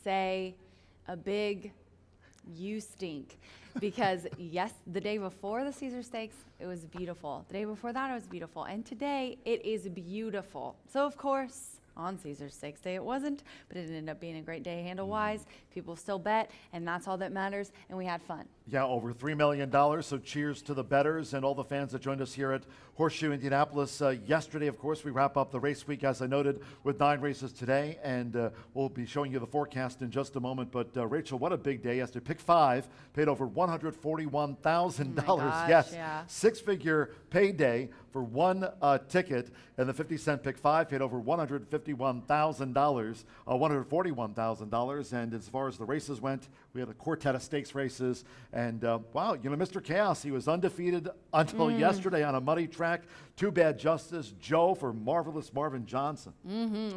say a big you stink. Because, yes, the day before the Caesar Stakes, it was beautiful. The day before that, it was beautiful. And today, it is beautiful. So, of course, on Caesar Stakes Day, it wasn't, but it ended up being a great day handle-wise. People still bet, and that's all that matters, and we had fun. Yeah, over $3 million, so cheers to the bettors and all the fans that joined us here at Horseshoe Indianapolis yesterday. Of course, we wrap up the race week, as I noted, with 9 races today, and we'll be showing you the forecast in just a moment. But, Rachel, what a big day yesterday. Pick 5 paid over $141,000. Oh yes, yeah. 6-figure payday for one ticket, and the 50-cent pick 5 paid over $141,000, and as far as the races went, we had a quartet of stakes races, and wow, you know, Mr. Chaos, he was undefeated until yesterday on a muddy track. Too bad justice, Joe, for Marvelous Marvin Johnson.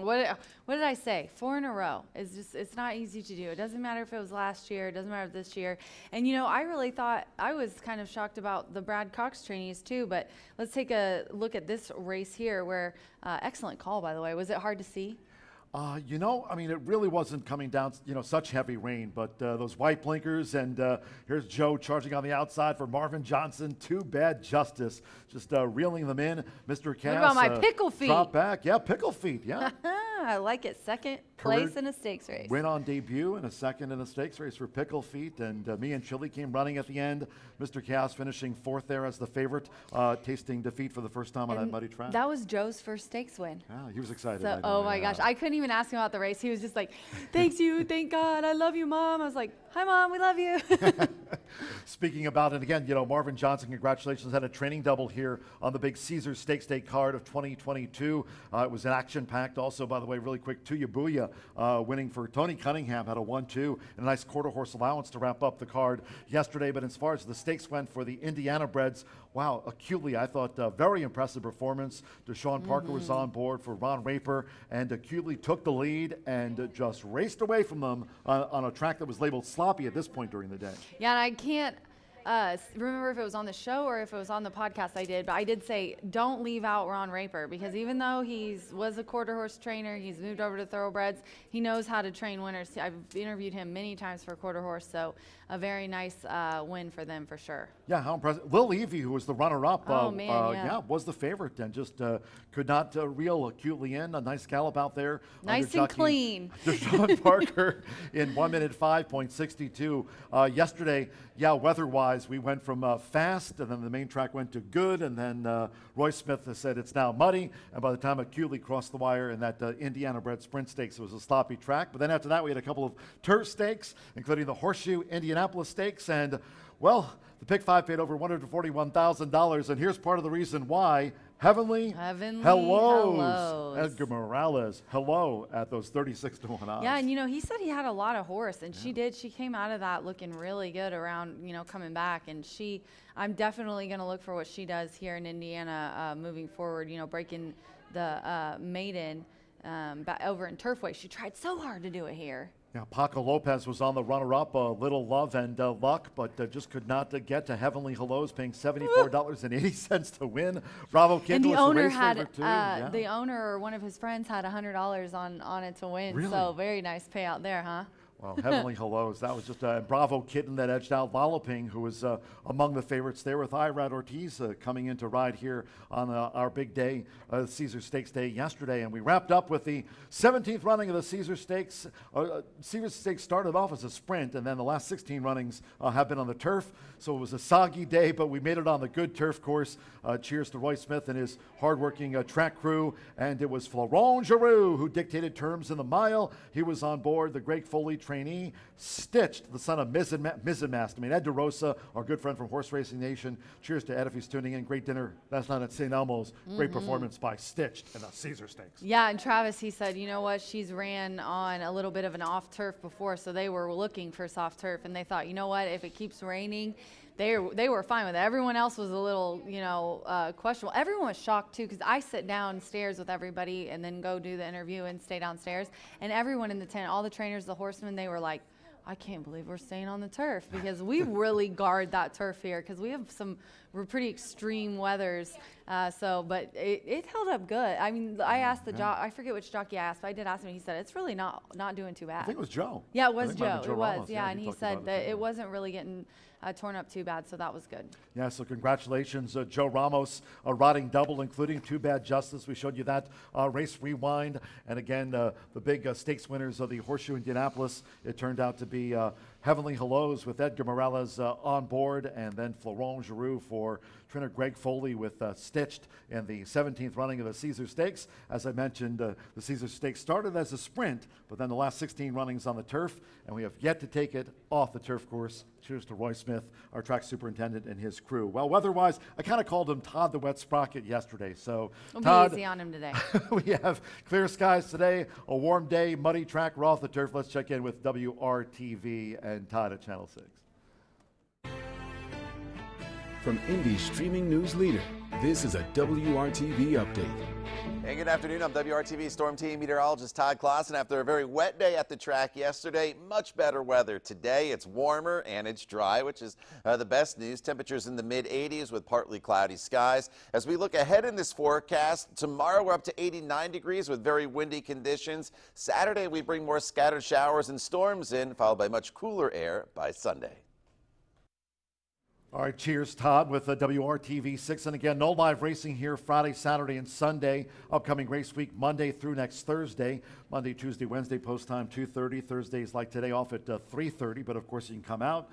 What did I say? 4 in a row. It's not easy to do. It doesn't matter if it was last year. It doesn't matter if this year. And, you know, I really thought, I was kind of shocked about the Brad Cox trainees too, but let's take a look at this race here where, excellent call, by the way. Was it hard to see? You know, I mean, it really wasn't coming down, you know, such heavy rain, but those white blinkers, and here's Joe charging on the outside for Marvin Johnson. Too bad justice, just reeling them in. Mr. Cass, what about my pickle feet? Drop back, yeah, pickle feet, yeah. I like it. Second place in a stakes race. Win on debut and a second in a stakes race for pickle feet, and me and Chili came running at the end. Mr. Cass finishing 4th there as the favorite, tasting defeat for the first time on that muddy track. That was Joe's first stakes win. Yeah, he was excited. So, oh my gosh, I couldn't even ask him about the race. He was just like, thanks you, thank God, I love you, Mom. I was like, hi, Mom, we love you. Speaking about it again, you know, Marvin Johnson, congratulations, had a training double here on the big Caesar Stakes Day card of 2022. It was an action-packed. Also, by the way, really quick, Tuya Booya winning for Tony Cunningham, had a 1-2 and a nice quarter horse allowance to wrap up the card yesterday. But as far as the stakes went for the Indiana breds, wow, acutely, I thought, very impressive performance. Deshaun Parker was on board for Ron Raper, and acutely took the lead and just raced away from them on a track that was labeled sloppy at this point during the day. Yeah, and I can't remember if it was on the show or if it was on the podcast I did, but I did say don't leave out Ron Raper, because even though was a quarter horse trainer, he's moved over to thoroughbreds, he knows how to train winners. I've interviewed him many times for quarter horse, so a very nice win for them for sure. Yeah, how impressive. Lil Evie, who was the runner-up, was the favorite and just could not reel acutely in. A nice gallop out there. Nice and clean. Deshaun Parker in 1 minute 5.62. Yesterday, yeah, weather-wise, we went from fast, and then the main track went to good, and then Roy Smith has said it's now muddy, and by the time acutely crossed the wire in that Indiana bred sprint stakes, it was a sloppy track. But then after that, we had a couple of turf stakes, including the Horseshoe Indianapolis Stakes, and, well, the pick 5 paid over $141,000, and here's part of the reason why. Heavenly hellos. Edgar Morales, hello at those 36-1 odds. Yeah, and you know, he said he had a lot of horse, and she did. She came out of that looking really good around, you know, coming back, and I'm definitely going to look for what she does here in Indiana moving forward, you know, breaking the maiden over in Turfway. She tried so hard to do it here. Yeah, Paco Lopez was on the runner-up, Little Love and Luck, but just could not get to Heavenly Hellos, paying $74.80 to win. Bravo Kid and the was owner the race had favorite too. the owner or one of his friends had $100 on it to win. Really? So very nice payout there, huh? Well, Heavenly Hellos, that was just a Bravo Kitten that edged out Lolloping, who was among the favorites there, with Irad Ortiz coming in to ride here on our big day, Caesar Stakes Day yesterday. And we wrapped up with the 17th running of the Caesar Stakes. Caesar Stakes started off as a sprint, and then the last 16 runnings have been on the turf. So it was a soggy day, but we made it on the good turf course. Cheers to Roy Smith and his hardworking track crew. And it was Florent Giroux who dictated terms in the mile. He was on board. The Greg Foley trainee, Stitched, the son of Mizzenmast. I mean, Ed DeRosa, our good friend from Horse Racing Nation. Cheers to Ed if he's tuning in. Great dinner last night at St. Elmo's. Great performance by Stitched in the Caesar Stakes. Yeah, and Travis, he said, you know what, she's ran on a little bit of an off turf before, so they were looking for soft turf, and they thought, you know what, if it keeps raining, they were fine with it. Everyone else was a little, you know, questionable. Everyone was shocked too, because I sit downstairs with everybody and then go do the interview and stay downstairs, and everyone in the tent, all the trainers, the horsemen, they were like, I can't believe we're staying on the turf, because we really guard that turf here, because we have some pretty extreme weathers. But it held up good. I mean, I asked I forget which jockey I asked, but I did ask him. He said it's really not doing too bad. I think it was Joe. Yeah, it was I think it might have Joe. been It was, Ramos. yeah, and he talked said about that too. it wasn't really getting torn up too bad, so that was good. Yeah, so congratulations, Joe Ramos, a riding double, including Too Bad Justice. We showed you that race rewind. And again, the big stakes winners of the Horseshoe Indianapolis, it turned out to be Heavenly Hellos with Edgar Morales on board, and then Florent Giroux for trainer Greg Foley with Stitched in the 17th running of the Caesar Stakes. As I mentioned, the Caesar Stakes started as a sprint, but then the last 16 runnings on the turf, and we have yet to take it off the turf course. Cheers to Roy Smith, our track superintendent, and his crew. Well, weather-wise, I kind of called him Todd the Wet Sprocket yesterday. So, We'll Todd, be easy on him today. we have clear skies today, a warm day, muddy track. We're off the turf. Let's check in with WRTV and Todd at Channel 6. From Indy's streaming news leader, this is a WRTV update. Hey, good afternoon. I'm WRTV Storm Team meteorologist Todd Clausen. After a very wet day at the track yesterday, much better weather today. It's warmer and it's dry, which is the best news. Temperatures in the mid-80s with partly cloudy skies. As we look ahead in this forecast, tomorrow we're up to 89 degrees with very windy conditions. Saturday we bring more scattered showers and storms in, followed by much cooler air by Sunday. All right, cheers, Todd, with WRTV 6. And again, no live racing here Friday, Saturday, and Sunday. Upcoming race week, Monday through next Thursday. Monday, Tuesday, Wednesday, post time 2:30. Thursdays like today off at 3:30. But of course, you can come out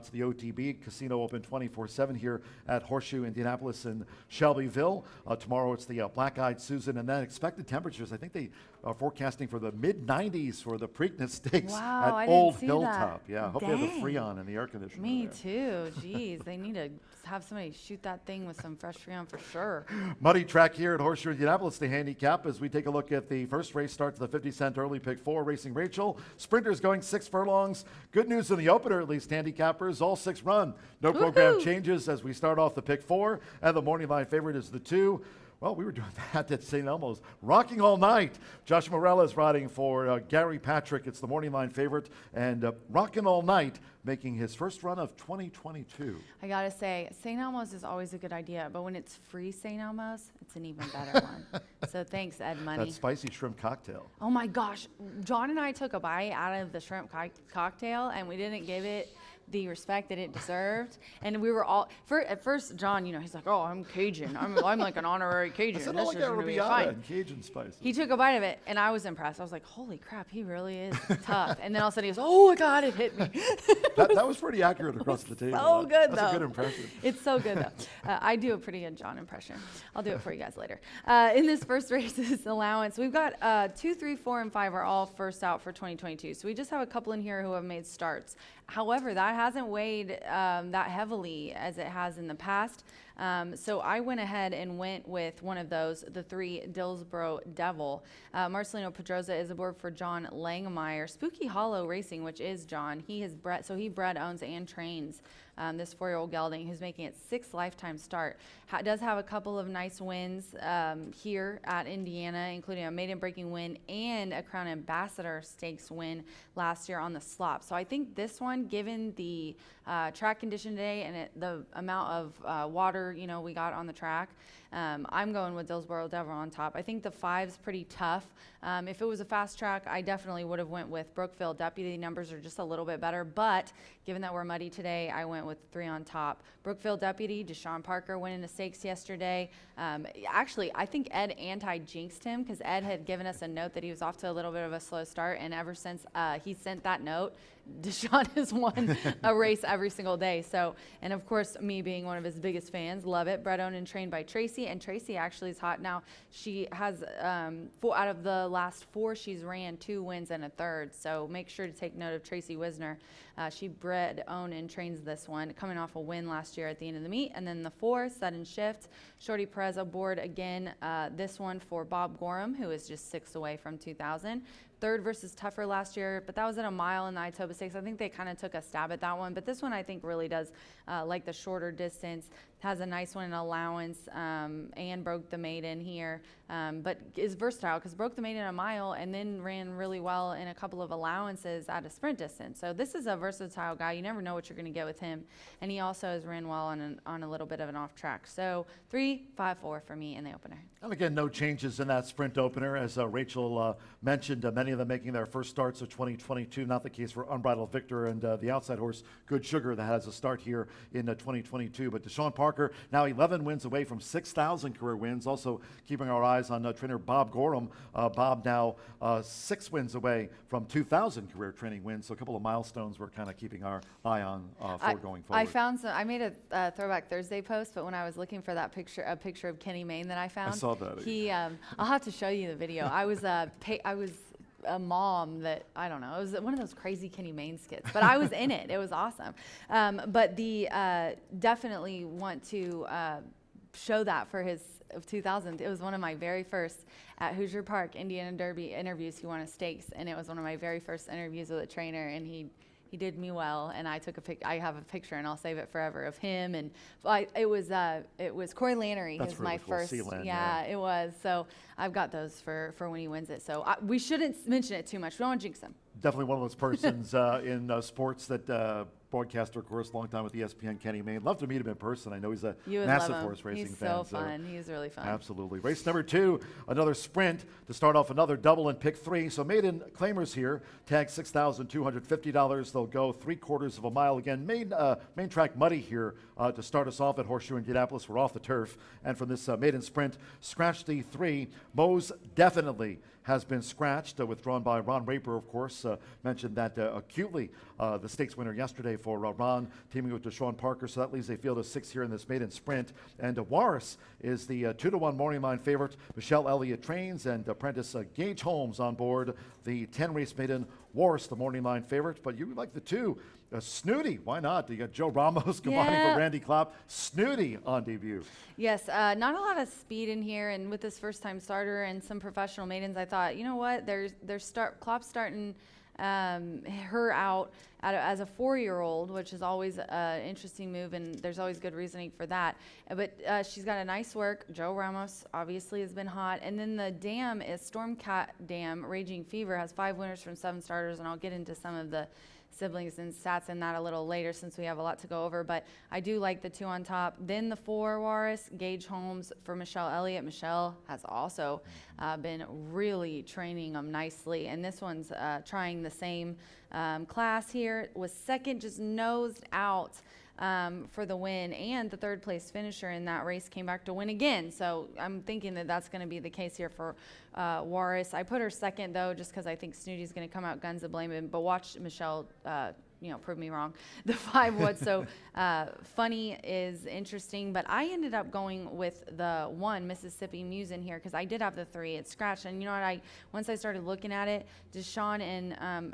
to the OTB. Casino open 24/7 here at Horseshoe Indianapolis in Shelbyville. Tomorrow it's the Black-Eyed Susan. And then expected temperatures, I think they are forecasting for the mid-90s for the Preakness Stakes Wow, I at didn't Old see Hilltop. that. Yeah, I hope they have the Dang. Freon and the air conditioner. Me there. too. Geez, they need to have somebody shoot that thing with some fresh Freon for sure. Muddy track here at Horseshoe Indianapolis, the handicap, as we take a look at the first race start to the 50-cent early pick 4, Racing Rachel. Sprinters going 6 furlongs. Good news in the opener, at least, handicappers. All 6 run. No program Woohoo! changes as we start off the pick 4, and the morning line favorite is the 2. Well, we were doing that at St. Elmo's. Rocking All Night. Josh Morales riding for Gary Patrick. It's the morning line favorite. And Rocking All Night making his first run of 2022. I gotta say, St. Elmo's is always a good idea, but when it's free St. Elmo's, it's an even better one. So thanks, Ed Money. That spicy shrimp cocktail. Oh my gosh, John and I took a bite out of the shrimp cocktail, and we didn't give it the respect that it deserved. And we were all, at first, John, he's like, oh, I'm Cajun. I'm like an honorary Cajun. I said, This like is that gonna be Rubiata fine. and Cajun spices. He took a bite of it, and I was impressed. I was like, holy crap, he really is tough. And then all of a sudden he goes, oh my God, it hit me. that was pretty accurate across the table. So good, That's though. a good impression. It's so good, though. I do a pretty good John impression. I'll do it for you guys later. In this first race's allowance, we've got 2, 3, 4, and 5 are all first out for 2022. So we just have a couple in here who have made starts. However, that hasn't weighed that heavily as it has in the past. So I went ahead and went with one of those, the 3 Dillsboro Devil. Marcelino Pedroza is aboard for John Langemeyer. Spooky Hollow Racing, which is John. He bred, owns, and trains this 4-year-old gelding who's making its 6th lifetime start. Does have a couple of nice wins here at Indiana, including a maiden breaking win and a Crown Ambassador Stakes win last year on the slop. So I think this one, given the track condition today and the amount of water we got on the track, I'm going with Dillsboro Devil on top. I think the 5's pretty tough. If it was a fast track, I definitely would have went with Brookfield Deputy. Numbers are just a little bit better, but given that we're muddy today, I went with 3 on top. Brookfield Deputy, Deshaun Parker winning the stakes yesterday. Actually, I think Ed anti-jinxed him because Ed had given us a note that he was off to a little bit of a slow start, and ever since he sent that note, Deshaun has won a race every single day. So, and of course, me being one of his biggest fans, love it. Bred, owned, and trained by Tracy, and Tracy actually is hot now. She has 4 out of the last 4 she's ran 2 wins and a 3rd. So make sure to take note of Tracy Wisner. She bred, owned, and trains this one, coming off a win last year at the end of the meet. And then the 4, Sudden Shift, Shorty Perez aboard again. This one for Bob Gorham, who is just 6 away from 2000. third versus tougher last year, but that was at a mile in the Itoba Stakes. I think they kind of took a stab at that one, but this one I think really does like the shorter distance. Has a nice one in allowance and broke the maiden here, but is versatile because broke the maiden a mile and then ran really well in a couple of allowances at a sprint distance. So this is a versatile guy. You never know what you're going to get with him, and he also has ran well on a little bit of an off track. So 3-5-4 for me in the opener. And again, no changes in that sprint opener. As Rachel mentioned, many of them making their first starts of 2022. Not the case for Unbridled Victor and the outside horse Good Sugar that has a start here in 2022. But Deshaun Parker now 11 wins away from 6,000 career wins. Also keeping our eyes on trainer Bob Gorham. Bob now 6 wins away from 2,000 career training wins. So a couple of milestones we're kind of keeping our eye on going forward. I made a Throwback Thursday post, but when I was looking for that picture, a picture of Kenny Mayne that I found. I saw that. He, I'll have to show you the video. I was a mom that, I don't know, it was one of those crazy Kenny Mayne skits, but I was in it. It was awesome. But definitely want to show that for his of 2000. It was one of my very first at Hoosier Park Indiana Derby interviews. He won a stakes, and it was one of my very first interviews with a trainer, and he did me well, and I took I have a picture, and I'll save it forever of him. And it was Corey Lannery. That's was really my cool. first. Sealand, yeah, it was. So I've got those for when he wins it. So we shouldn't mention it too much. We don't want to jinx him. Definitely one of those persons in sports that broadcaster, of course, long time with ESPN, Kenny Mayne. Love to meet him in person. I know he's a massive horse racing fan. He's so fun. He's really fun. Absolutely. Race number 2, another sprint to start off another double and pick 3. So maiden claimers here, tag $6,250. They'll go 3/4 of a mile again. Main track muddy here to start us off at Horseshoe Indianapolis. We're off the turf. And from this maiden sprint, scratch the 3. Mose definitely has been scratched, withdrawn by Ron Raper, of course. Mentioned that acutely, the stakes winner yesterday for Ron, teaming with Deshaun Parker. So that leaves a field of 6 here in this maiden sprint. And Warris is the 2-1 morning line favorite. Michelle Elliott trains, and apprentice Gage Holmes on board. The 10-race maiden, Warris, the morning line favorite. But you like the 2. Snooty, why not? You got Joe Ramos combining for Randy Klopp. Snooty on debut. Yes, not a lot of speed in here, and with this first-time starter and some professional maidens, I thought, you know what? Klopp's starting her out as a 4-year-old, which is always an interesting move, and there's always good reasoning for that. But she's got a nice work. Joe Ramos obviously has been hot, and then the dam is Stormcat Dam. Raging Fever has 5 winners from 7 starters, and I'll get into some of the siblings and stats in that a little later since we have a lot to go over, but I do like the 2 on top. Then the 4, Warris, Gage Holmes for Michelle Elliott. Michelle has also been really training them nicely, and this one's trying the same class here. Was second, just nosed out for the win, and the 3rd place finisher in that race came back to win again. So I'm thinking that that's going to be the case here for Warris. I put her second though, just because I think Snooty's going to come out guns a-blazing. But watch Michelle, prove me wrong. The 5 What's So Funny is interesting, but I ended up going with the 1 Mississippi Muse in here because I did have the 3. It's scratched, and you know what? Once I started looking at it, Deshaun and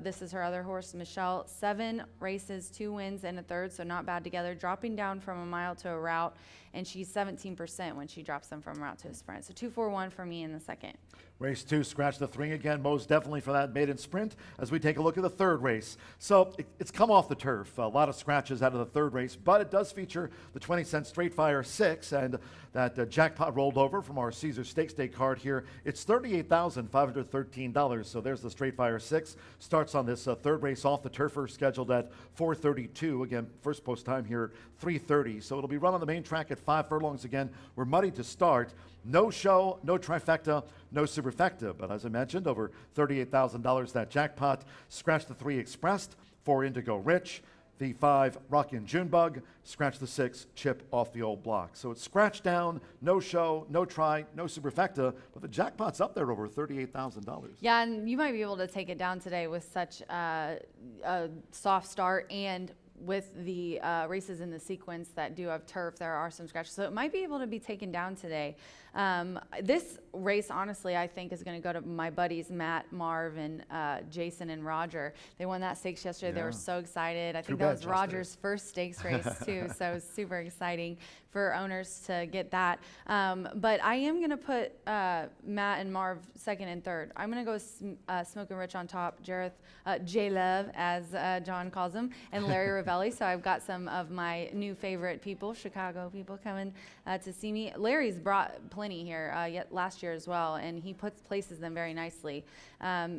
this is her other horse, Michelle, 7 races, 2 wins and a 3rd, so not bad together. Dropping down from a mile to a route, and she's 17% when she drops them from route to a sprint. So 2-4-1 for me in the second. Race 2, scratch the 3 again, most definitely for that maiden sprint as we take a look at the 3rd race. So it's come off the turf, a lot of scratches out of the 3rd race, but it does feature the 20-cent Straight Fire 6, and that jackpot rolled over from our Caesar Stakes Day card here. It's $38,513, so there's the Straight Fire 6. Starts on this 3rd race off the turfer, scheduled at 4:32. Again, first post time here, 3:30. So it'll be run on the main track at 5 furlongs again. We're muddy to start. No show, no trifecta, no superfecta. But as I mentioned, over $38,000 that jackpot. Scratch the 3 Expressed, 4 Indigo Rich, the 5 Rockin' Junebug, scratch the 6 Chip off the old block. So it's scratched down, no show, no try, no superfecta, but the jackpot's up there over $38,000. Yeah, and you might be able to take it down today with such a soft start, and with the races in the sequence that do have turf, there are some scratches. So it might be able to be taken down today. This race, honestly, I think is going to go to my buddies Matt, Marv, and Jason and Roger. They won that stakes yesterday. They were so excited. I think that was Roger's first stakes race too, so it was super exciting for owners to get that. But I am going to put Matt and Marv second and third. I'm going to go with Smokin' Rich on top, J-Love, as John calls him, and Larry Ravelli. So I've got some of my new favorite people, Chicago people, coming to see me. Larry's brought plenty here last year as well, and he places them very nicely.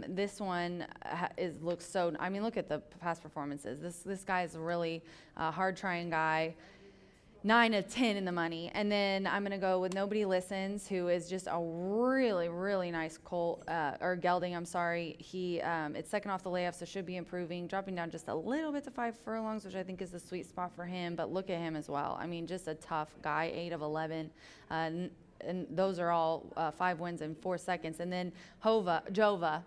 This one looks so. I mean, look at the past performances. This guy is a really hard trying guy. 9 of 10 in the money. And then I'm going to go with Nobody Listens, who is just a really, really nice colt, or gelding, I'm sorry. It's second off the layoff, so should be improving, dropping down just a little bit to 5 furlongs, which I think is the sweet spot for him. But look at him as well. I mean, just a tough guy, 8 of 11. And those are all 5 wins in 4 seconds. And then Jova.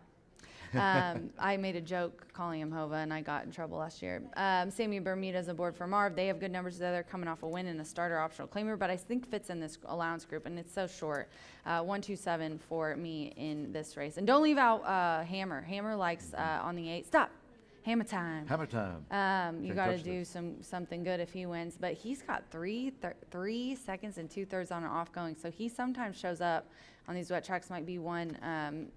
I made a joke calling him Hova, and I got in trouble last year. Sammy Bermuda's aboard for Marv. They have good numbers together. They're coming off a win in a starter optional claimer, but I think fits in this allowance group, and it's so short. 127 for me in this race. And don't leave out Hammer. Hammer likes on the 8. Stop. Hammer time. Hammer time. You got to do something good if he wins. But he's got 3 seconds and 2/3 on an off-going, so he sometimes shows up on these wet tracks. Might be one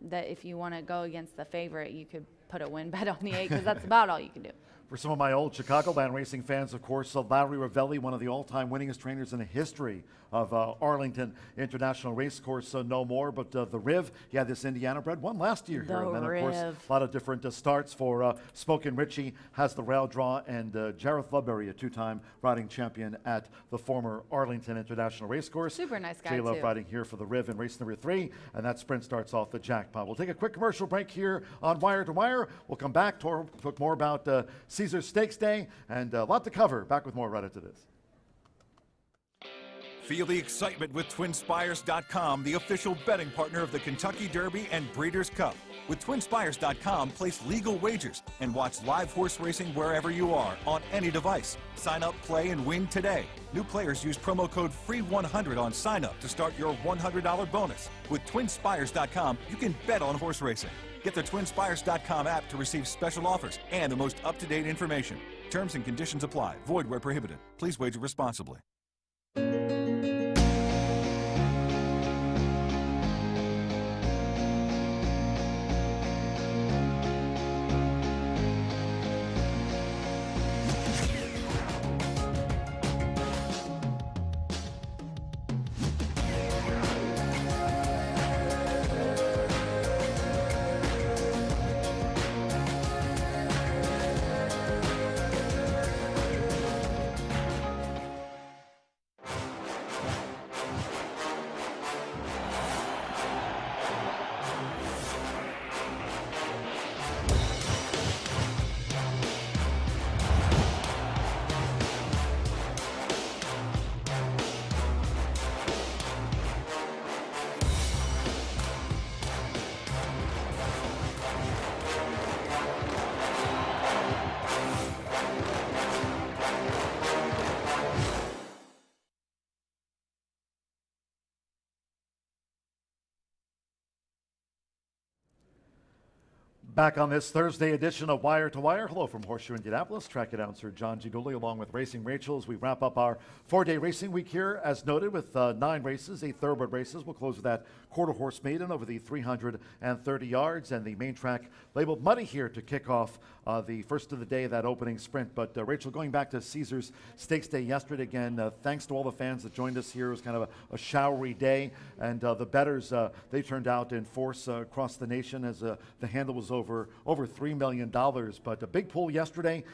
that if you want to go against the favorite, you could put a win bet on the 8, because that's about all you can do. For some of my old Chicagoland racing fans, of course, Larry Ravelli, one of the all-time winningest trainers in the history of Arlington International Racecourse, no more. But the Riv, he had this Indiana bred, won last year here. And then, of course, a lot of different starts for Smokin' Richie, has the rail draw, and Jareth Ludbury, a 2-time riding champion at the former Arlington International Racecourse. Super nice guy, J-Love too. riding here for the Riv in race number 3, and that sprint starts off the jackpot. We'll take a quick commercial break here on Wire to Wire. We'll come back, talk more about Caesars Stakes Day, and a lot to cover. Back with more right after this. Feel the excitement with TwinSpires.com, the official betting partner of the Kentucky Derby and Breeders' Cup. With TwinSpires.com, place legal wagers and watch live horse racing wherever you are on any device. Sign up, play, and win today. New players use promo code FREE100 on sign up to start your $100 bonus. With TwinSpires.com, you can bet on horse racing. Get the TwinSpires.com app to receive special offers and the most up-to-date information. Terms and conditions apply. Void where prohibited. Please wager responsibly. Back on this Thursday edition of Wire to Wire. Hello from Horseshoe Indianapolis. Track announcer John G. Dooley along with Racing Rachel as we wrap up our 4-day racing week here, as noted, with 9 races, 8 thoroughbred races. We'll close with that quarter horse maiden over the 330 yards, and the main track labeled muddy here to kick off the first of the day, that opening sprint. But Rachel, going back to Caesars Stakes Day yesterday again, thanks to all the fans that joined us here. It was kind of a showery day, and the bettors, they turned out in force across the nation as the handle was over $3 million. But a big pull yesterday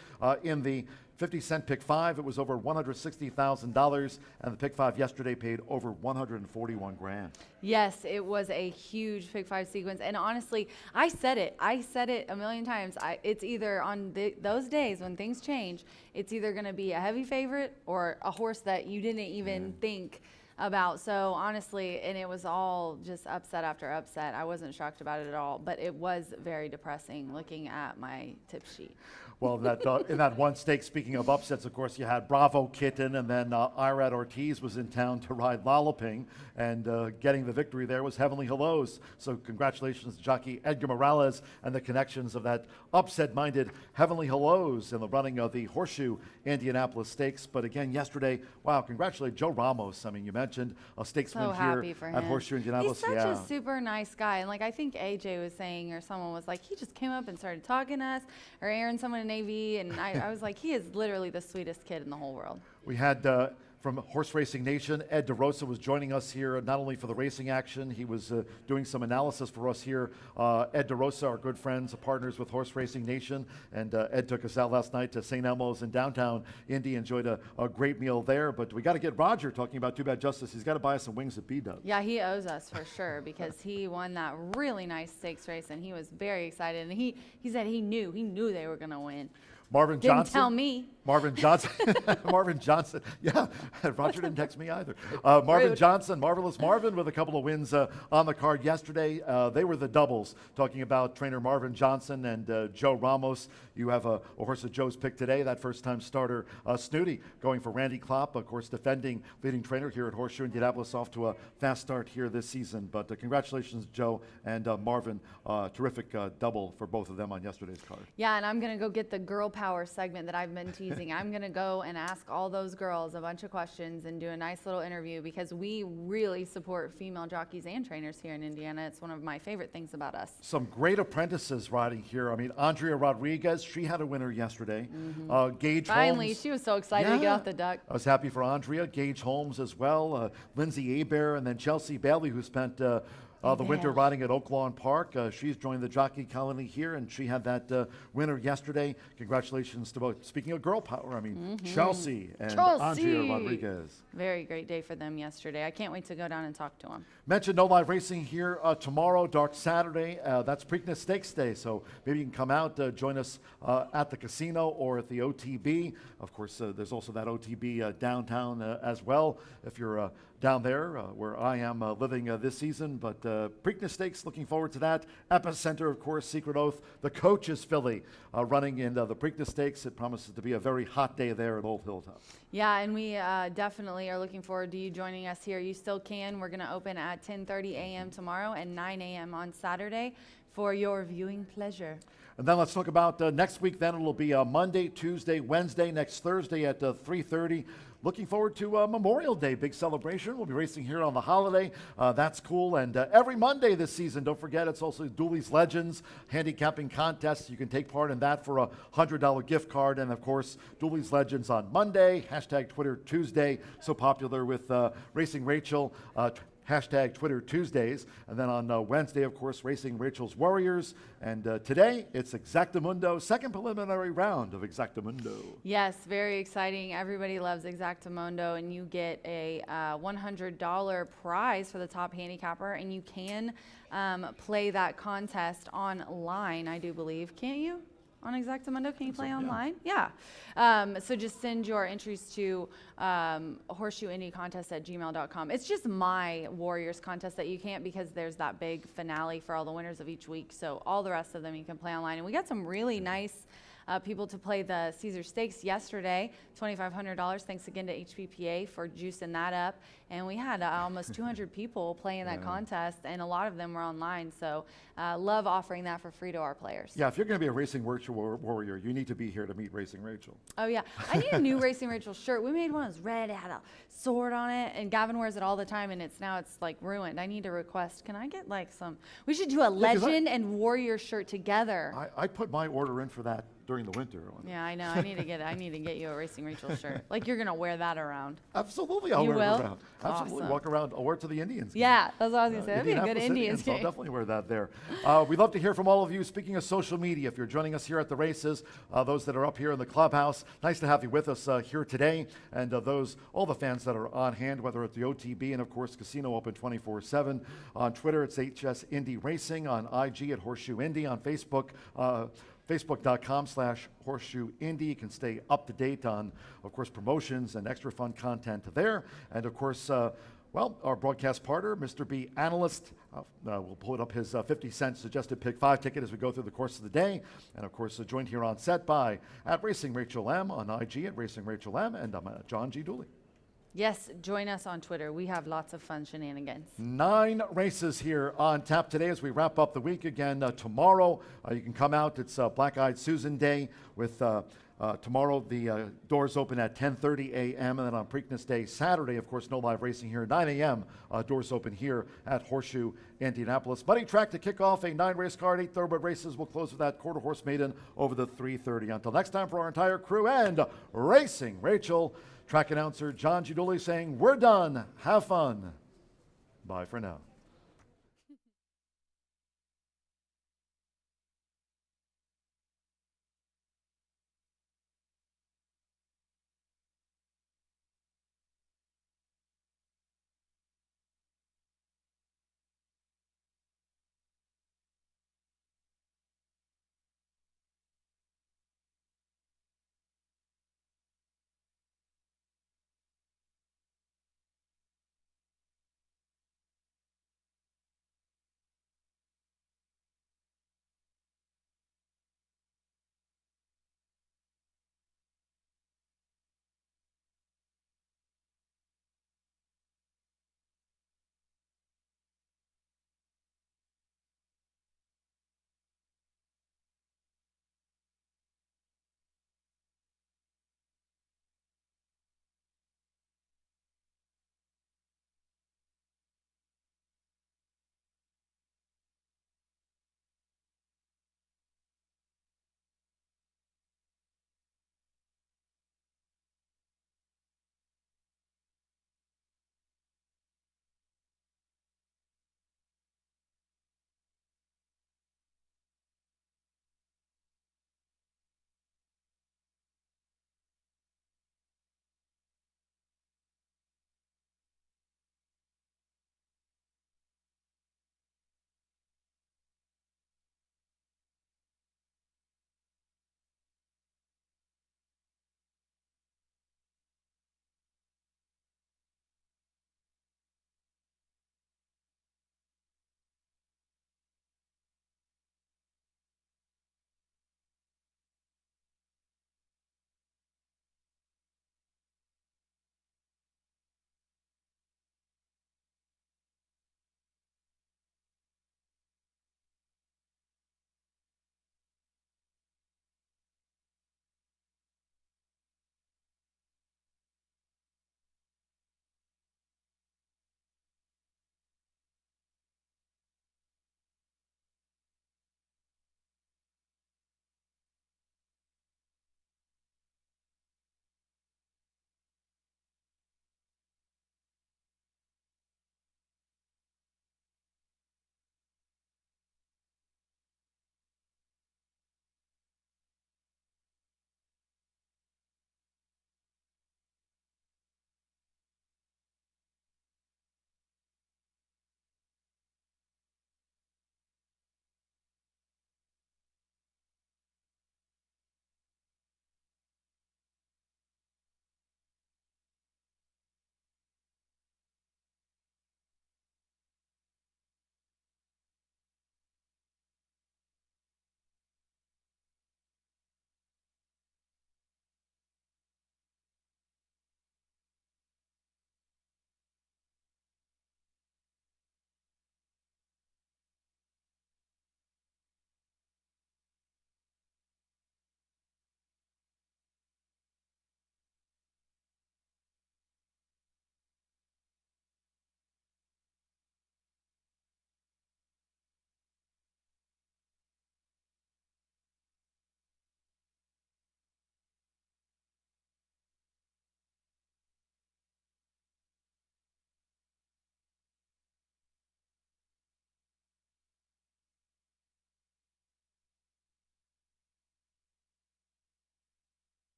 in the 50-cent pick 5. It was over $160,000, and the pick 5 yesterday paid over $141,000. Yes, it was a huge pick 5 sequence, and honestly, I said it a million times. It's either on those days when things change, it's either going to be a heavy favorite or a horse that you didn't even think about. So honestly, and it was all just upset after upset. I wasn't shocked about it at all, but it was very depressing looking at my tip sheet. Well, in that one stake, speaking of upsets, of course, you had Bravo Kitten, and then Irad Ortiz was in town to ride Lolloping, and getting the victory there was Heavenly Hellos. So congratulations to jockey Edgar Morales and the connections of that upset-minded Heavenly Hellos in the running of the Horseshoe Indianapolis Stakes. But again, yesterday, wow, congratulate Joe Ramos. I mean, you mentioned a stakes So win here happy for at him. Horseshoe Indianapolis. He's such a super nice guy. And like I think AJ was saying, or someone was like, he just came up and started talking to us, or Aaron, someone in AV, and I was like, he is literally the sweetest kid in the whole world. We had from Horse Racing Nation, Ed DeRosa was joining us here, not only for the racing action, he was doing some analysis for us here. Ed DeRosa, our good friends, partners with Horse Racing Nation, and Ed took us out last night to St. Elmo's in downtown Indy, enjoyed a great meal there. But we got to get Roger talking about Too Bad Justice. He's got to buy us some wings at B-Dubs. Yeah, he owes us for sure because he won that really nice stakes race, and he was very excited. And he said he knew they were going to win. Marvin Didn't Johnson. tell me. Marvin Johnson. Marvin Johnson. Yeah, Roger didn't text me either. Marvin Rude. Johnson, Marvelous Marvin, with a couple of wins on the card yesterday. They were the doubles, talking about trainer Marvin Johnson and Joe Ramos. You have a horse that Joe's picked today, that first-time starter, Snooty, going for Randy Klopp, of course, defending leading trainer here at Horseshoe Indianapolis, off to a fast start here this season. But congratulations, Joe and Marvin. Terrific double for both of them on yesterday's card. Yeah, and I'm going to go get the girl power segment that I've been teasing. I'm going to go and ask all those girls a bunch of questions and do a nice little interview because we really support female jockeys and trainers here in Indiana. It's one of my favorite things about us. Some great apprentices riding here. I mean, Andrea Rodriguez, she had a winner yesterday. Gage Finally, Holmes. she was so excited to get off the duck. I was happy for Andrea. Gage Holmes as well. Lindsay Hebert, and then Chelsea Bailey, who spent the winter riding at Oak Lawn Park. She's joined the jockey colony here, and she had that winner yesterday. Congratulations to both. Speaking of girl power, I mean, Chelsea and Andrea Rodriguez. Very great day for them yesterday. I can't wait to go down and talk to them. Mentioned no live racing here tomorrow, dark Saturday. That's Preakness Stakes Day, so maybe you can come out, join us at the casino or at the OTB. Of course, there's also that OTB downtown as well, if you're down there where I am living this season. But Preakness Stakes, looking forward to that. Epicenter, of course, Secret Oath, the Coaches Filly running in the Preakness Stakes. It promises to be a very hot day there at Old Hilltop. Yeah, and we definitely are looking forward to you joining us here. You still can. We're going to open at 10:30 a.m. tomorrow and 9 a.m. on Saturday for your viewing pleasure. And then let's talk about next week. Then it'll be Monday, Tuesday, Wednesday, next Thursday at 3:30. Looking forward to Memorial Day, big celebration. We'll be racing here on the holiday. That's cool. And every Monday this season, don't forget, it's also Dooley's Legends handicapping contest. You can take part in that for a $100 gift card. And of course, Dooley's Legends on Monday, hashtag Twitter Tuesday, so popular with Racing Rachel. Hashtag Twitter Tuesdays. And then on Wednesday, of course, Racing Rachel's Warriors. And today, it's Exactamundo, second preliminary round of Exactamundo. Yes, very exciting. Everybody loves Exactamundo, and you get a $100 prize for the top handicapper, and you can play that contest online, I do believe. Can't you? On Exactamundo, can you play online? Yeah. So just send your entries to horseshoeindycontest@gmail.com. It's just my Warriors contest that you can't, because there's that big finale for all the winners of each week. So all the rest of them you can play online. And we got some really nice people to play the Caesar Stakes yesterday, $2,500. Thanks again to HPPA for juicing that up. And we had almost 200 people playing that contest, and a lot of them were online. So love offering that for free to our players. Yeah, if you're going to be a Racing Rachel warrior, you need to be here to meet Racing Rachel. Oh, yeah. I need a new Racing Rachel shirt. We made one that was red. It had a sword on it, and Gavin wears it all the time, and it's like ruined. I need to request. Can I get like some? We should do a legend and warrior shirt together. I put my order in for that during the winter. Yeah, I know. I need to get you a Racing Rachel shirt. Like you're gonna wear that around. Absolutely, I'll You wear will? it around. Absolutely, Awesome. walk around. I'll wear it to the Indians game. Yeah, that's what I was gonna say. That'd be a good Indianapolis Indians I'll game. definitely wear that there. We'd love to hear from all of you. Speaking of social media, if you're joining us here at the races, those that are up here in the clubhouse, nice to have you with us here today. And all the fans that are on hand, whether at the OTB and of course Casino Open 24/7. On Twitter, it's HS Indy Racing. On IG at Horseshoe Indy. On Facebook, Facebook.com/Horseshoe Indy. You can stay up to date on, of course, promotions and extra fun content there. And of course, Well, our broadcast partner, Mr. B Analyst, will put up his 50-cent suggested pick 5 ticket as we go through the course of the day. And of course, joined here on set by at Racing Rachel M, on IG at Racing Rachel M, and I'm John G. Dooley. Yes, join us on Twitter. We have lots of fun shenanigans. 9 races here on tap today as we wrap up the week again. Tomorrow, you can come out. It's Black Eyed Susan Day with tomorrow the doors open at 10:30 a.m. and then on Preakness Day Saturday, of course, no live racing here. 9 a.m. Doors open here at Horseshoe Indianapolis. Bunny track to kick off a 9-race card, 8 thoroughbred races. We'll close with that quarter horse maiden over the 3:30. Until next time, for our entire crew and Racing Rachel, track announcer John G. Dooley saying, we're done. Have fun. Bye for now.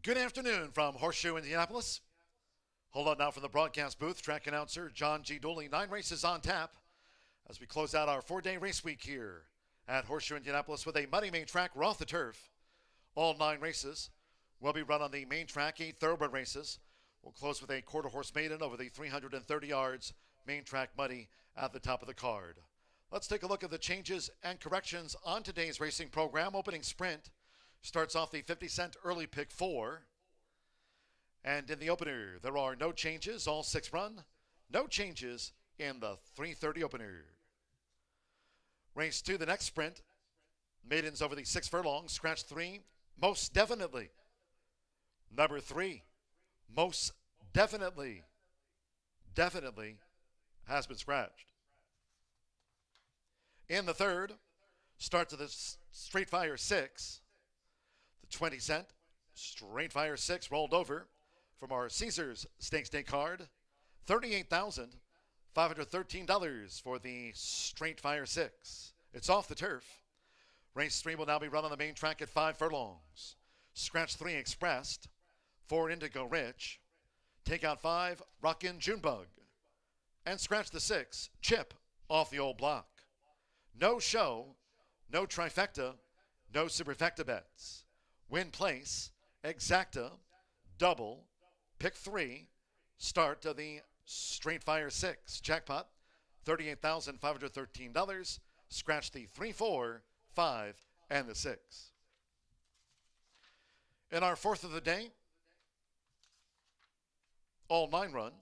Good afternoon from Horseshoe Indianapolis. Hold on now from the broadcast booth. Track announcer John G. Dooley. 9 races on tap as we close out our 4-day race week here at Horseshoe Indianapolis with a muddy main track. We're off the turf. All 9 races will be run on the main track, 8 thoroughbred races. We'll close with a quarter horse maiden over the 330 yards main track muddy at the top of the card. Let's take a look at the changes and corrections on today's racing program. Opening sprint starts off the 50-cent early pick 4. And in the opener, there are no changes, all 6 run. No changes in the 330 opener. Race 2, the next sprint. Maidens over the 6 furlongs. Scratch 3, most definitely. Number 3, most definitely has been scratched. In the third, start to the Straight Fire 6. The 20-cent Straight Fire 6 rolled over from our Caesars Stakes Day card. $38,513 for the Straight Fire 6. It's off the turf. Race 3 will now be run on the main track at 5 furlongs. Scratch 3 Expressed. 4 Indigo Rich. Take out 5 Rockin' Junebug. And scratch the 6 Chip off the old block. No show, no trifecta, no superfecta bets. Win place, exacta, double, pick 3, start of the Straight Fire 6. Jackpot, $38,513. Scratch the 3, 4, 5, and the 6. In our 4th of the day, all 9 run.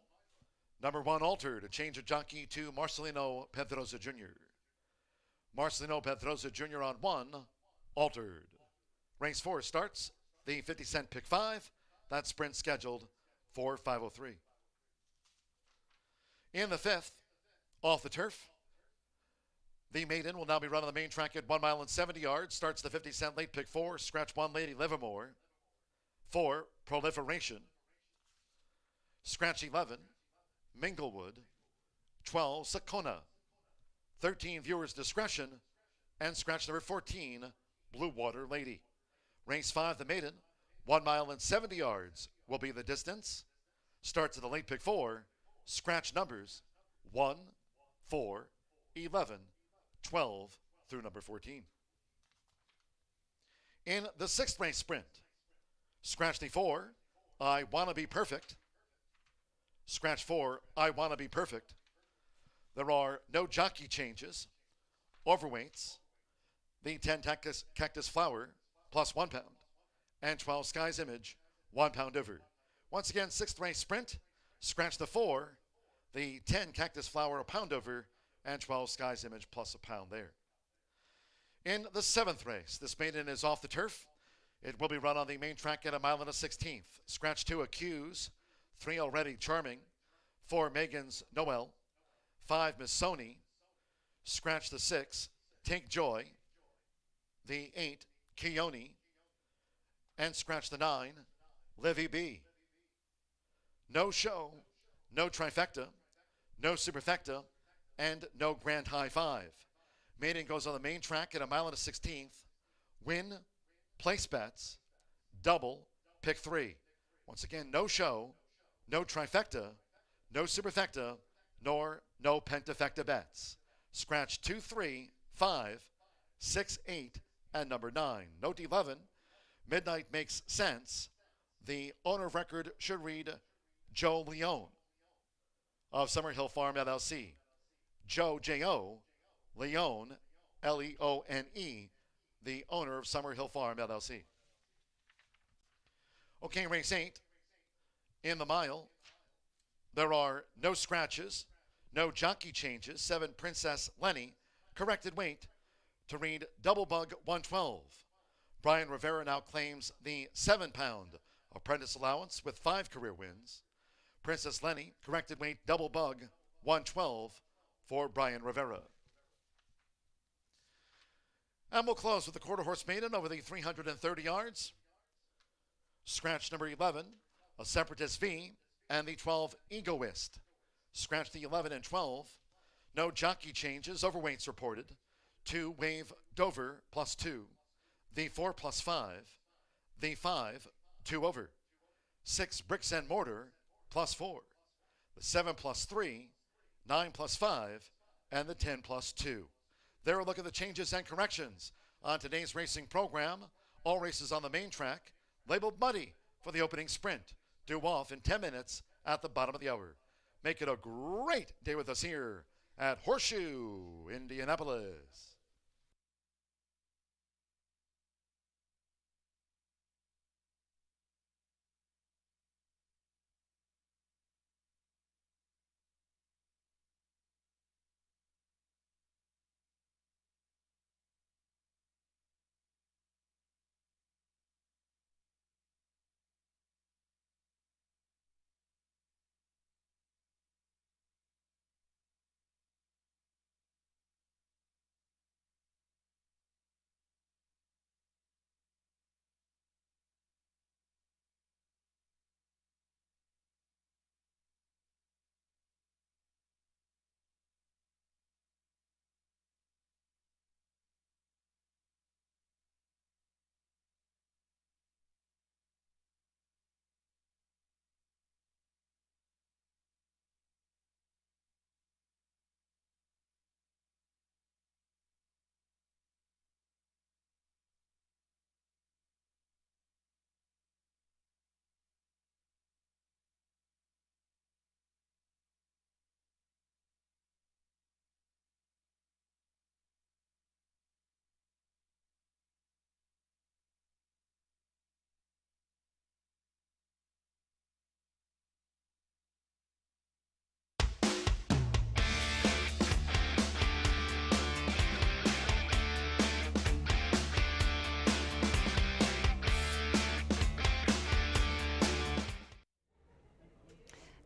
Number 1 altered, a change of jockey to Marcelino Pedrosa Jr. Marcelino Pedrosa Jr. on 1, altered. Race 4 starts the 50-cent pick 5. That sprint scheduled for 5:03. In the 5th, off the turf, the maiden will now be run on the main track at 1 mile and 70 yards. Starts the 50-cent late pick 4. Scratch 1 Lady Livermore. 4 Proliferation. Scratch 11 Minglewood. 12 Sakona. 13 Viewers Discretion. And scratch number 14 Blue Water Lady. Race 5, the maiden. 1 mile and 70 yards will be the distance. Starts at the late pick 4. Scratch numbers 1, 4, 11, 12 through number 14. In the 6th race sprint, scratch the 4, I Wanna Be Perfect. Scratch 4, I Wanna Be Perfect. There are no jockey changes. Overweights, the 10 Cactus Flower plus 1 pound, and 12 Sky's Image 1 pound over. Once again, 6th race sprint, scratch the 4, the 10 Cactus Flower a pound over, and 12 Sky's Image plus a pound there. In the 7th race, this maiden is off the turf. It will be run on the main track at 1 mile and a 16th. Scratch 2 Accuse, 3 Already Charming, 4 Megan's Noel, 5 Miss Sony. Scratch the 6 Take Joy, the 8 Keone, and scratch the 9 Livy B. No show, no trifecta, no superfecta, and no grand high 5. Maiden goes on the main track at 1 mile and a 16th. Win, place bets, double, pick 3. Once again, no show, no trifecta, no superfecta, nor no pentafecta bets. Scratch 2, 3, 5, 6, 8, and number 9. Note 11, Midnight Makes Sense. The owner of record should read Joe Leone of Summerhill Farm LLC. Joe, J-O, Leone, L-E-O-N-E, the owner of Summerhill Farm LLC. Okay, race 8. In the mile, there are no scratches, no jockey changes. 7 Princess Lenny, corrected weight to read Double Bug 112. Brian Rivera now claims the 7-pound apprentice allowance with 5 career wins. Princess Lenny, corrected weight Double Bug 112 for Brian Rivera. And we'll close with the quarter horse maiden over the 330 yards. Scratch number 11, a Separatist V, and the 12 Egoist. Scratch the 11 and 12. No jockey changes. Overweights reported. 2 Wave Dover plus 2. The 4 plus 5. The 5 2 over. 6 bricks and mortar +4, the 7 +3, 9 +5, and the 10 +2. There are a look at the changes and corrections on today's racing program. All races on the main track, labeled muddy for the opening sprint, due off in 10 minutes at the bottom of the hour. Make it a great day with us here at Horseshoe Indianapolis.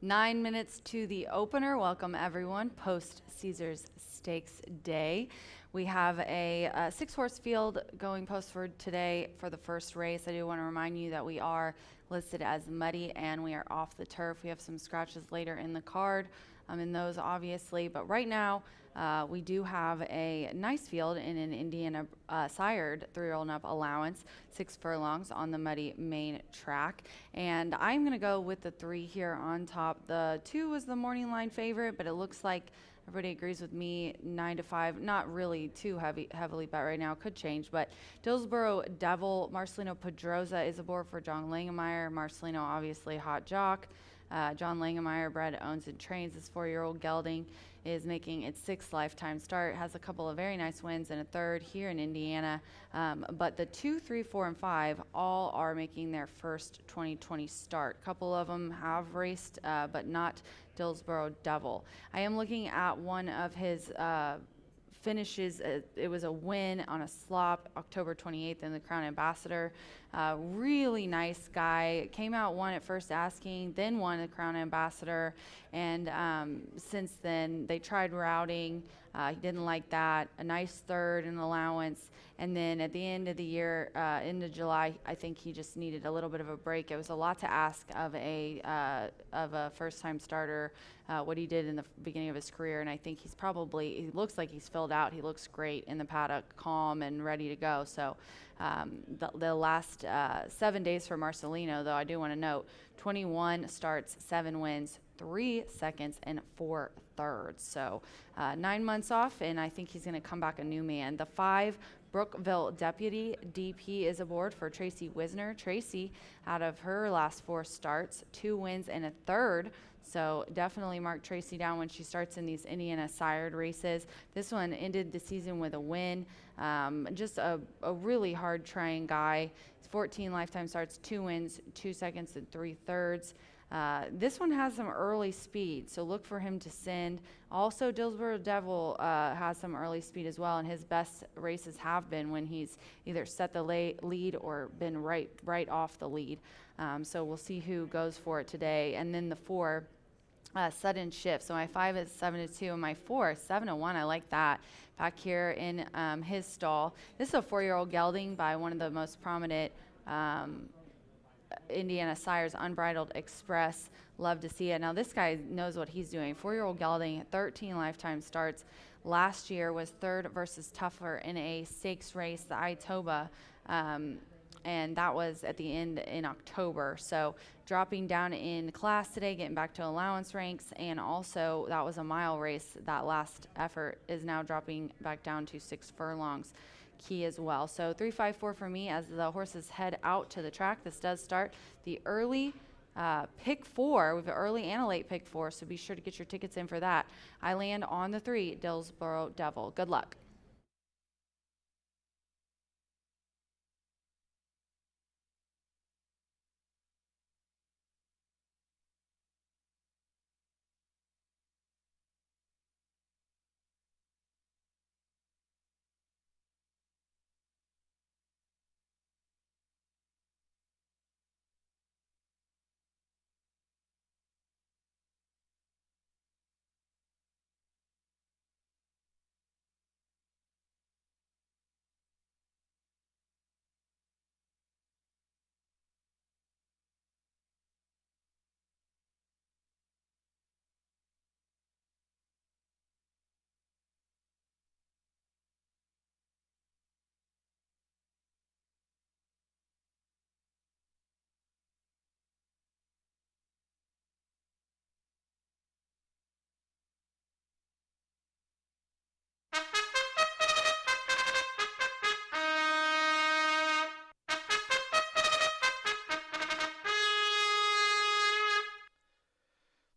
Nine minutes to the opener. Welcome everyone post Caesars Stakes Day. We have a 6-horse field going postward today for the first race. I do want to remind you that we are listed as muddy and we are off the turf. We have some scratches later in the card in those obviously, but right now we do have a nice field in an Indiana sired 3-year-old and up allowance, 6 furlongs on the muddy main track. And I'm going to go with the 3 here on top. The 2 was the morning line favorite, but it looks like everybody agrees with me, 9 to 5, not really too heavily bet right now, could change, but Dillsboro Devil, Marcelino Pedroza is aboard for John Langemeyer. Marcelino, obviously hot jock. John Langemeyer, bred, owns, and trains this 4-year-old gelding, is making its 6th lifetime start, has a couple of very nice wins and a 3rd here in Indiana. But the 2, 3, 4, and 5 all are making their first 2020 start. A couple of them have raced, but not Dillsboro Devil. I am looking at one of his finishes. It was a win on a slop October 28th in the Crown Ambassador. Really nice guy. Came out, won at first asking, then won the Crown Ambassador. And since then, they tried routing. He didn't like that. A nice 3rd in allowance. And then at the end of the year, into July, I think he just needed a little bit of a break. It was a lot to ask of a first-time starter, what he did in the beginning of his career. And I think he looks like he's filled out. He looks great in the paddock, calm and ready to go. So the last 7 days for Marcelino, though, I do want to note, 21 starts, 7 wins, 3 seconds, and 4 thirds. So 9 months off, and I think he's going to come back a new man. The 5, Brookville Deputy DP, is aboard for Tracy Wisner. Tracy, out of her last 4 starts, 2 wins and a 3rd. So definitely mark Tracy down when she starts in these Indiana sired races. This one ended the season with a win. Just a really hard trying guy. 14 lifetime starts, 2 wins, 2 seconds, and 3 thirds. This one has some early speed, so look for him to send. Also, Dillsboro Devil has some early speed as well, and his best races have been when he's either set the lead or been right off the lead. So we'll see who goes for it today. And then the 4, sudden shift. So my 5 is 7-2, and my 4 is 7-1. I like that. Back here in his stall. This is a 4-year-old gelding by one of the most prominent Indiana sires, Unbridled Express. Love to see it. Now this guy knows what he's doing. 4-year-old gelding, 13 lifetime starts. Last year was 3rd versus Tougher in a stakes race, the Itoba. and that was at the end in October. So dropping down in class today, getting back to allowance ranks, and also that was a mile race. That last effort is now dropping back down to 6 furlongs. Key as well. So 3-5-4 for me as the horses head out to the track. This does start the early pick 4. We have an early and a late pick 4, so be sure to get your tickets in for that. I land on the 3, Dillsboro Devil. Good luck.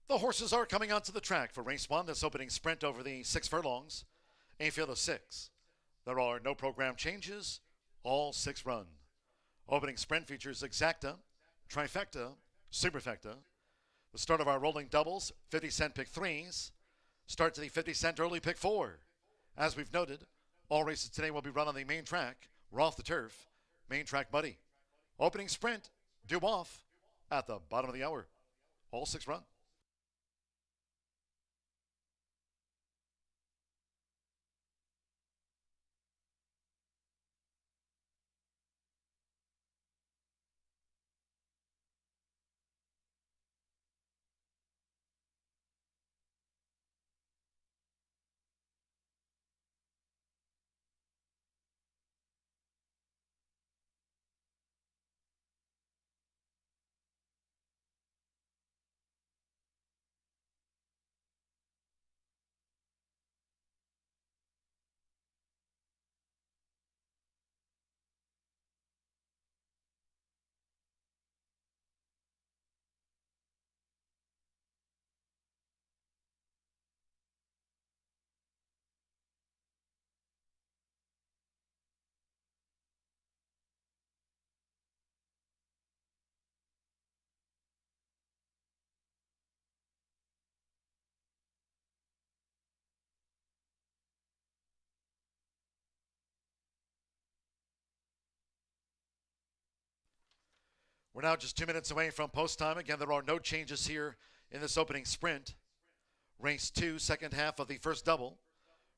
The horses are coming onto the track for race 1, this opening sprint over the 6 furlongs, a field of 6. There are no program changes, all 6 run. Opening sprint features exacta, trifecta, superfecta. The start of our rolling doubles, 50-cent pick 3s. Start to the 50-cent early pick 4. As we've noted, all races today will be run on the main track. We're off the turf, main track muddy. Opening sprint, due off at the bottom of the hour. All 6 run. We're now just 2 minutes away from post time. Again, there are no changes here in this opening sprint. Race 2, second half of the first double.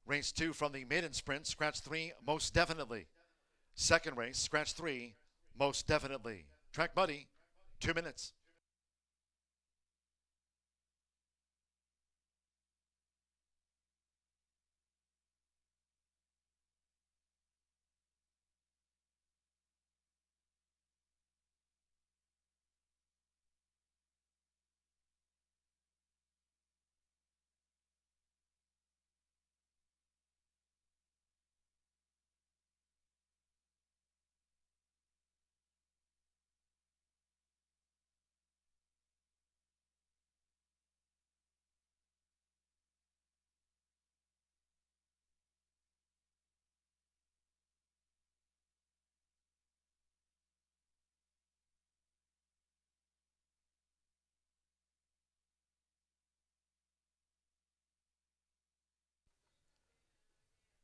Race 2 from the maiden sprint, scratch 3, most definitely. Second race, scratch 3, most definitely. Track muddy, 2 minutes.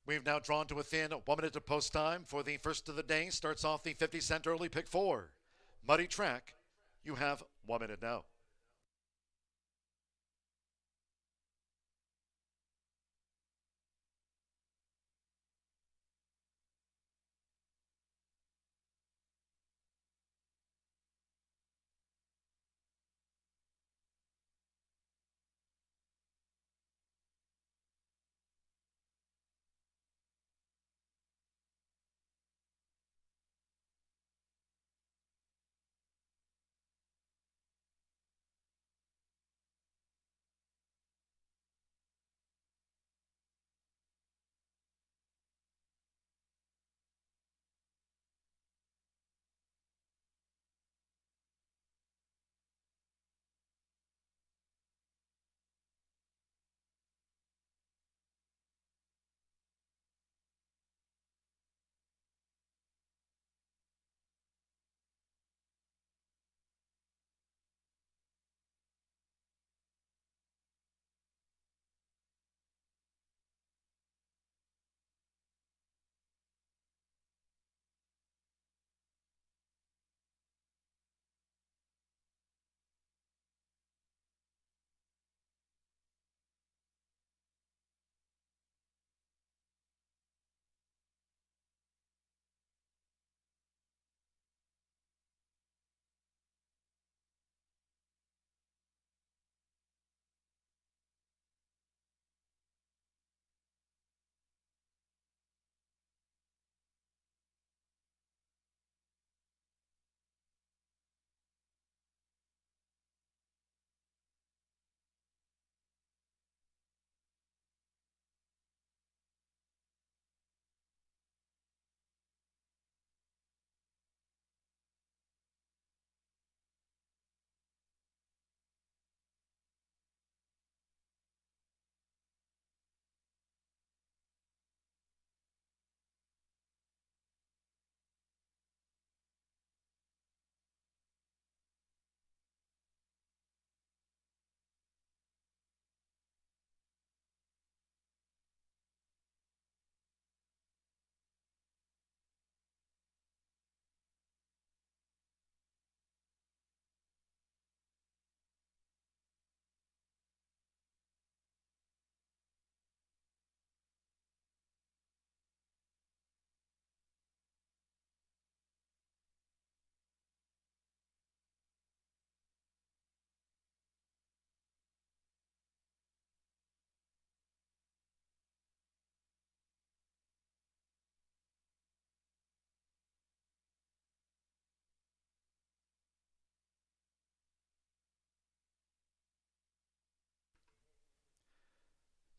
We've now drawn to within 1 minute of post time for the first of the day. Starts off the 50-cent early pick 4. Muddy track. You have 1 minute now.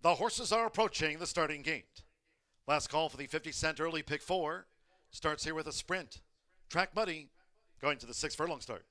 The horses are approaching the starting gate. Last call for the 50-cent early pick 4. Starts here with a sprint. Track muddy, going to the 6 furlong start.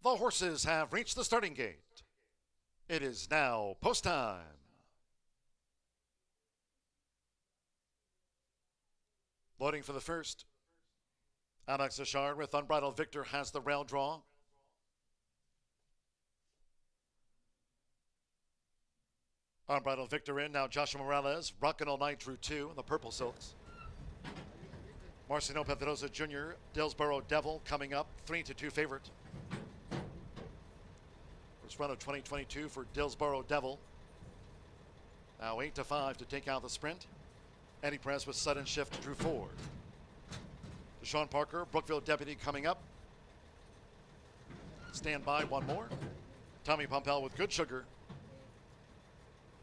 The horses have reached the starting gate. It is now post time. Loading for the first. Alex Ashard with Unbridled Victor has the rail draw. Unbridled Victor in, now Joshua Morales, rocking all night through 2, the purple silks. Marcino Pedrosa Jr., Dillsboro Devil coming up, 3-2 favorite. First run of 2022 for Dillsboro Devil. Now 8-5 to take out the sprint. Eddie Perez with sudden shift drew 4. Deshaun Parker, Brookville Deputy coming up. Stand by, one more. Tommy Pompel with Good Sugar.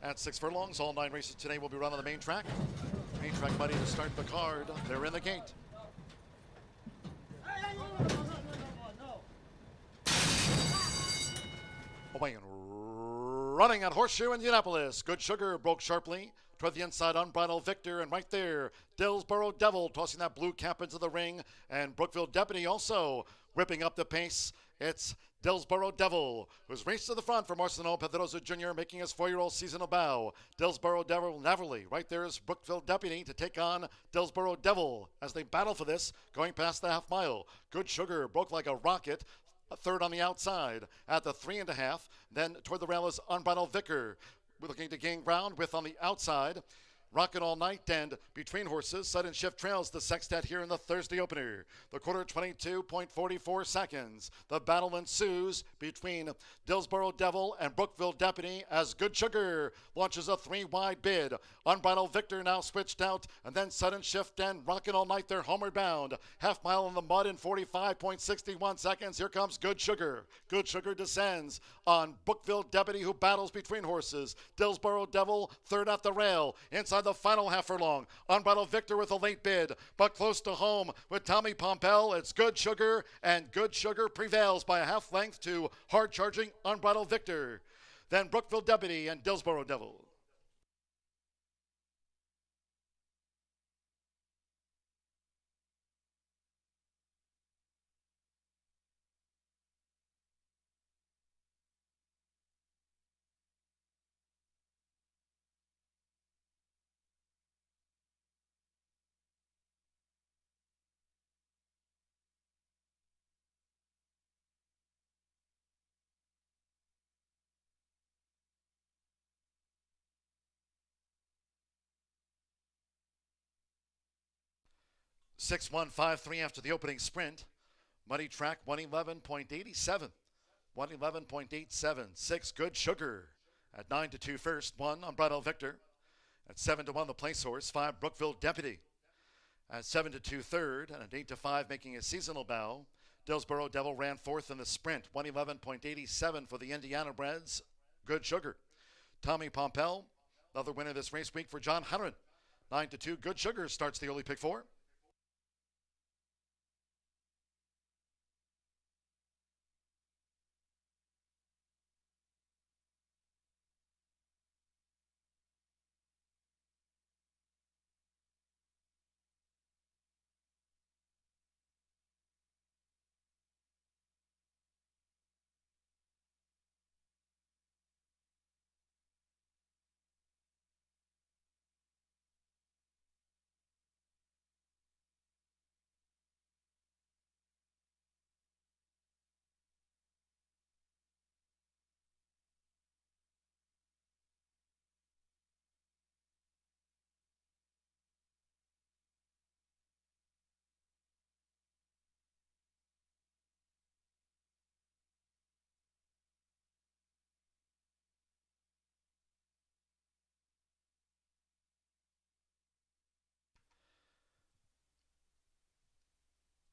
At 6 furlongs, all 9 races today will be run on the main track. Main track muddy to start the card. They're in the gate. Away and running at Horseshoe Indianapolis. Good Sugar broke sharply toward the inside. Unbridled Victor, and right there, Dillsboro Devil tossing that blue cap into the ring, and Brookville Deputy also whipping up the pace. It's Dillsboro Devil, who's raced to the front for Marcelo Pedrosa Jr., making his 4-year-old seasonal bow. Dillsboro Devil Naverly. Right there is Brookville Deputy to take on Dillsboro Devil as they battle for this, going past the half mile. Good Sugar broke like a rocket. A third on the outside at the 3.5. Then toward the rail is Unbridled Vicar. We're looking to gain ground with on the outside. Rockin' All Night, and between horses, Sudden Shift trails the sextet here in the Thursday opener. The quarter 22.44 seconds. The battle ensues between Dillsboro Devil and Brookville Deputy as Good Sugar launches a 3-wide bid. Unbridled Victor now switched out, and then Sudden Shift and Rockin' All Night, they're homeward bound. Half mile in the mud in 45.61 seconds. Here comes Good Sugar. Good Sugar descends on Brookville Deputy, who battles between horses. Dillsboro Devil third at the rail. Inside the final half furlong, Unbridled Victor with a late bid, but close to home with Tommy Pompel. It's Good Sugar, and Good Sugar prevails by a half length to hard-charging Unbridled Victor. Then Brookville Deputy and Dillsboro Devil. Six 153 after the opening sprint. Muddy track 111.87. 111.87. 6 Good Sugar at 9-2 first. 1 Unbridled Victor. At 7-1 the place horse. 5 Brookville Deputy. At 7-2 third, and at 8-5 making a seasonal bow. Dillsboro Devil ran fourth in the sprint. 111.87 for the Indiana breds. Good Sugar. Tommy Pompel, another winner this race week for John Hunter. 9-2 Good Sugar starts the early pick 4.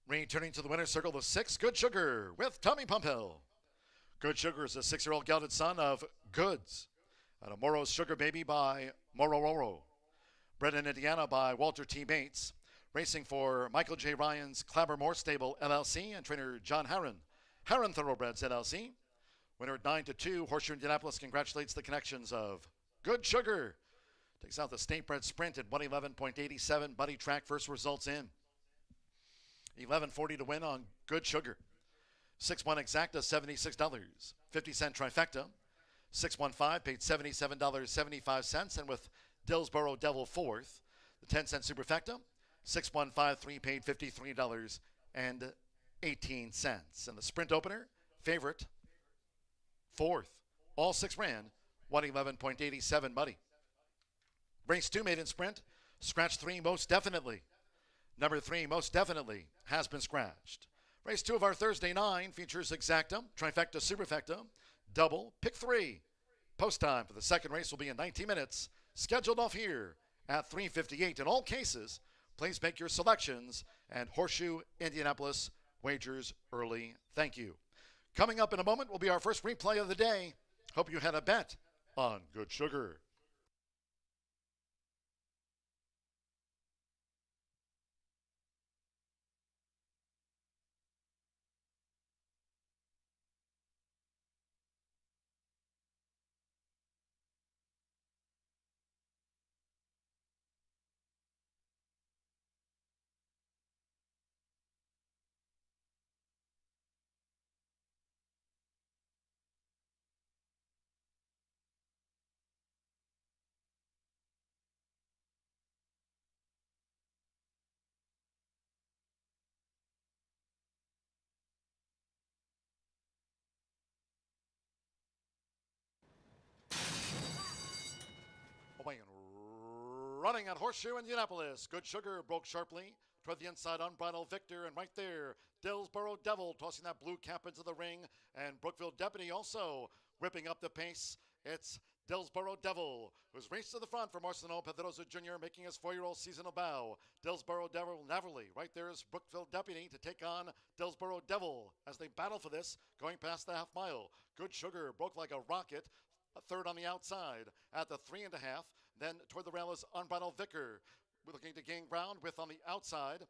Returning to the winner's circle, the 6, Good Sugar with Tommy Pumpel. Good Sugar is a 6-year-old gelded son of Goods, and a Moro's Sugar Baby by Morororo. Bred in Indiana by Walter T. Bates. Racing for Michael J. Ryan's Clabbermore Stable, LLC, and trainer John Harron. Harron Thoroughbreds, LLC. Winner 9-2, Horseshoe Indianapolis congratulates the connections of Good Sugar. Takes out the State Bred Sprint at 111.87. Buddy Track first results in. 11.40 to win on Good Sugar. 6-1 exacta, $76. 50-cent trifecta. 6-1-5 paid $77.75, and with Dillsboro Devil fourth. The 10-cent superfecta. 6-1-5-3 paid $53.18. And the sprint opener, favorite, fourth. All 6 ran, 111.87 Buddy. Race 2 maiden sprint, scratch 3 most definitely. Number 3 most definitely has been scratched. Race 2 of our Thursday 9 features exacta, trifecta, superfecta, double, pick 3. Post time for the second race will be in 19 minutes, scheduled off here at 3:58. In all cases, please make your selections and Horseshoe Indianapolis wagers early. Thank you. Coming up in a moment will be our first replay of the day. Hope you had a bet on Good Sugar. Away and running at Horseshoe Indianapolis. Good Sugar broke sharply toward the inside, Unbridled Victor, and right there, Dillsboro Devil tossing that blue cap into the ring, and Brookville Deputy also whipping up the pace. It's Dillsboro Devil, who's raced to the front for Marcelo Pedroza Jr., making his 4-year-old seasonal bow. Dillsboro Devil Naverly. Right there is Brookville Deputy to take on Dillsboro Devil as they battle for this, going past the half mile. Good Sugar broke like a rocket. A third on the outside at the 3.5. Then toward the rail is Unbridled Vicar. We're looking to gain ground with on the outside.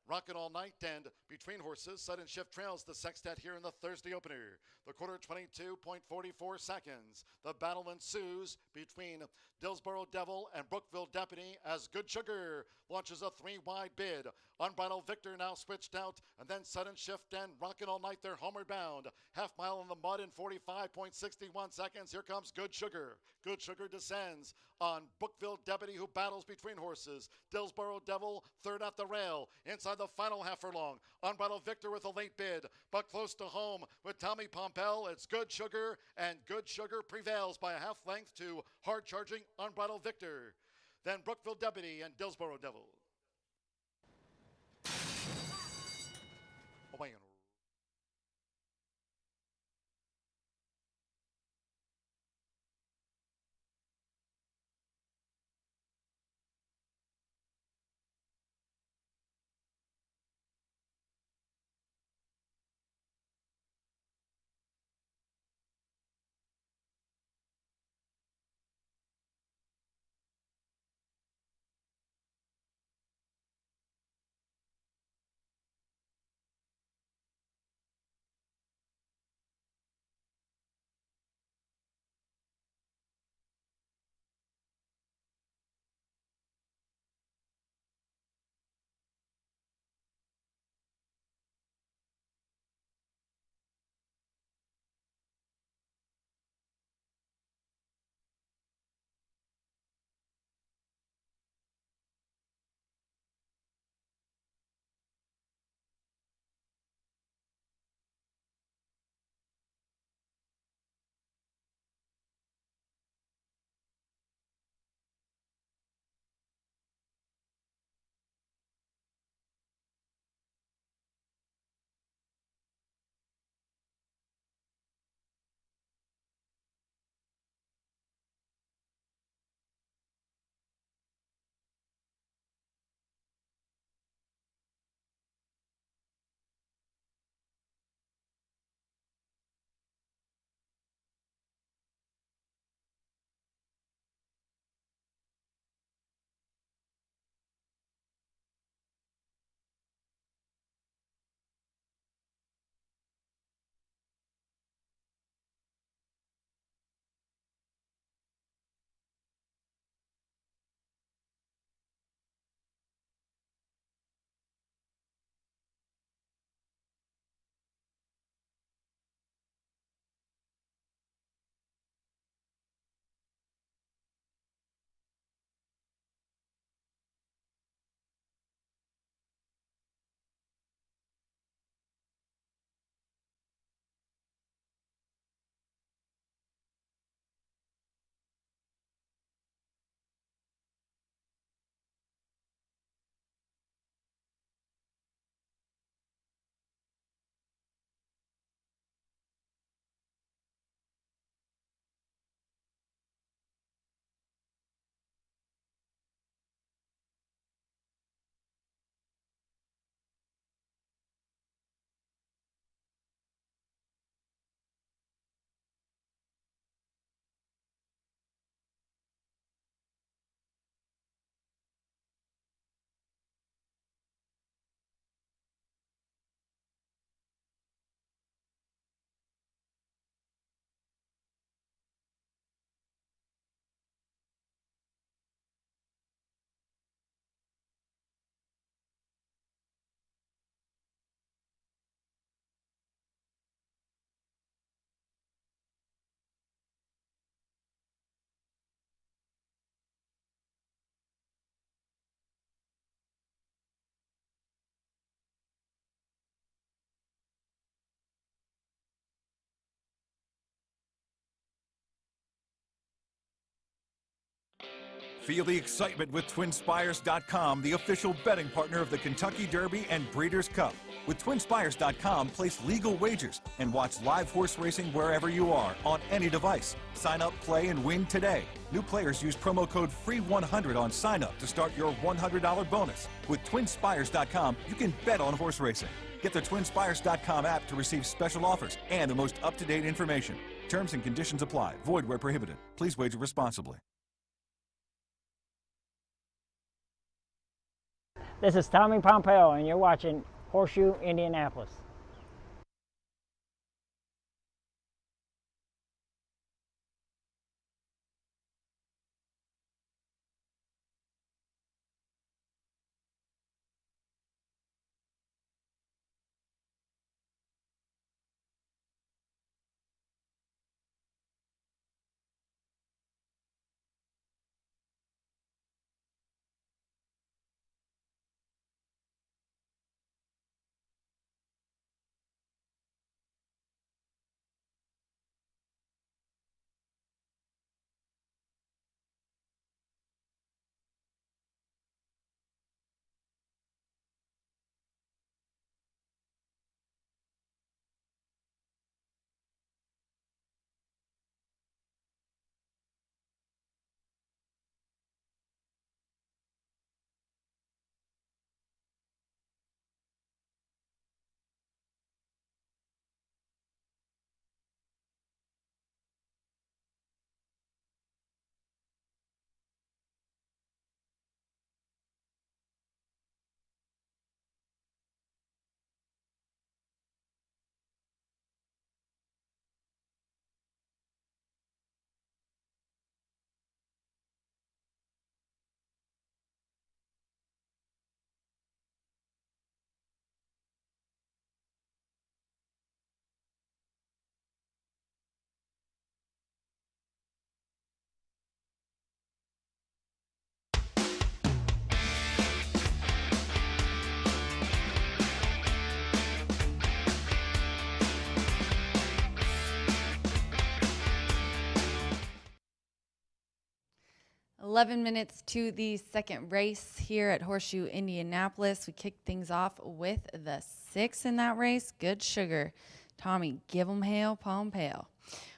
Rockin' All Night and Between Horses. Sudden Shift trails the sextet here in the Thursday opener. The quarter 22.44 seconds. The battle ensues between Dillsboro Devil and Brookville Deputy as Good Sugar launches a 3-wide bid. Unbridled Victor now switched out, and then Sudden Shift and Rockin' All Night, they're homeward bound. Half mile in the mud in 45.61 seconds. Here comes Good Sugar. Good Sugar descends on Brookville Deputy, who battles Between Horses. Dillsboro Devil third at the rail. Inside the final half furlong. Unbridled Victor with a late bid, but close to home with Tommy Pumpel. It's Good Sugar, and Good Sugar prevails by a half length to hard-charging Unbridled Victor. Then Brookville Deputy and Dillsboro Devil. Away and Feel the excitement with TwinSpires.com, the official betting partner of the Kentucky Derby and Breeders' Cup. With TwinSpires.com, place legal wagers and watch live horse racing wherever you are on any device. Sign up, play, and win today. New players use promo code FREE100 on sign up to start your $100 bonus. With TwinSpires.com, you can bet on horse racing. Get the TwinSpires.com app to receive special offers and the most up-to-date information. Terms and conditions apply. Void where prohibited. Please wager responsibly. This is Tommy Pompeo, and you're watching Horseshoe Indianapolis. "11 minutes to the second race here at Horseshoe Indianapolis. We kicked things off with the 6 in that race. Good Sugar. Tommy, give 'em hail, Pompeo.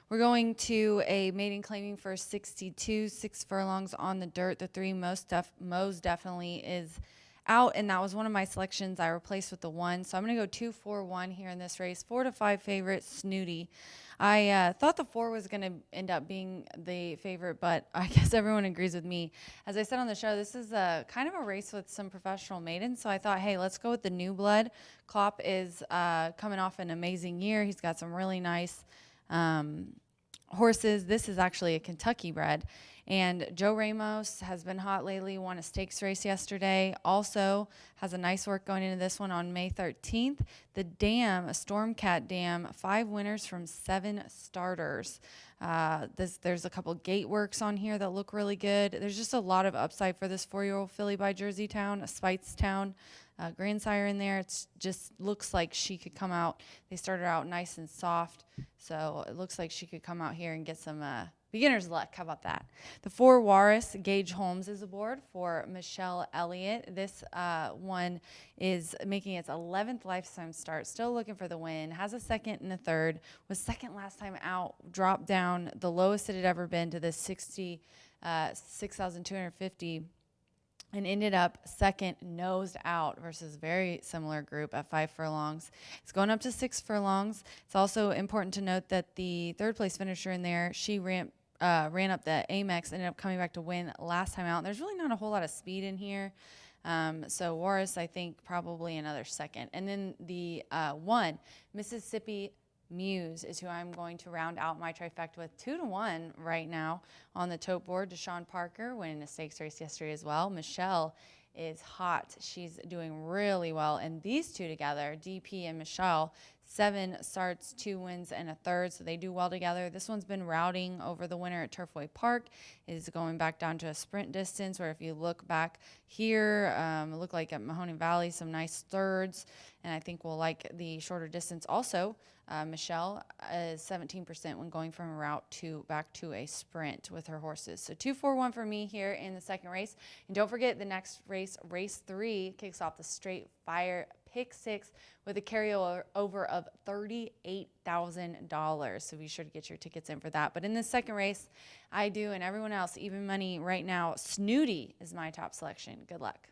We're going to a maiden claiming for 62, 6 furlongs on the dirt. The 3 most definitely is out, and that was one of my selections I replaced with the 1. So I'm going to go 2, 4, 1 here in this race. 4 to 5 favorite, Snooty. I thought the 4 was going to end up being the favorite, but I guess everyone agrees with me. As I said on the show, this is a kind of a race with some professional maidens, so I thought, hey, let's go with the new blood. Klopp is coming off an amazing year. He's got some really nice horses. This is actually a Kentucky bred. And Joe Ramos has been hot lately, won a stakes race yesterday. Also has a nice work going into this one on May 13th. The Dam, a Stormcat Dam, 5 winners from 7 starters. There's a couple gate works on here that look really good. There's just a lot of upside for this 4-year-old filly by Jersey Town, a Spitestown grandsire in there. It just looks like she could come out. They started out nice and soft, so it looks like she could come out here and get some beginner's luck. How about that? The 4 Walrus, Gage Holmes is aboard for Michelle Elliott. This one is making its 11th lifetime start, still looking for the win, has a 2nd and a 3rd, was 2nd last time out, dropped down the lowest it had ever been to this 6,250, and ended up 2nd nosed out versus very similar group at 5 furlongs. It's going up to 6 furlongs. It's also important to note that the 3rd place finisher in there, she ran up the Amex, ended up coming back to win last time out. And there's really not a whole lot of speed in here. So Warris, I think, probably another 2nd. And then the 1, Mississippi Muse, is who I'm going to round out my trifecta with. 2 to 1 right now on the tote board. Deshaun Parker winning a stakes race yesterday as well. Michelle is hot. She's doing really well. And these two together, DP and Michelle, 7 starts, 2 wins, and a 3rd. So they do well together. This one's been routing over the winter at Turfway Park. It is going back down to a sprint distance, where if you look back here, it looked like at Mahoning Valley, some nice 3rds. And I think we'll like the shorter distance also. Michelle is 17% when going from a route to back to a sprint with her horses. So 2-4-1 for me here in the second race. And don't forget the next race, race 3, kicks off the straight fire pick 6 with a carryover of $38,000. So be sure to get your tickets in for that. But in this second race, I do, and everyone else, even money right now, Snooty is my top selection. Good luck.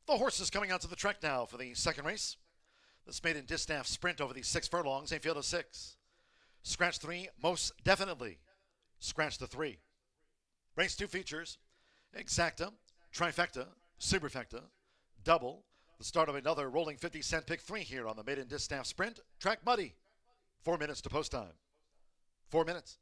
The horses coming out to the track now for the second race. This maiden distaff sprint over the 6 furlongs, a field of 6. Scratch 3, most definitely. Scratch the 3. Race 2 features exacta, trifecta, superfecta, double. The start of another rolling 50-cent pick 3 here on the maiden distaff sprint. Track muddy. 4 minutes to post time. 4 minutes.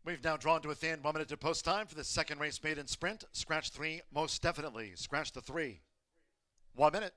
We've now drawn to within 1 minute to post time for the second race made in sprint. Scratch 3, most definitely. Scratch the 3. 1 minute.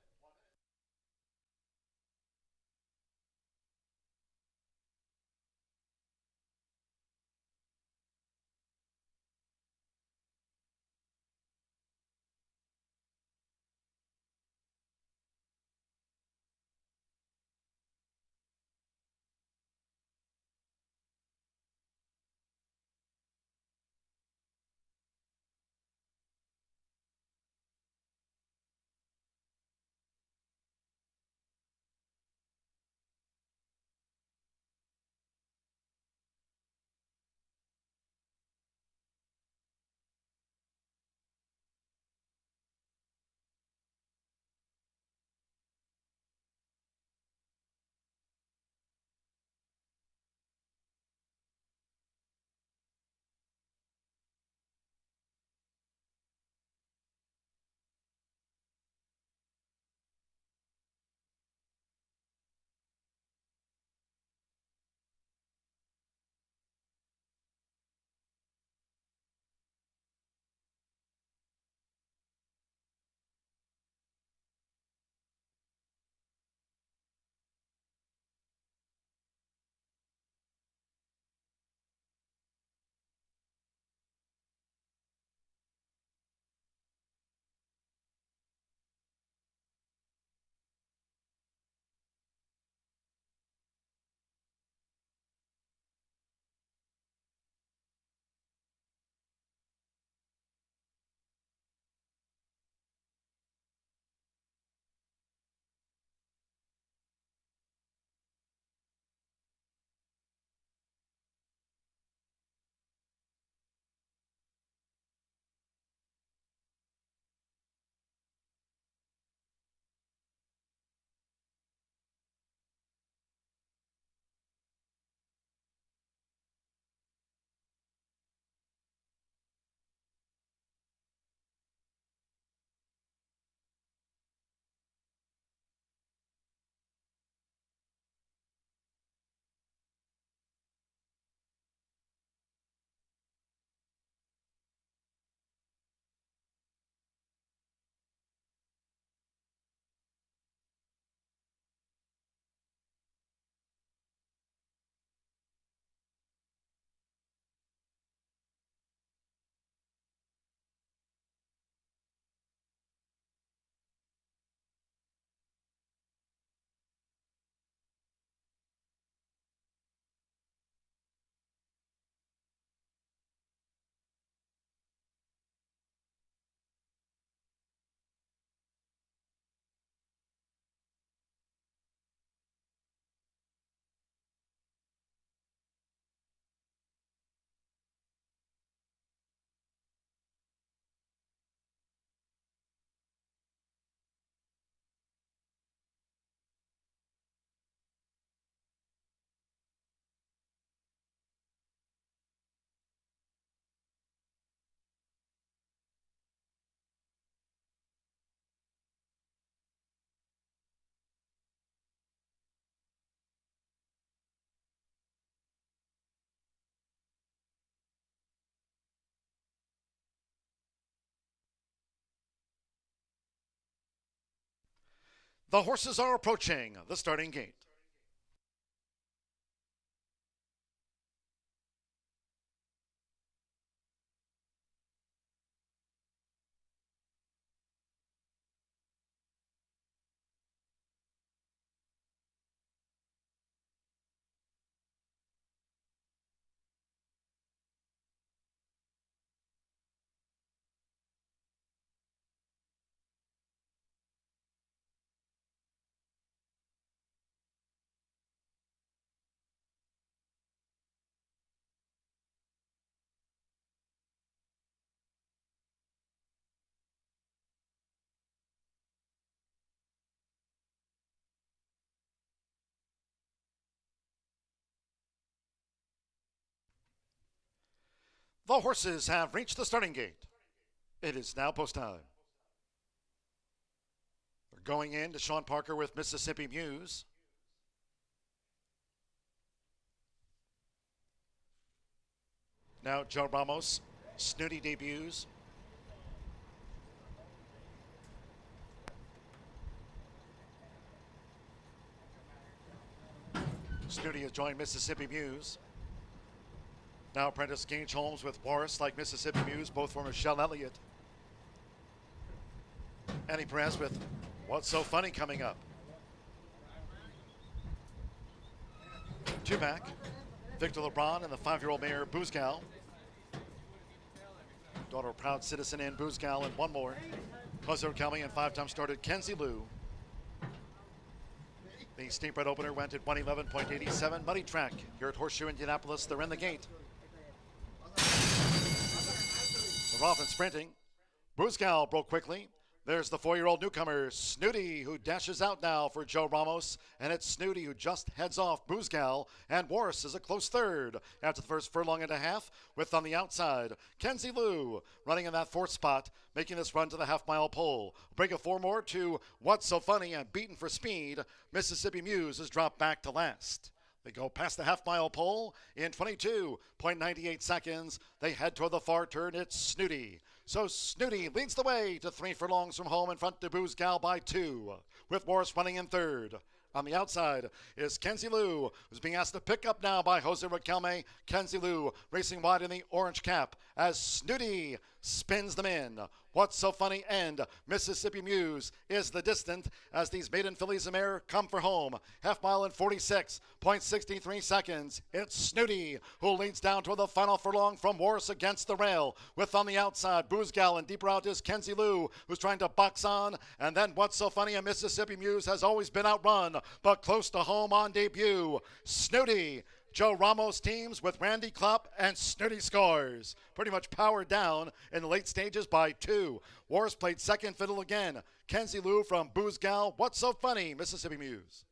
The horses are approaching the starting gate. The horses have reached the starting gate. It is now post time. They're going in to Sean Parker with Mississippi Muse. Now Joe Ramos, Snooty debuts. Snooty has joined Mississippi Muse. Now apprentice Gage Holmes with Morris, like Mississippi Muse, both for Michelle Elliott. Annie Perez with What's So Funny coming up. Two back, Victor LeBron and the 5-year-old Mayor Boozgal. Daughter of proud citizen Ann Boozgal, and one more. Jose Riquelme and 5-time started Kenzie Lou. The steamboat opener went at 111.87. Muddy track here at Horseshoe Indianapolis. They're in the gate. They're off and sprinting. Boozgal broke quickly. There's the 4-year-old newcomer, Snooty, who dashes out now for Joe Ramos. And it's Snooty who just heads off Boozgal. And Morris is a close third after the first furlong and a half, with on the outside, Kenzie Lou running in that 4th spot, making this run to the half-mile pole. Break of 4 more to What's So Funny, and beaten for speed, Mississippi Muse has dropped back to last. They go past the half-mile pole in 22.98 seconds. They head toward the far turn. It's Snooty. So Snooty leads the way to 3 furlongs from home in front to Boozgal by 2, with Morris running in third. On the outside is Kenzie Lou, who's being asked to pick up now by Jose Riquelme. Kenzie Lou racing wide in the orange cap as Snooty spins them in. What's So Funny and Mississippi Muse is the distant as these maiden fillies and mare come for home. Half mile in 46.63 seconds. It's Snooty who leads down toward the final furlong from Morris against the rail. With on the outside Boozgal, and deeper out is Kenzie Lou, who's trying to box on. And then What's So Funny and Mississippi Muse has always been outrun, but close to home on debut. Snooty, Joe Ramos teams with Randy Klopp, and Snooty scores. Pretty much powered down in the late stages by 2. Morris played second fiddle again. Kenzie Lou from Boozgal. What's So Funny, Mississippi Muse.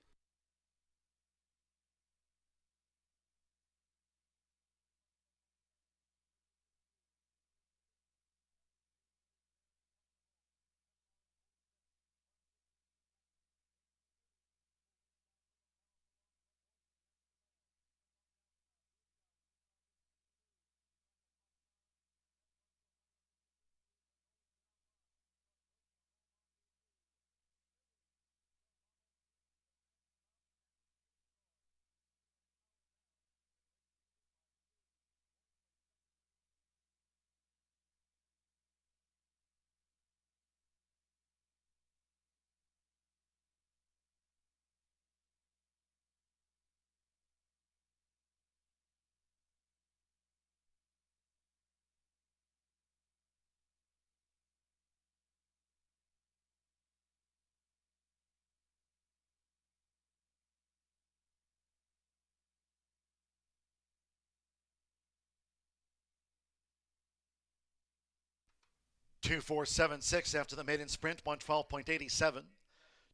Two, 4, 7, 6 after the maiden sprint, 112.87.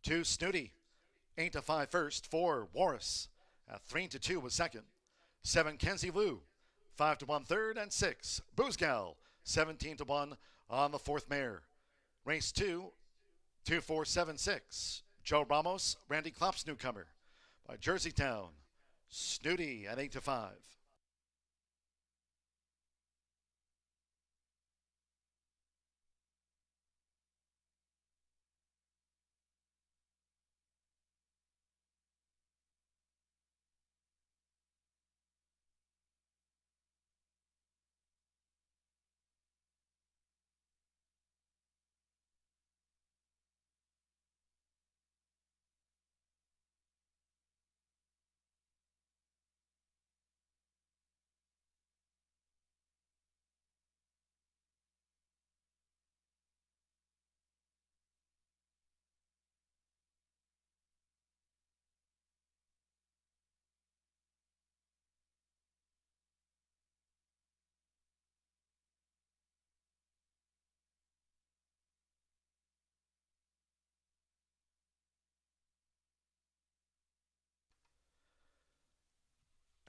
2 Snooty, 8 to 5 first. 4 Morris, 3 to 2 was second. 7 Kenzie Lou, 5 to 1 third, and 6 Boozgal, 17 to 1 on the 4th mare. Race 2, 2, 4, 7, 6. Joe Ramos, Randy Klopp's newcomer by Jerseytown. Snooty at 8 to 5.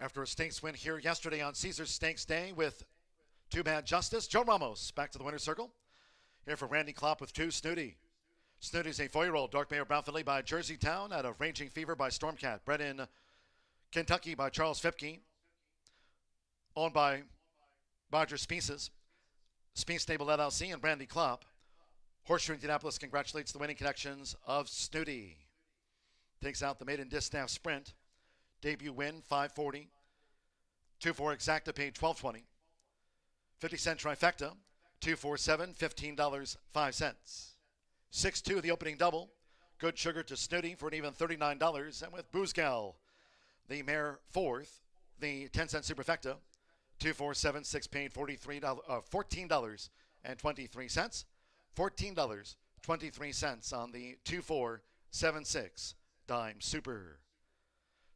After a stakes win here yesterday on Caesars Stakes Day with Too Bad Justice, Joe Ramos back to the winner's circle. Here for Randy Klopp with 2 Snooty. Snooty's a 4-year-old dark mare brown filly by Jerseytown out of Raging Fever by Stormcat, bred in Kentucky by Charles Fipke, owned by Roger Speeces, Speece Stable LLC, and Brandy Klopp. Horseshoe Indianapolis congratulates the winning connections of Snooty. Takes out the maiden distaff sprint. Debut win, 540. 2-4 exacta paid $12.20. 50-cent trifecta, 247, $15.05. 6-2 the opening double. Good Sugar to Snooty for an even $39. And with Boozgal, the mare fourth, the 10-cent superfecta, 247, 6 paid $14.23. $14.23 on the 2476 dime super.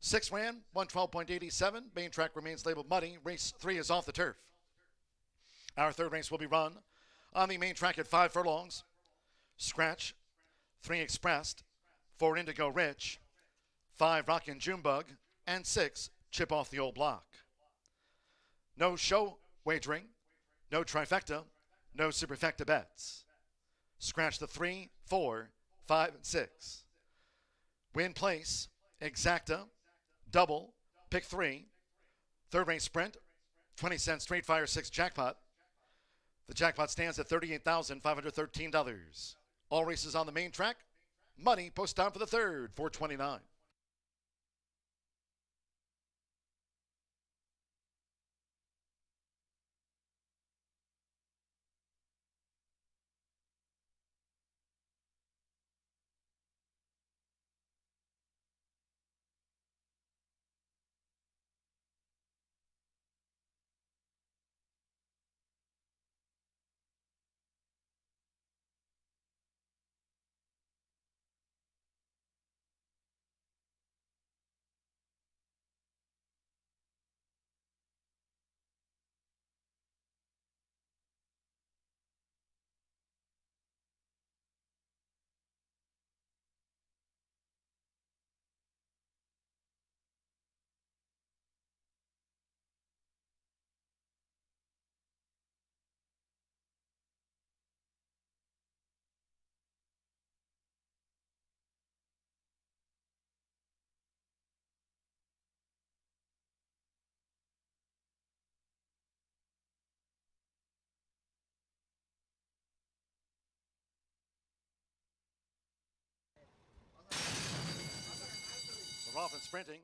6 ran, 112.87. Main track remains labeled muddy. Race 3 is off the turf. Our third race will be run on the main track at 5 furlongs. Scratch, 3 Expressed, 4 Indigo Rich, 5 Rockin' Junebug, and 6 Chip Off the Old Block. No show wagering, no trifecta, no superfecta bets. Scratch the 3, 4, 5, and 6. Win place, exacta, double, pick 3. Third race sprint, 20-cent straight fire 6 jackpot. The jackpot stands at $38,513. All races on the main track. Money post down for the third, $429. We're off and sprinting.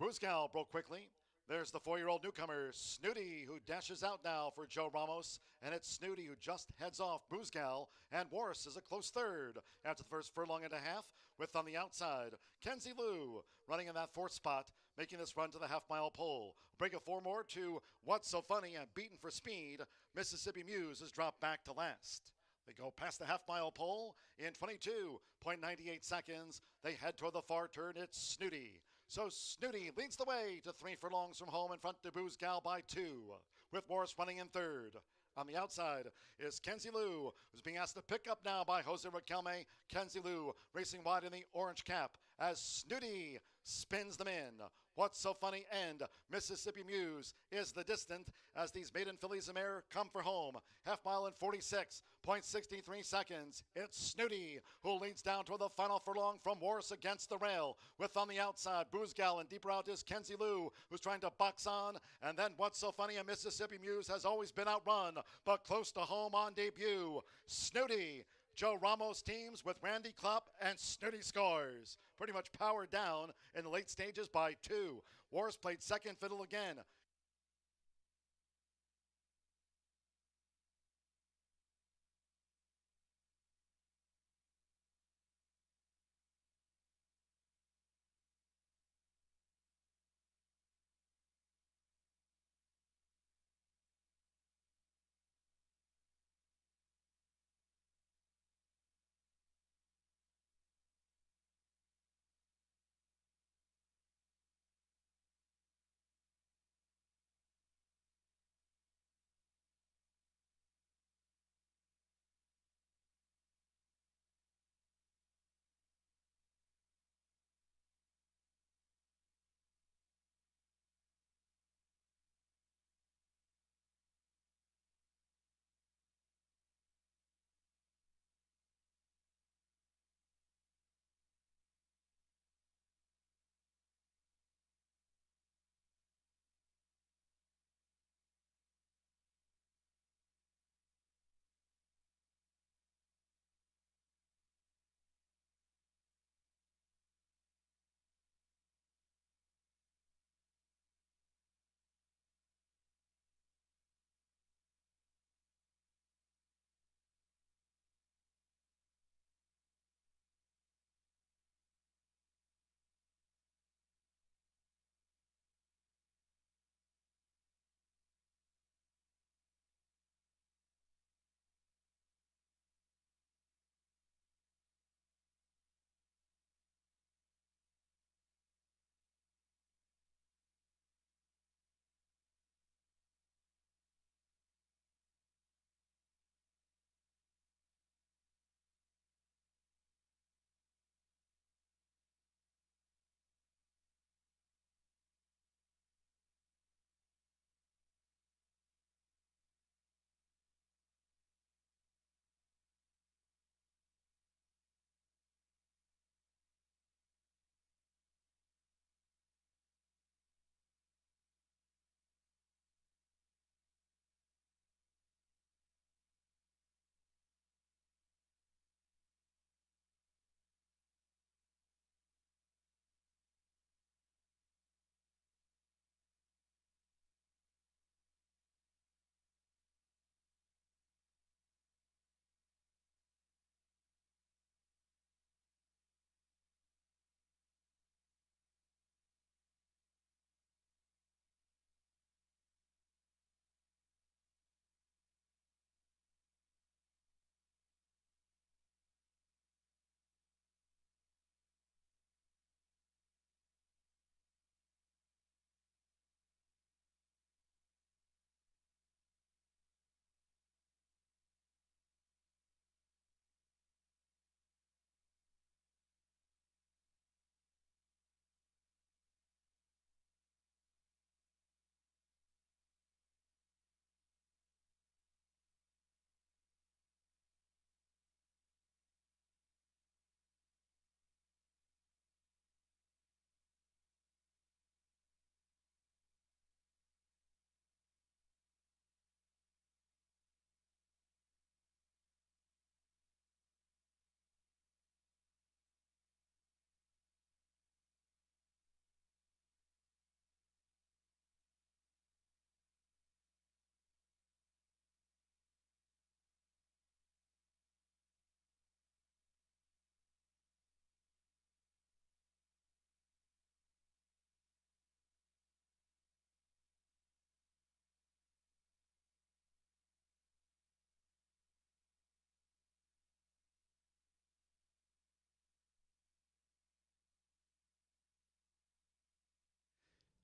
Boozgal broke quickly. There's the 4-year-old newcomer, Snooty, who dashes out now for Joe Ramos. And it's Snooty who just heads off Boozgal. And Warris is a close third after the first furlong and a half. With on the outside, Kenzie Lou running in that 4th spot, making this run to the half-mile pole. Break of 4 more to What's So Funny and beaten for speed. Mississippi Muse has dropped back to last. They go past the half-mile pole in 22.98 seconds. They head toward the far turn. It's Snooty. So Snooty leads the way to 3 furlongs from home in front to Boozgal by 2, with Morris running in third. On the outside is Kenzie Lou, who's being asked to pick up now by Jose Riquelme. Kenzie Lou racing wide in the orange cap as Snooty spins them in. What's So Funny and Mississippi Muse is the distant as these maiden fillies and mare come for home. Half mile in 46.63 seconds. It's Snooty who leads down toward the final furlong from Warris against the rail. With on the outside, Boozgal, and deeper out is Kenzie Lou, who's trying to box on. And then What's So Funny and Mississippi Muse has always been outrun, but close to home on debut. Snooty, Joe Ramos teams with Randy Klopp, and Snooty scores. Pretty much powered down in the late stages by 2. Warris played second fiddle again.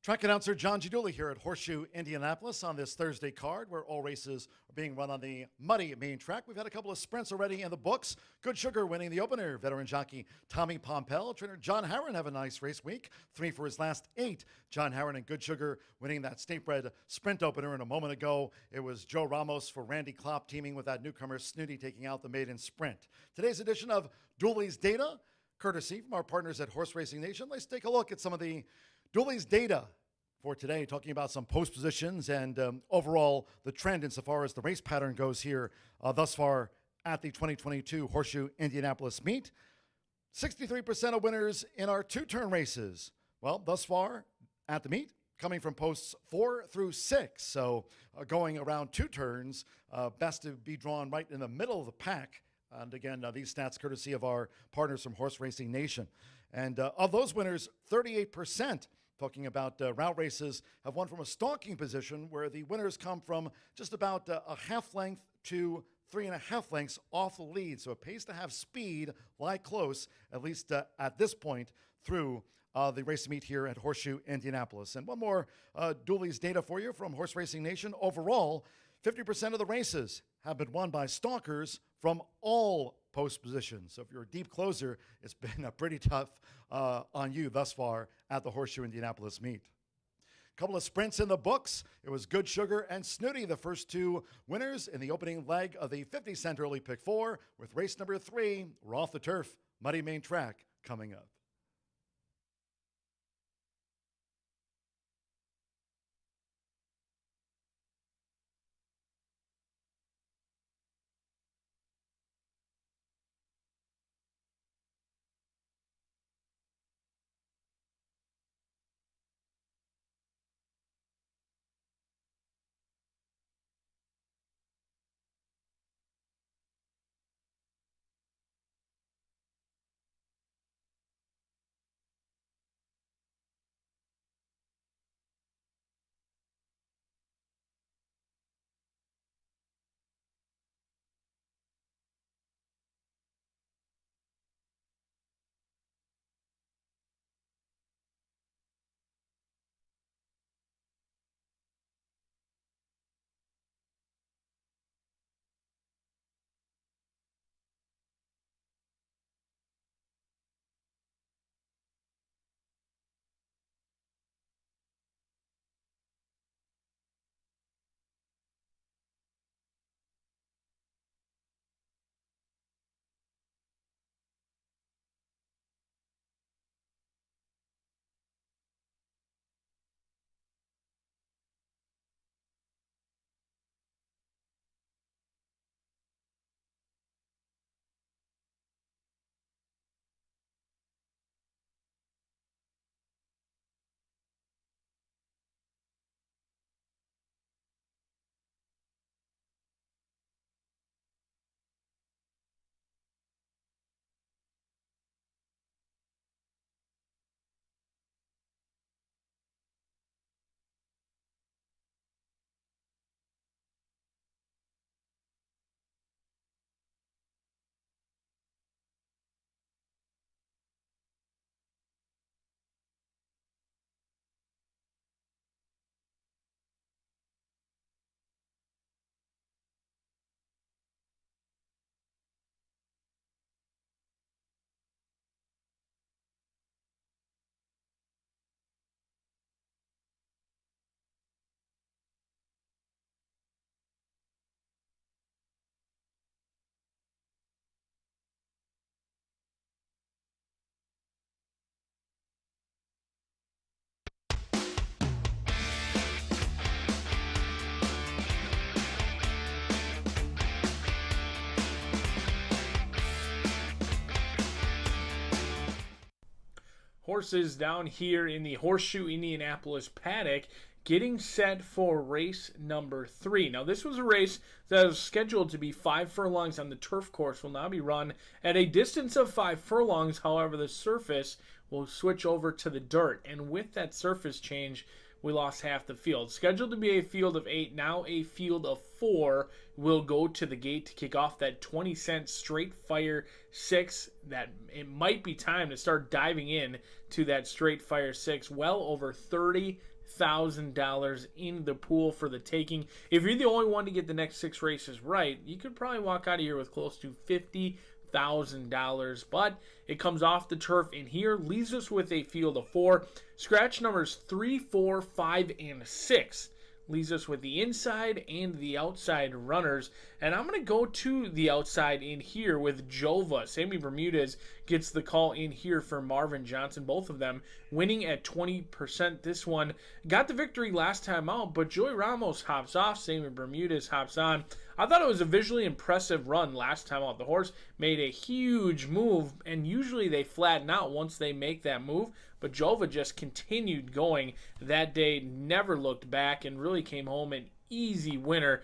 Track announcer John G. Dooley here at Horseshoe Indianapolis on this Thursday card where all races are being run on the muddy main track. We've had a couple of sprints already in the books. Good Sugar winning the opener. Veteran jockey Tommy Pompel. Trainer John Harron have a nice race week. 3 for his last 8. John Harron and Good Sugar winning that state-bred sprint opener. And a moment ago, it was Joe Ramos for Randy Klopp teaming with that newcomer Snooty taking out the maiden sprint. Today's edition of Dooley's Data, courtesy from our partners at Horse Racing Nation. Let's take a look at some of the Dooley's Data for today, talking about some post positions and overall the trend insofar as the race pattern goes here thus far at the 2022 Horseshoe Indianapolis meet. 63% of winners in our 2-turn races. Well, thus far at the meet, coming from posts 4 through 6. So going around 2 turns, best to be drawn right in the middle of the pack. And again, these stats courtesy of our partners from Horse Racing Nation. And of those winners, 38%, talking about route races, have won from a stalking position where the winners come from just about a half length to 3.5 lengths off the lead. So it pays to have speed, lie close, at least at this point through the race meet here at Horseshoe Indianapolis. And one more Dooley's Data for you from Horse Racing Nation. Overall, 50% of the races have been won by stalkers from all post positions. So if you're a deep closer, it's been pretty tough on you thus far at the Horseshoe Indianapolis meet. A couple of sprints in the books. It was Good Sugar and Snooty, the first 2 winners in the opening leg of the 50-cent early pick 4, with race number 3, we're off the turf, muddy main track, coming up. Horses down here in the Horseshoe Indianapolis paddock getting set for race number 3. Now, this was a race that was scheduled to be 5 furlongs on the turf course. Will now be run at a distance of 5 furlongs. However, the surface will switch over to the dirt. And with that surface change, we lost half the field. Scheduled to be a field of 8, now a field of 4 will go to the gate to kick off that 20-cent straight fire 6. That it might be time to start diving in to that straight fire 6. Well over 30 $50,000 in the pool for the taking. If you're the only one to get the next 6 races right, you could probably walk out of here with close to $50,000. But it comes off the turf in here, leaves us with a field of 4. Scratch numbers 3, 4, 5, and 6. Leaves us with the inside and the outside runners. And I'm going to go to the outside in here with Jova. Sammy Bermudez gets the call in here for Marvin Johnson. Both of them winning at 20%. This one got the victory last time out, but Joey Ramos hops off. Sammy Bermudez hops on. I thought it was a visually impressive run last time out. The horse made a huge move, and usually they flatten out once they make that move. But Jova just continued going that day, never looked back, and really came home an easy winner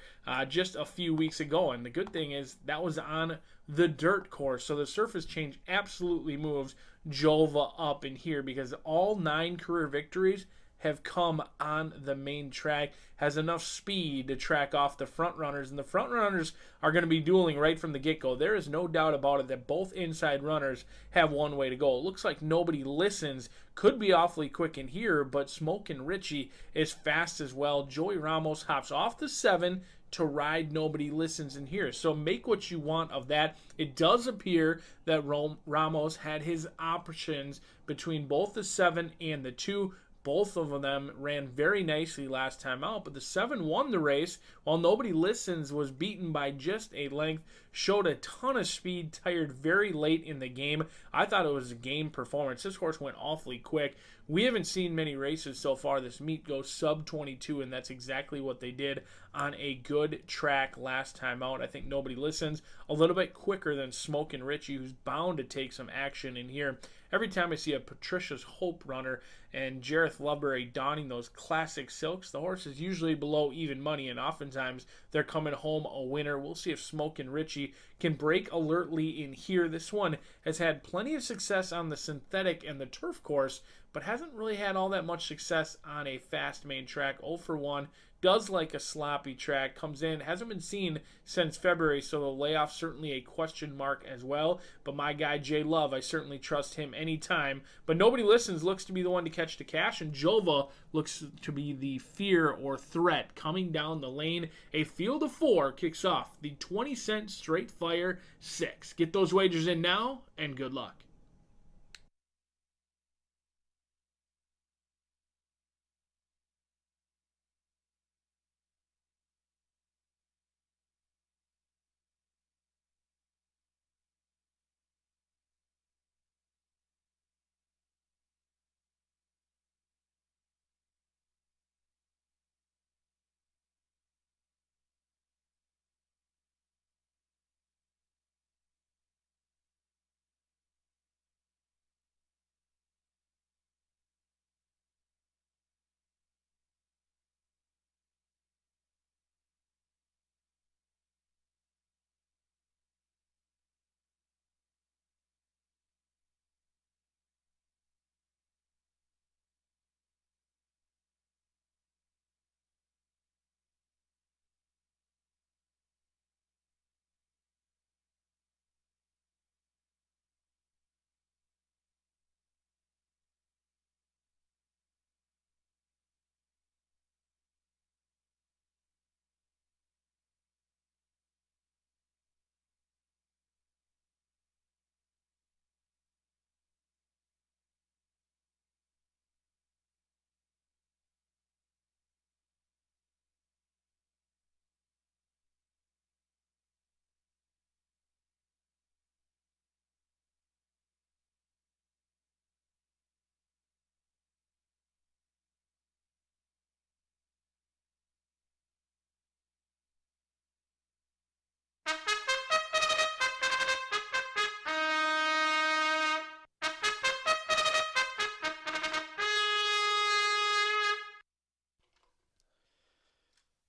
just a few weeks ago. And the good thing is that was on the dirt course. So the surface change absolutely moves Jova up in here, because all 9 career victories have come on the main track, has enough speed to track off the front runners, and the front runners are going to be dueling right from the get-go. There is no doubt about it that both inside runners have one way to go. It looks like Nobody Listens could be awfully quick in here, but Smokin' Richie is fast as well. Joey Ramos hops off the 7 to ride Nobody Listens in here. So make what you want of that. It does appear that Ramos had his options between both the 7 and the 2. Both of them ran very nicely last time out, but the 7 won the race, while Nobody Listens was beaten by just a length, showed a ton of speed, tired very late in the game. I thought it was a game performance. This horse went awfully quick. We haven't seen many races so far this meet go sub 22, and that's exactly what they did on a good track last time out. I think Nobody Listens a little bit quicker than Smokin' Richie, who's bound to take some action in here. Every time I see a Patricia's Hope runner and Jareth Loveberry donning those classic silks, the horse is usually below even money, and oftentimes they're coming home a winner. We'll see if Smokin' Richie can break alertly in here. This one has had plenty of success on the synthetic and the turf course, but hasn't really had all that much success on a fast main track. 0 for 1. Does like a sloppy track, comes in, hasn't been seen since February, so the layoff certainly a question mark as well. But my guy Jay Love, I certainly trust him anytime. But Nobody Listens looks to be the one to catch the cash, and Jova looks to be the fear or threat coming down the lane. A field of 4 kicks off the 20-cent straight fire 6. Get those wagers in now, and good luck.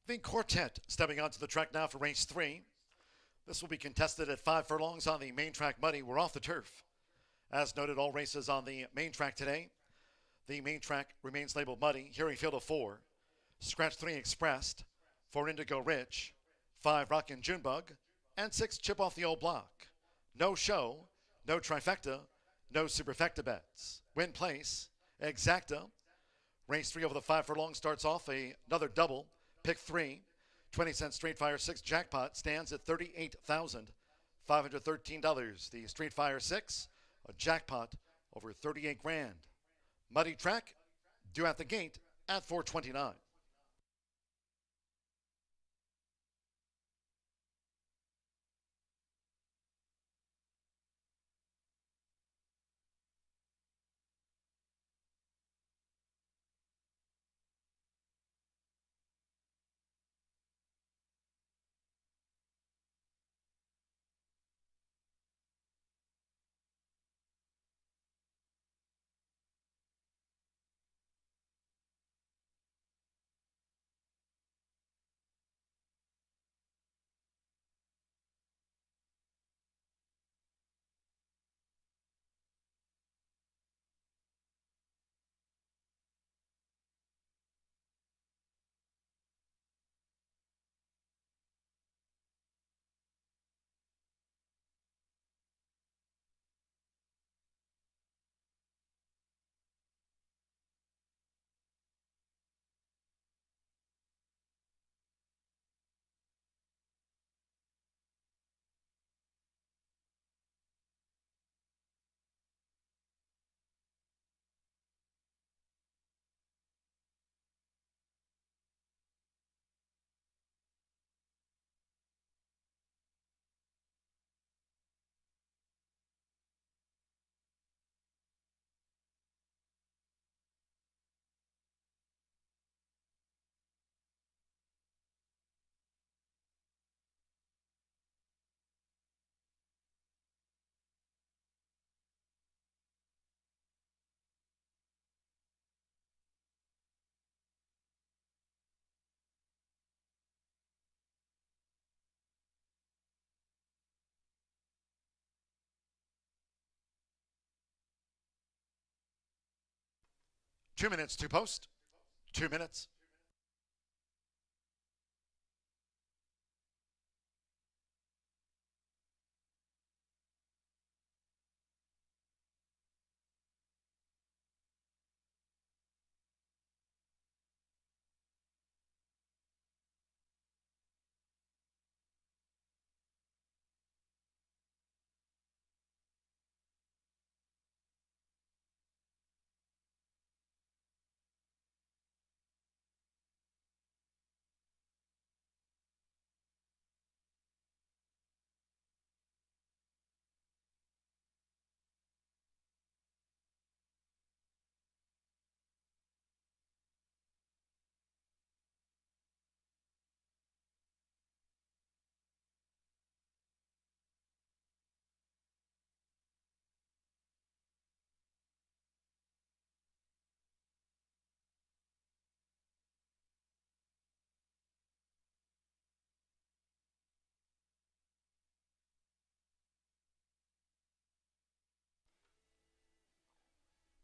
The quartet stepping onto the track now for race 3. This will be contested at 5 furlongs on the main track muddy. We're off the turf. As noted, all races on the main track today. The main track remains labeled muddy. Here a field of 4. Scratch 3 Expressed, 4 Indigo Rich, 5 Rockin' Junebug, and 6 Chip Off the Old Block. No show, no trifecta, no superfecta bets. Win place, exacta, Race 3 over the 5 furlong starts off another double. Pick 3, 20-cent Straight Fire 6 jackpot stands at $38,513. The Straight Fire 6, a jackpot over 38 grand. Muddy Track, due at the gate at 429. Two minutes to post. 2 minutes.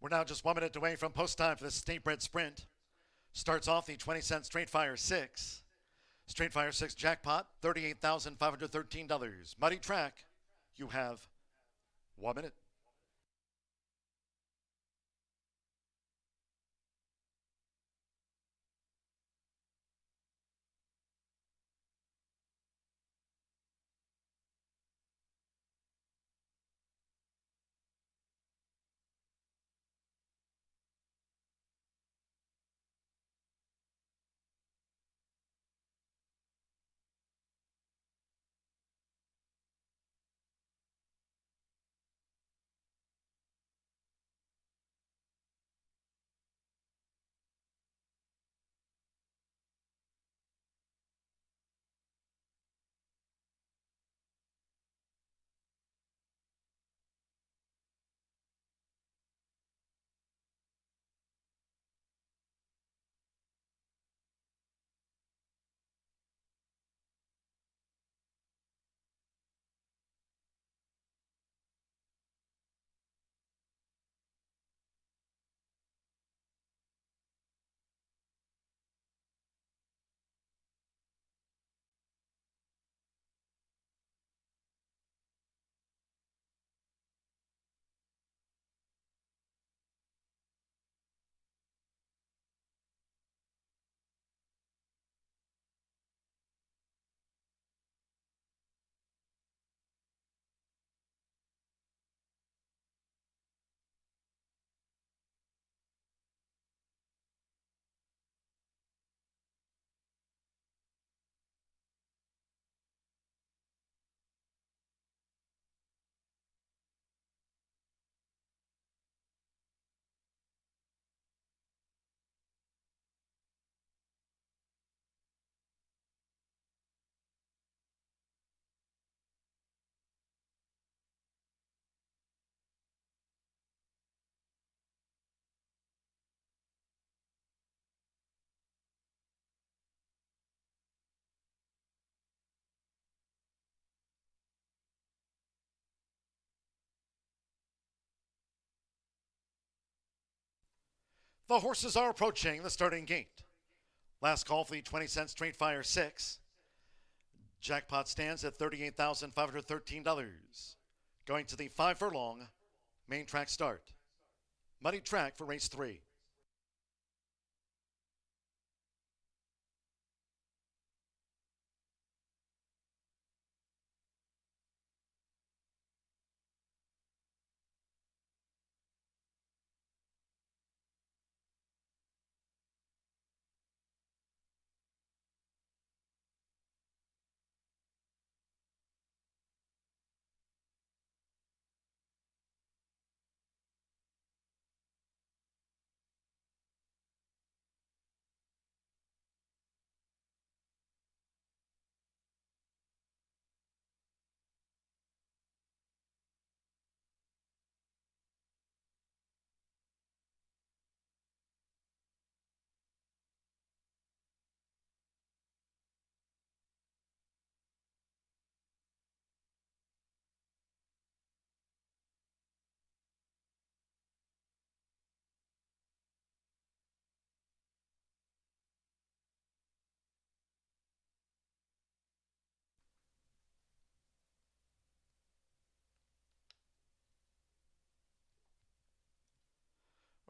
We're now just 1 minute away from post time for the State Bred Sprint. Starts off the 20-cent Straight Fire 6. Straight Fire 6 jackpot, $38,513. Muddy Track, you have 1 minute. The horses are approaching the starting gate. Last call for the 20-cent Straight Fire 6. Jackpot stands at $38,513. Going to the 5 furlong main track start. Muddy track for race 3.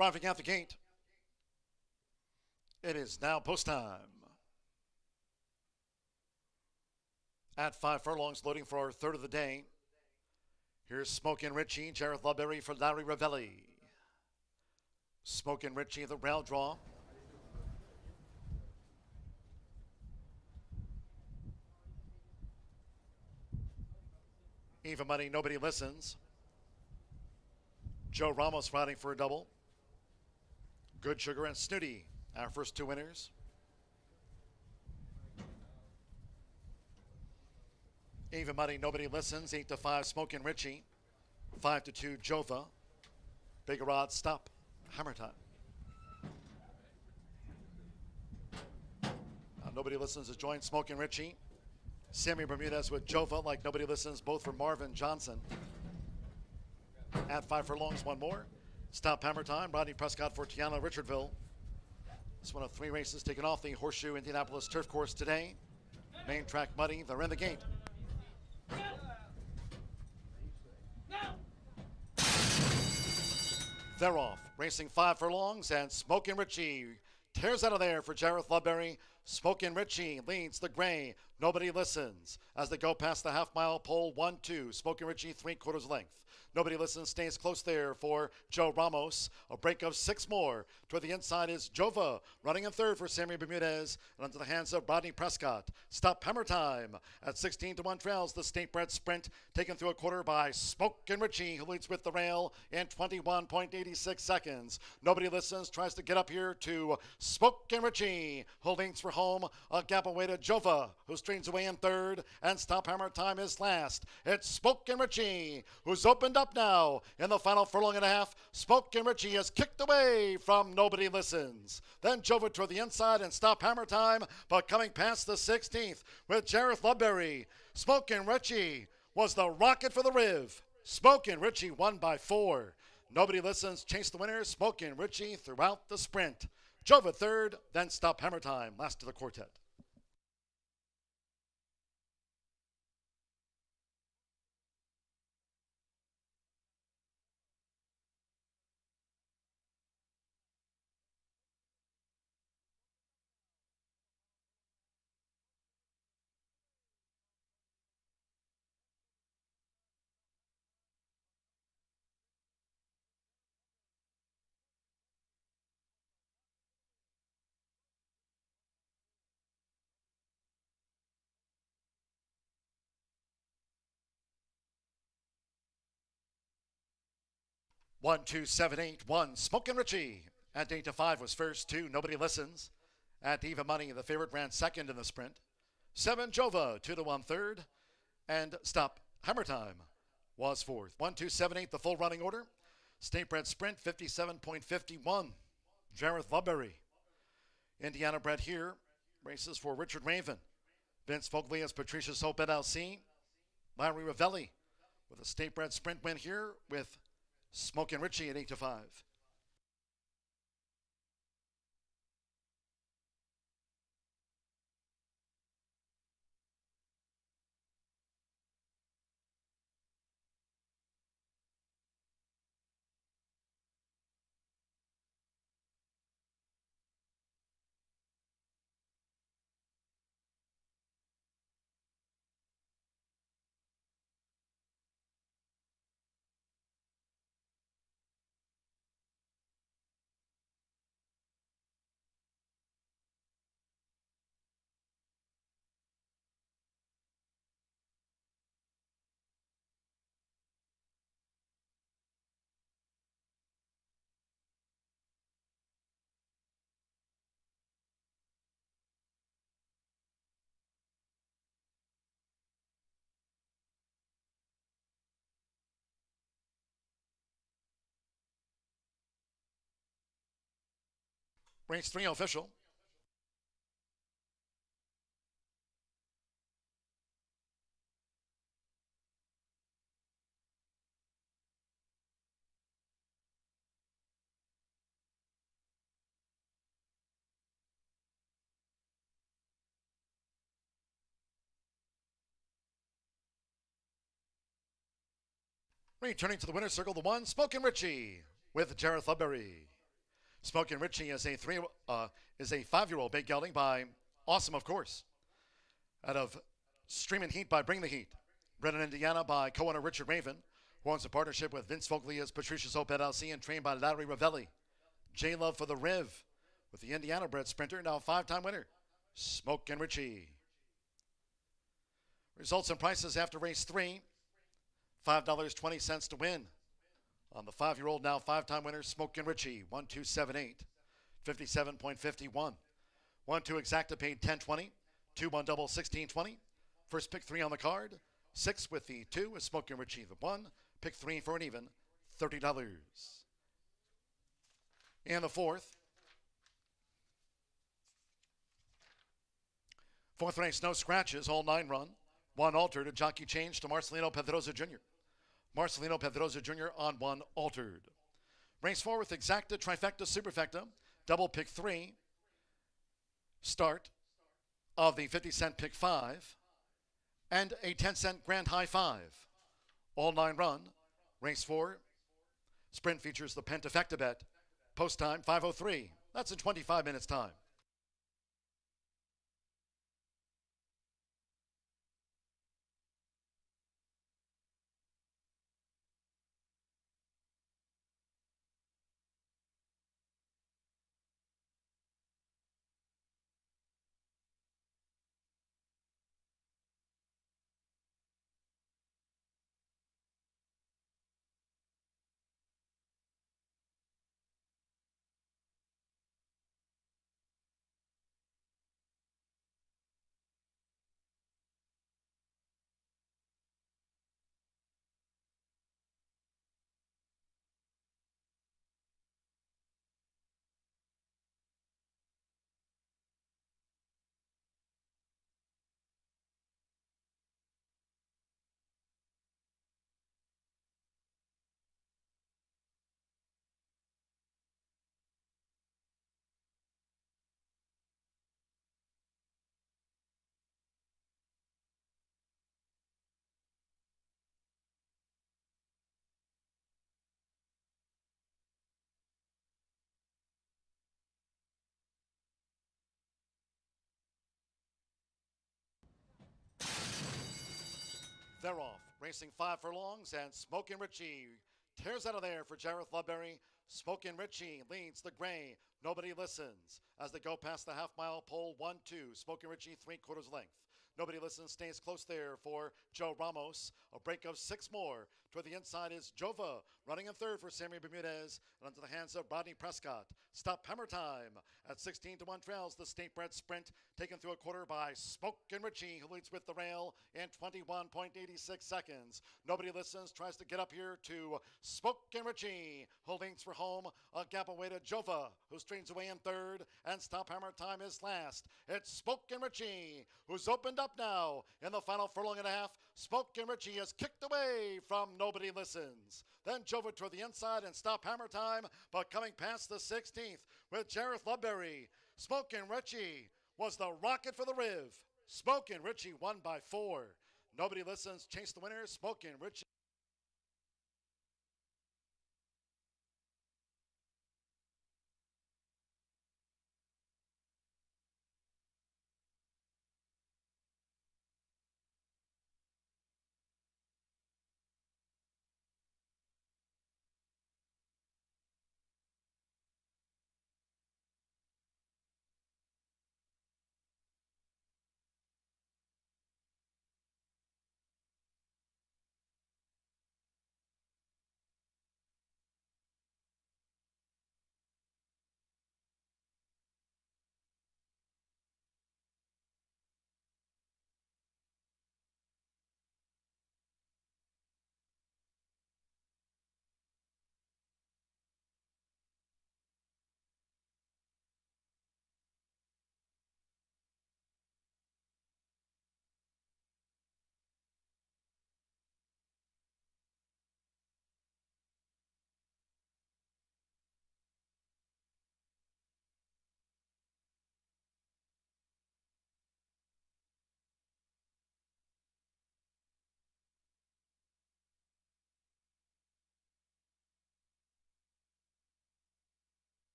Arriving at the gate. It is now post time. At 5 furlongs, loading for our third of the day. Here's Smokin' Richie, Jareth Lubberry for Larry Ravelli. Smokin' Richie, the rail draw. Even money, nobody listens. Joe Ramos riding for a double. Good Sugar and Snooty, our first 2 winners. Even money, nobody listens. 8-5, Smokin' Richie. 5-2, Jova. Bigger odds, Stop. Hammer Time. Nobody listens has joined Smokin' Richie. Sammy Bermudez with Jova, like nobody listens, both for Marvin Johnson. At 5 furlongs, one more. Stop Hammer Time. Rodney Prescott for Tiana Richardville. It's one of 3 races taken off the Horseshoe Indianapolis turf course today. Main track muddy. They're in the gate. They're off. Racing 5 furlongs, and Smokin' Richie tears out of there for Jareth Lubberry. Smokin' Richie leads the gray. Nobody listens as they go past the half-mile pole. 1-2. Smokin' Richie 3/4 length. Nobody listens, stays close there for Joe Ramos. A break of 6 more. Toward the inside is Jova, running in third for Sammy Bermudez, and into the hands of Rodney Prescott. Stop Hammer Time at 16-1 trails the State Bred Sprint, taken through a quarter by Smokin' Richie, who leads with the rail in 21.86 seconds. Nobody listens, tries to get up here to Smokin' Richie, who leads for home. A gap away to Jova, who strains away in third, and Stop Hammer Time is last. It's Smokin' Richie, who's opened up now in the final furlong and a half. Smokin' Richie is kicked away from Nobody Listens. Then Jova toward the inside and Stop Hammer Time, but coming past the 16th with Jareth Lubberry. Smokin' Richie was the rocket for the Riv. Smokin' Richie won by 4. Nobody Listens chased the winner. Smokin' Richie throughout the sprint. Jova third, then Stop Hammer Time, last of the quartet. One, 2, 7, 8, 1. Smokin' Richie at 8-5 was first. 2, Nobody Listens. At Even Money, the favorite ran second in the sprint. 7, Jova, 2-1 third. And Stop Hammer Time was fourth. 1, 2, 7, 8, the full running order. State Bred Sprint, 57.51. Jareth Lubberry. Indiana bred here. Races for Richard Raven. Vince Fogley as Patricia's Hope NLC. Larry Ravelli with a State Bred Sprint win here with Smokin' Richie at 8-5. Race 3 official. Returning to the winner's circle, the 1, Smokin' Richie with Jareth Ludbury. Smokin' Richie is a 5-year-old big gelding by Awesome, of course. Out of Streamin' Heat by Bring the Heat. Bred in Indiana by co-owner Richard Raven, who owns a partnership with Vince Foglia's Patricia's Hope LLC and trained by Larry Ravelli. J-Love for the Riv with the Indiana bred sprinter, now 5-time winner, Smokin' Richie. Results and prices after race 3. $5.20 to win. On the 5-year-old, now 5-time winner, Smokin' Richie, 1278, 57.51. 1-2 exacta paid $10.20. 2-1 double, $16.20. First pick 3 on the card. 6 with the 2 is Smokin' Richie the 1. Pick 3 for an even, $30. And the fourth race, no scratches, all 9 run. 1 altered, a jockey change to Marcelino Pedroza Jr. Marcelino Pedroza Jr. on 1 altered. Race 4 with exacta, trifecta, superfecta, double pick 3. Start of the 50-cent pick 5 and a 10-cent grand high 5. All 9 run. Race 4 sprint features the pentafecta bet. Post time 5:03. That's in 25 minutes time. They're off. Racing 5 furlongs, and Smokin' Richie tears out of there for Jareth Ludbury. Smokin' Richie leads the gray. Nobody listens as they go past the half-mile pole. 1-2. Smokin' Richie 3/4 length. Nobody listens, stays close there for Joe Ramos. A break of 6 more. Toward the inside is Jova, running in third for Sammy Bermudez, and into the hands of Rodney Prescott. Stop Hammer Time at 16-1 trails the State Bred Sprint, taken through a quarter by Smokin' Richie, who leads with the rail in 21.86 seconds. Nobody listens, tries to get up here to Smokin' Richie, who leads for home. A gap away to Jova, who strains away in third, and Stop Hammer Time is last. It's Smokin' Richie, who's opened up now in the final furlong and a half. Smokin' Richie is kicked away from Nobody Listens. Then Jova toward the inside and Stop Hammer Time, but coming past the 16th with Jareth Ludbury. Smokin' Richie was the rocket for the Riv. Smokin' Richie won by 4. Nobody Listens chased the winner. Smokin' Richie.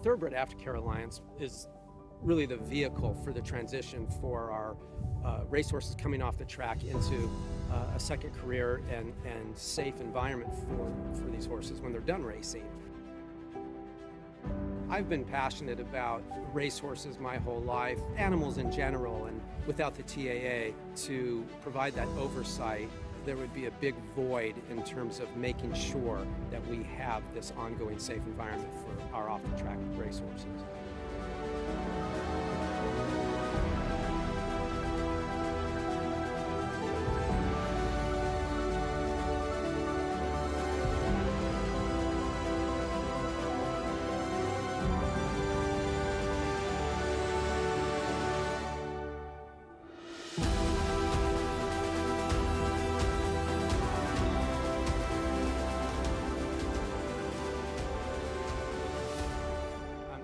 Thoroughbred Aftercare Alliance is really the vehicle for the transition for our racehorses coming off the track into a second career and safe environment for these horses when they're done racing. I've been passionate about racehorses my whole life, animals in general, and without the TAA to provide that oversight, there would be a big void in terms of making sure that we have this ongoing safe environment for our off-the-track racehorses.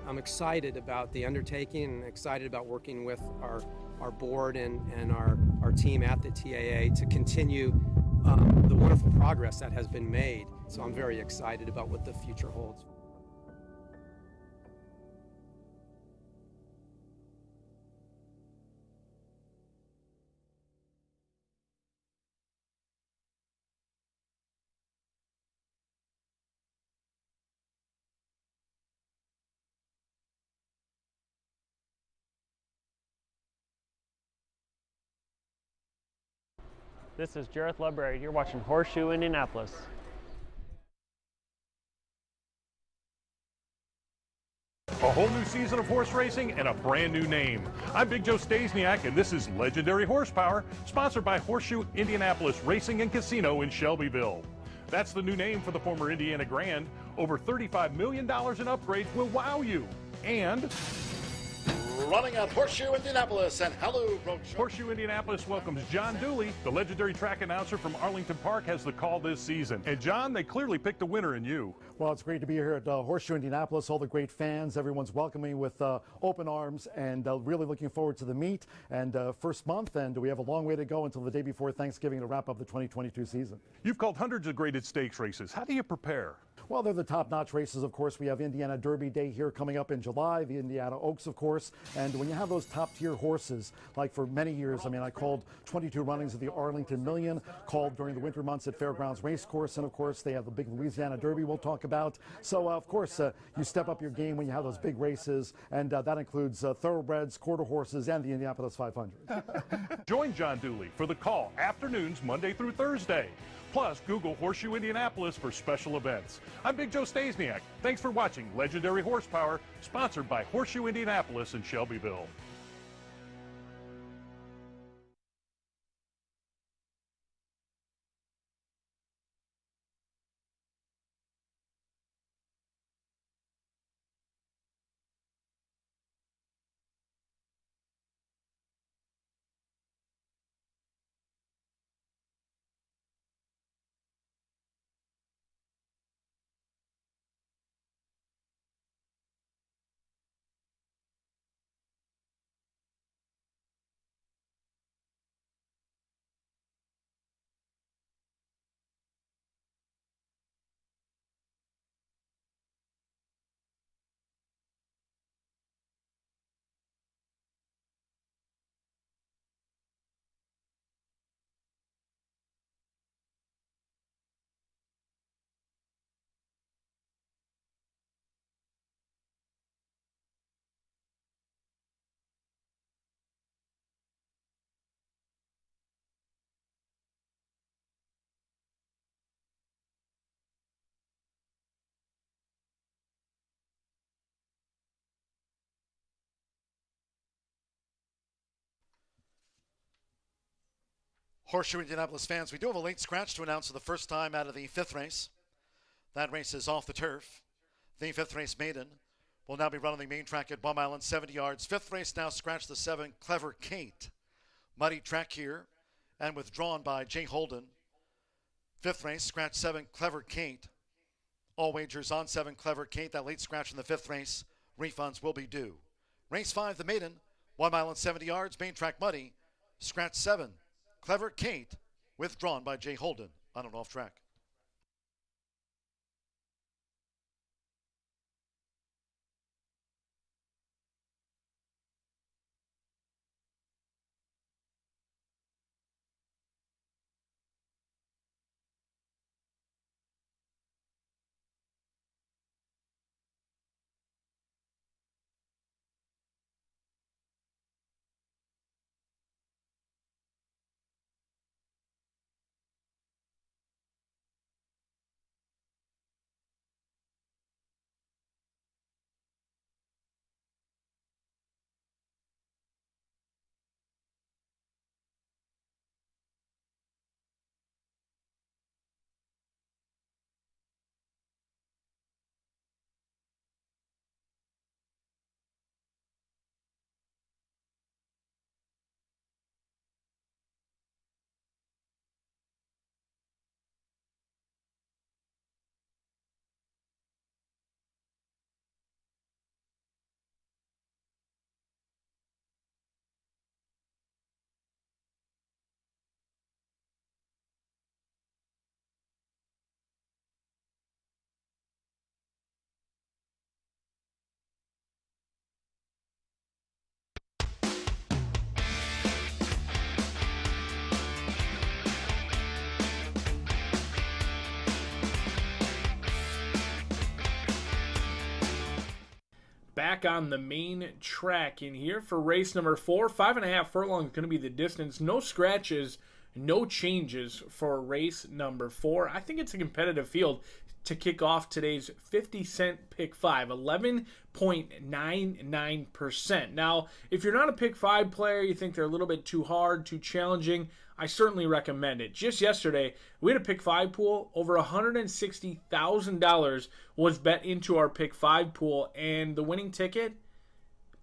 I'm excited about the undertaking and excited about working with our board and our team at the TAA to continue the wonderful progress that has been made. So I'm very excited about what the future holds. This is Jareth Ludbury. You're watching Horseshoe Indianapolis. A whole new season of horse racing and a brand new name. I'm Big Joe Stasiak, and this is Legendary Horsepower, sponsored by Horseshoe Indianapolis Racing and Casino in Shelbyville. That's the new name for the former Indiana Grand. Over $35 million in upgrades will wow you. And running at Horseshoe Indianapolis, and hello, Broke Short. Horseshoe Indianapolis welcomes John Dooley. The legendary track announcer from Arlington Park has the call this season. And John, they clearly picked a winner in you. Well, it's great to be here at Horseshoe Indianapolis. All the great fans, everyone's welcoming with open arms, and really looking forward to the meet and first month. And we have a long way to go until the day before Thanksgiving to wrap up the 2022 season. You've called hundreds of graded stakes races. How do you prepare? Well, they're the top-notch races, of course. We have Indiana Derby Day here coming up in July, the Indiana Oaks, of course. And when you have those top-tier horses, like for many years, I mean, I called 22 runnings of the Arlington Million, called during the winter months at Fairgrounds Racecourse, and of course, they have the big Louisiana Derby we'll talk about. So, of course, you step up your game when you have those big races, and that includes thoroughbreds, quarter horses, and the Indianapolis 500. Join John Dooley for the call afternoons Monday through Thursday. Plus, Google Horseshoe Indianapolis for special events. I'm Big Joe Stasiak. Thanks for watching Legendary Horsepower, sponsored by Horseshoe Indianapolis in Shelbyville. Horseshoe Indianapolis fans, we do have a late scratch to announce for the first time out of the fifth race. That race is off the turf. The fifth race maiden will now be running the main track at 1 mile and 70 yards. Fifth race now scratch the 7, Clever Kate. Muddy track here and withdrawn by Jay Holden. Fifth race, scratch 7, Clever Kate. All wagers on 7, Clever Kate. That late scratch in the fifth race, refunds will be due. Race 5, the maiden, 1 mile and 70 yards, main track muddy. Scratch 7, Clever Kate, withdrawn by Jay Holden on an off track. back on the main track in here for race number 4. 5.5 furlongs going to be the distance. No scratches, no changes for race number 4. I think it's a competitive field to kick off today's 50-cent pick 5, 11.99%. Now, if you're not a pick 5 player, you think they're a little bit too hard, too challenging, I certainly recommend it. Just yesterday, we had a pick 5 pool. Over $160,000 was bet into our pick 5 pool, and the winning ticket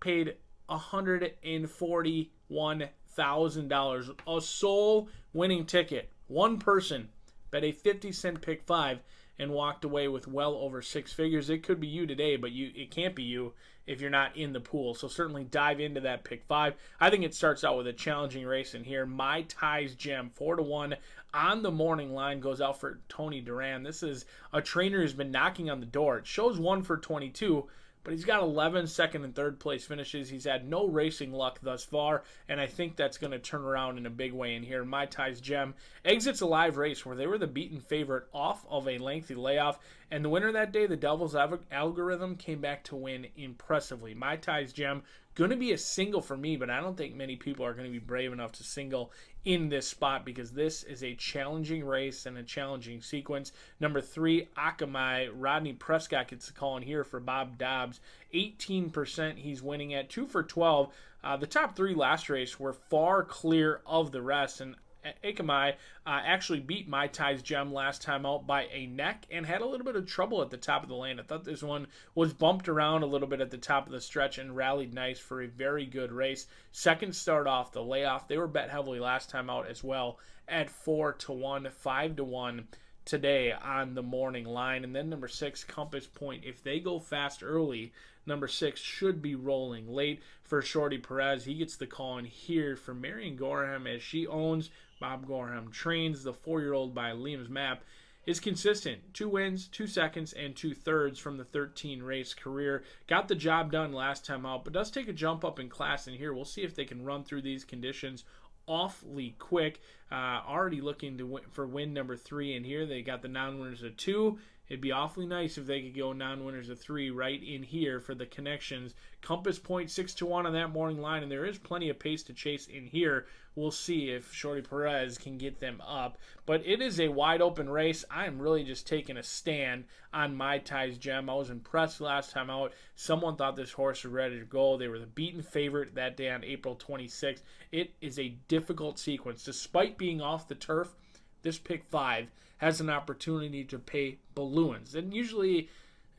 paid $141,000. A sole winning ticket. One person bet a 50-cent pick 5 and walked away with well over 6 figures. It could be you today, but it can't be you if you're not in the pool. So certainly dive into that pick 5. I think it starts out with a challenging race in here. My Ties Gem, 4-1 on the morning line, goes out for Tony Duran. This is a trainer who's been knocking on the door. It shows 1 for 22, but he's got 11 second and third place finishes. He's had no racing luck thus far, and I think that's going to turn around in a big way in here. My Ties Gem exits a live race where they were the beaten favorite off of a lengthy layoff, and the winner that day, the Devil's Algorithm, came back to win impressively. My Ties Gem going to be a single for me, but I don't think many people are going to be brave enough to single in this spot because this is a challenging race and a challenging sequence. Number 3, Akamai. Rodney Prescott gets the call in here for Bob Dobbs. 18% he's winning at 2 for 12. The top 3 last race were far clear of the rest, and Akamai actually beat My Ties Gem last time out by a neck and had a little bit of trouble at the top of the lane. I thought this one was bumped around a little bit at the top of the stretch and rallied nice for a very good race. Second start off the layoff. They were bet heavily last time out as well at 4-1, 5-1 today on the morning line. And then number 6, Compass Point. If they go fast early, number 6 should be rolling late for Shorty Perez. He gets the call in here for Marion Gorham as she owns Bob Gorham Trains. The 4-year-old by Liam's Map is consistent. 2 wins, 2 seconds, and 2 thirds from the 13-race career. Got the job done last time out, but does take a jump up in class in here. We'll see if they can run through these conditions awfully quick. Already looking to for win number 3 in here. They got the non-winners of 2. It'd be awfully nice if they could go non-winners of 3 right in here for the connections. Compass Point 6-1 on that morning line, and there is plenty of pace to chase in here. We'll see if Shorty Perez can get them up. But it is a wide open race. I am really just taking a stand on My Ties Gem. I was impressed last time out. Someone thought this horse was ready to go. They were the beaten favorite that day on April 26th. It is a difficult sequence. Despite being off the turf, this pick 5 has an opportunity to pay balloons. And usually,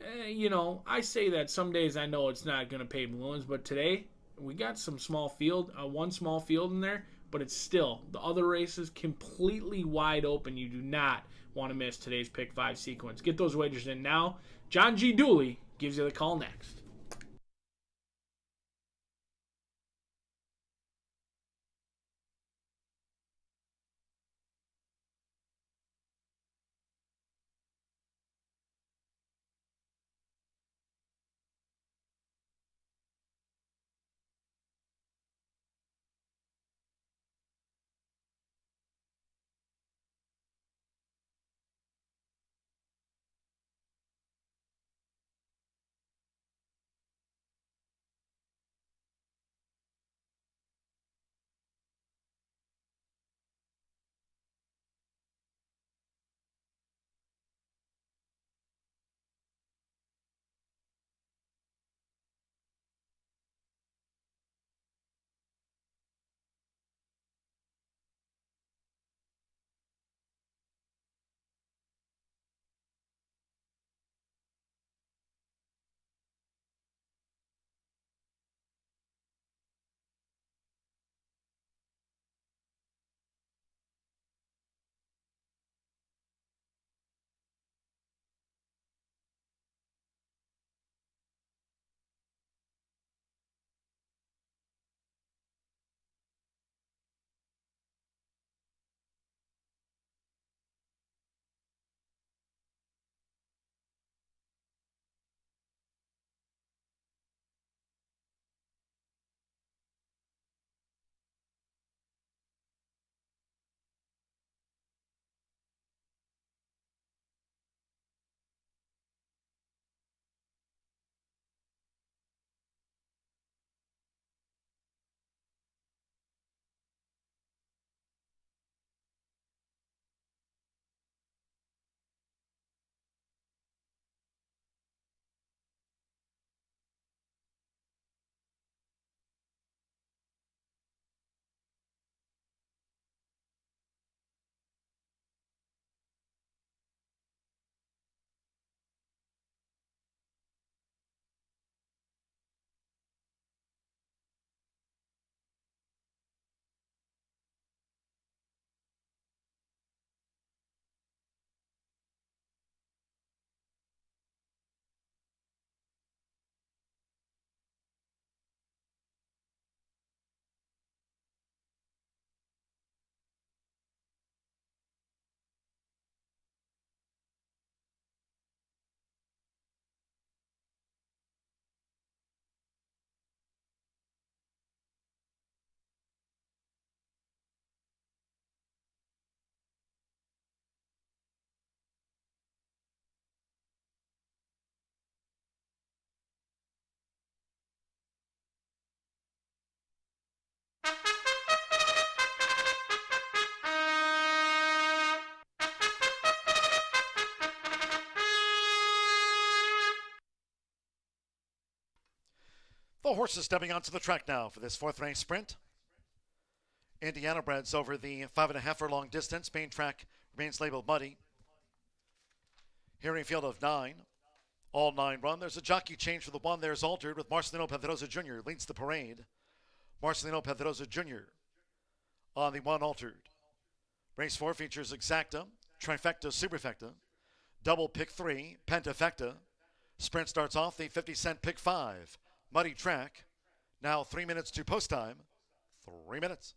I say that some days I know it's not going to pay balloons, but today we got some small field, one small field in there, but it's still, the other races completely wide open. You do not want to miss today's pick 5 sequence. Get those wagers in now. John G. Dooley gives you the call next. The horses stepping onto the track now for this fourth race sprint. Indiana breds over the 5.5 furlong distance. Main track remains labeled muddy. Hearing field of 9. All 9 run. There's a jockey change for the 1. There's altered with Marcelino Pedrosa Jr. leads the parade. Marcelino Pedrosa Jr. on the 1 altered. Race 4 features Exacta, Trifecta, Superfecta, Double Pick 3, Pentafecta. Sprint starts off the 50-cent Pick 5. Muddy track. Now 3 minutes to post time. 3 minutes.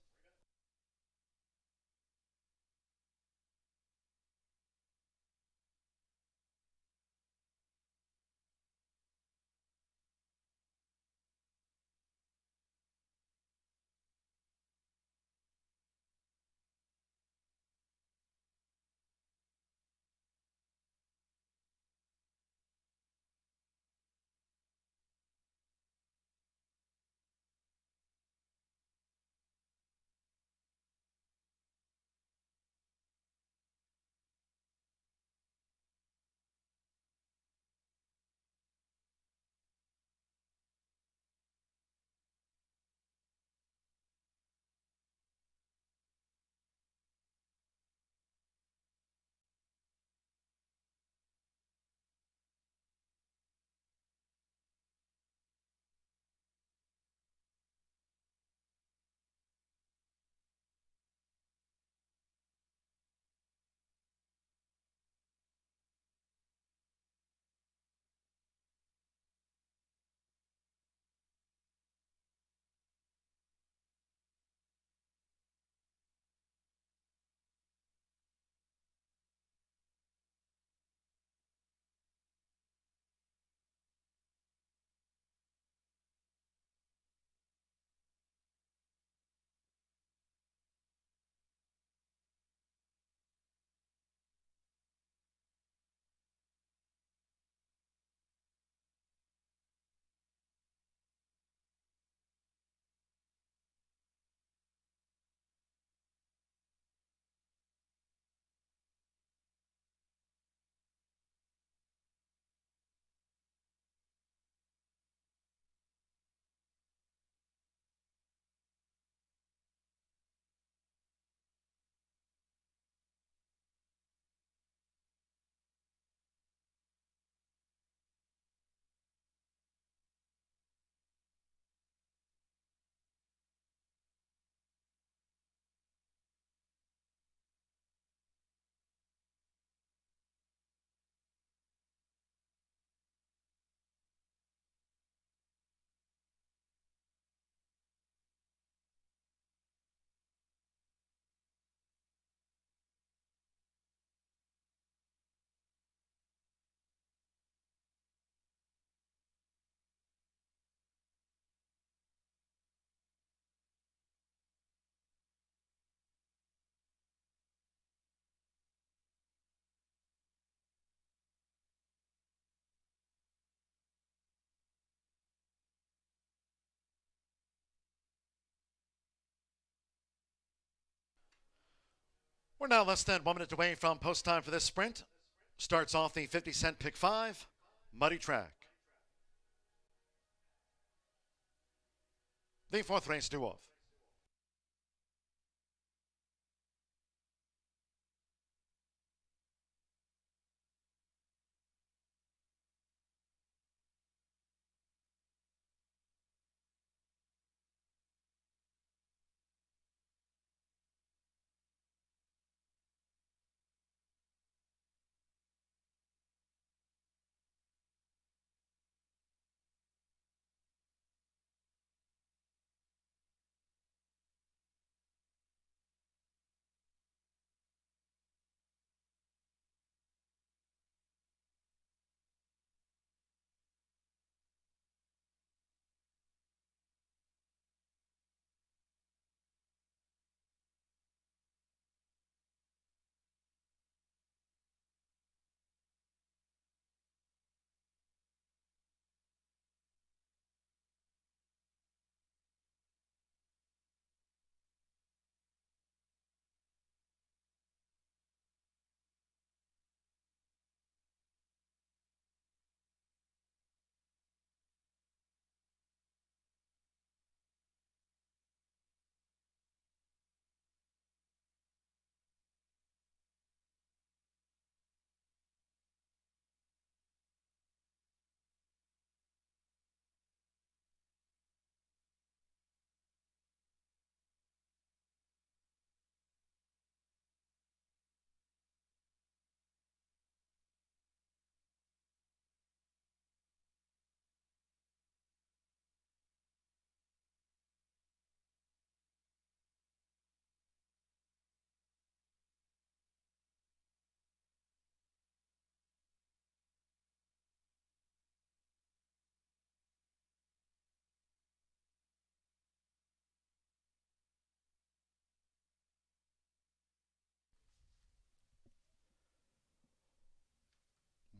We're now less than 1 minute away from post time for this sprint. Starts off the 50-cent Pick 5, Muddy track. The fourth race due off.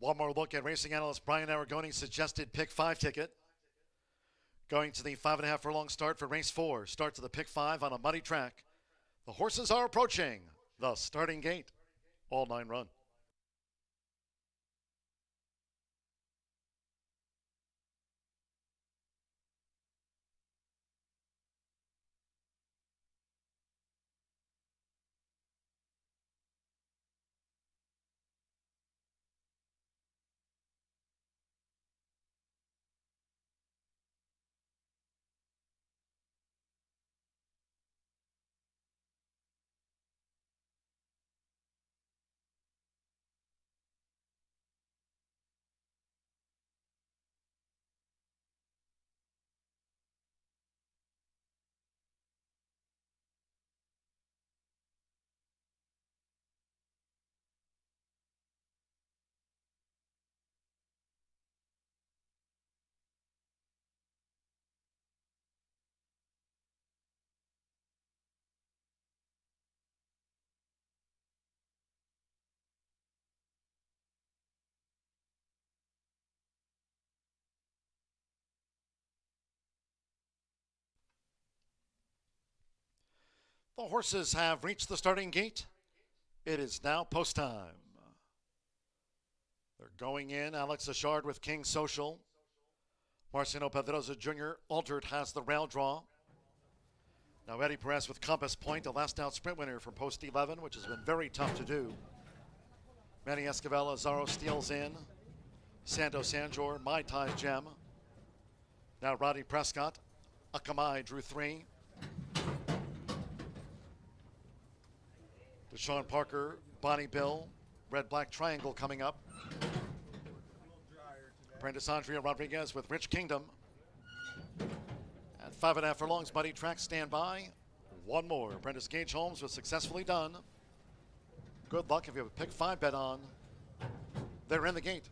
One more look at racing analyst Brian Aragoni's suggested pick 5 ticket. Going to the 5.5 furlong start for race 4. Start to the pick 5 on a muddy track. The horses are approaching the starting gate. All 9 run. The horses have reached the starting gate. It is now post time. They're going in. Alex Achard with King Social. Marciano Pedroza Jr. altered has the rail draw. Now Eddie Perez with Compass Point, a last out sprint winner from post 11, which has been very tough to do. Manny Esquivel, Azaro steals in. Santos Sanjor, Mai Tai's Gem. Now Roddy Prescott. Akamai drew 3. Deshaun Parker, Bonnie Bill, Red Black Triangle coming up. Prentice Andrea Rodriguez with Rich Kingdom. At 5.5 furlongs, Muddy Track standby. One more. Prentice Gage Holmes was successfully done. Good luck if you have a pick 5 bet on. They're in the gate.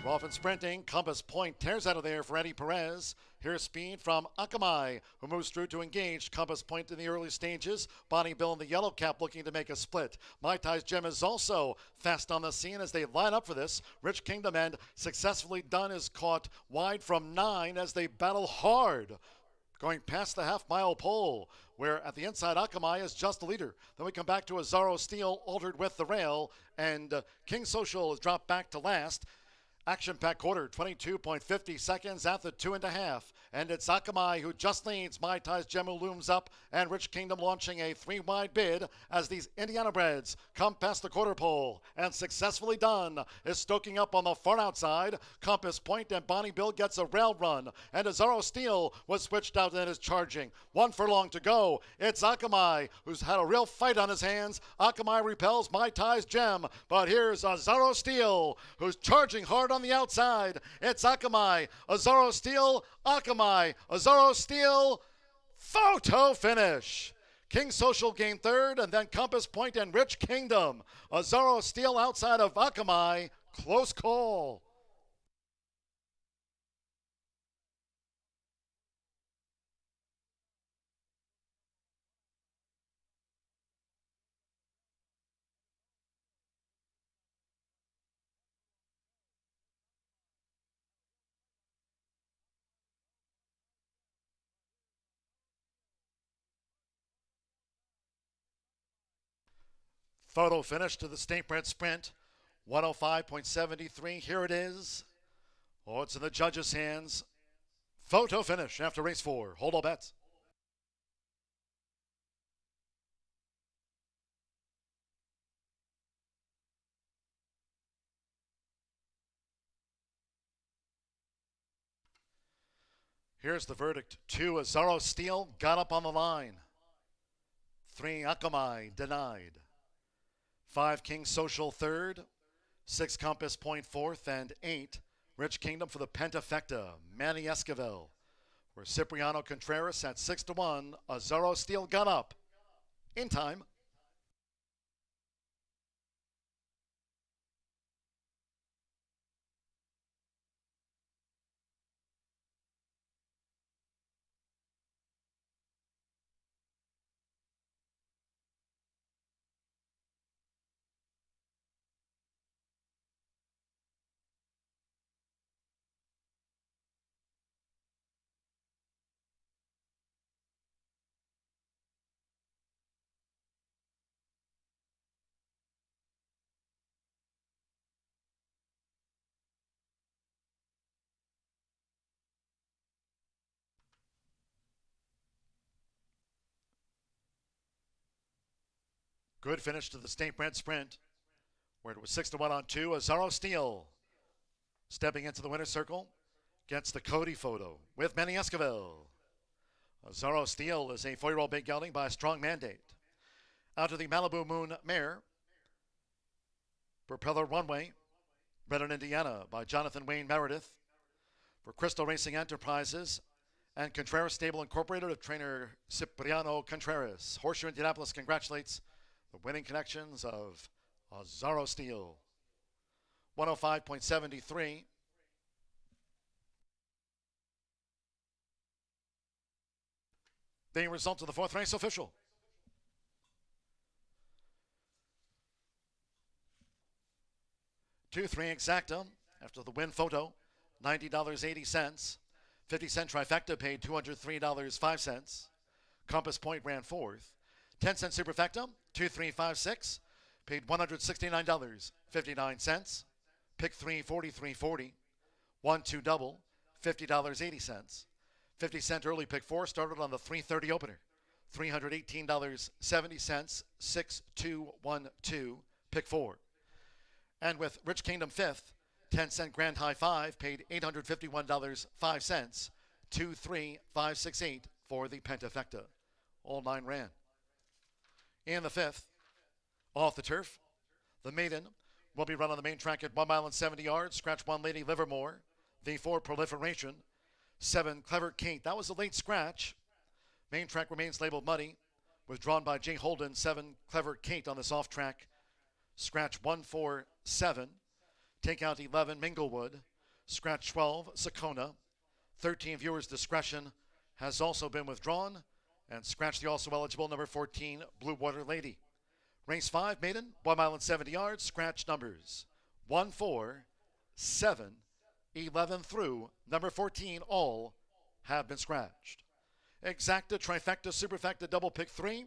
Rough and sprinting. Compass Point tears out of there for Eddie Perez. Here's speed from Akamai, who moves through to engage. Compass Point in the early stages. Bonnie Bill in the yellow cap looking to make a split. Mai Tai's Gem is also fast on the scene as they line up for this. Rich Kingdom and successfully done is caught wide from 9 as they battle hard. Going past the half-mile pole, where at the inside Akamai is just the leader. Then we come back to Azaro Steel, altered with the rail, and King Social is dropped back to last. Action-packed quarter, 22.50 seconds at the 2.5. And it's Akamai who just leads. Mai Tai's Gemu looms up, and Rich Kingdom launching a 3-wide bid as these Indiana breds come past the quarter pole. And successfully done is stoking up on the far outside. Compass Point and Bonnie Bill gets a rail run. And Azaro Steel was switched out and is charging. 1 furlong to go. It's Akamai who's had a real fight on his hands. Akamai repels Mai Tai's Gem. But here's Azaro Steel who's charging hard on the outside. It's Akamai, Azaro Steel, Akamai, Azaro Steel, photo finish. King Social gained 3rd, and then Compass Point and Rich Kingdom. Azaro Steel outside of Akamai, close call. Photo finish to the State Bred Sprint. 105.73. Here it is. Oh, it's in the judges' hands. Photo finish after race 4. Hold all bets. Here's the verdict. 2, Azaro Steel got up on the line. 3, Akamai denied. 5, King Social 3rd. 6, Compass Point 4th. And 8, Rich Kingdom for the Pentafecta, Manny Esquivel. Where Cipriano Contreras at 6-1. Azaro Steel got up in time. Good finish to the State Bred Sprint, where it was 6-1 on 2. Azaro Steele stepping into the winner's circle gets the Cody photo with Manny Esquivel. Azaro Steele is a 4-year-old big gelding by a strong mandate. Out to the Malibu Moon mare, Propeller Runway, bred in Indiana by Jonathan Wayne Meredith. For Crystal Racing Enterprises and Contreras Stable Incorporated of trainer Cipriano Contreras. Horseshoe Indianapolis congratulates the winning connections of Azaro Steele. 105.73. The result of the 4th race official. Two, three exacta after the win photo, $90.80. 50-cent trifecta paid $203.05. Compass Point ran 4th. 10-cent superfecta, 2356, paid $169.59. Pick 3, 43.40. 1-2 double, $50.80. 50-cent early pick 4 started on the 3:30 opener. $318.70, 6-2-1-2, pick 4. And with Rich Kingdom 5th, 10-cent grand high 5 paid $851.05, 2-3-5-6-8 for the pentafecta. All 9 ran. In the 5th, off the turf, the maiden will be run on the main track at 1 mile and 70 yards. Scratch 1 Lady Livermore. The 4 Proliferation. 7 Clever Kate. That was a late scratch. Main track remains labeled muddy. Withdrawn by Jay Holden. 7 Clever Kate on this off track. Scratch 1-4-7. Take out 11 Minglewood. Scratch 12 Sakona. 13 Viewers Discretion has also been withdrawn. And scratch the also eligible number 14 Blue Water Lady. Race 5 maiden, 1 mile and 70 yards. Scratch numbers 1, 4, 7, 11 through number 14. All have been scratched. Exacta, trifecta, superfecta, double pick 3.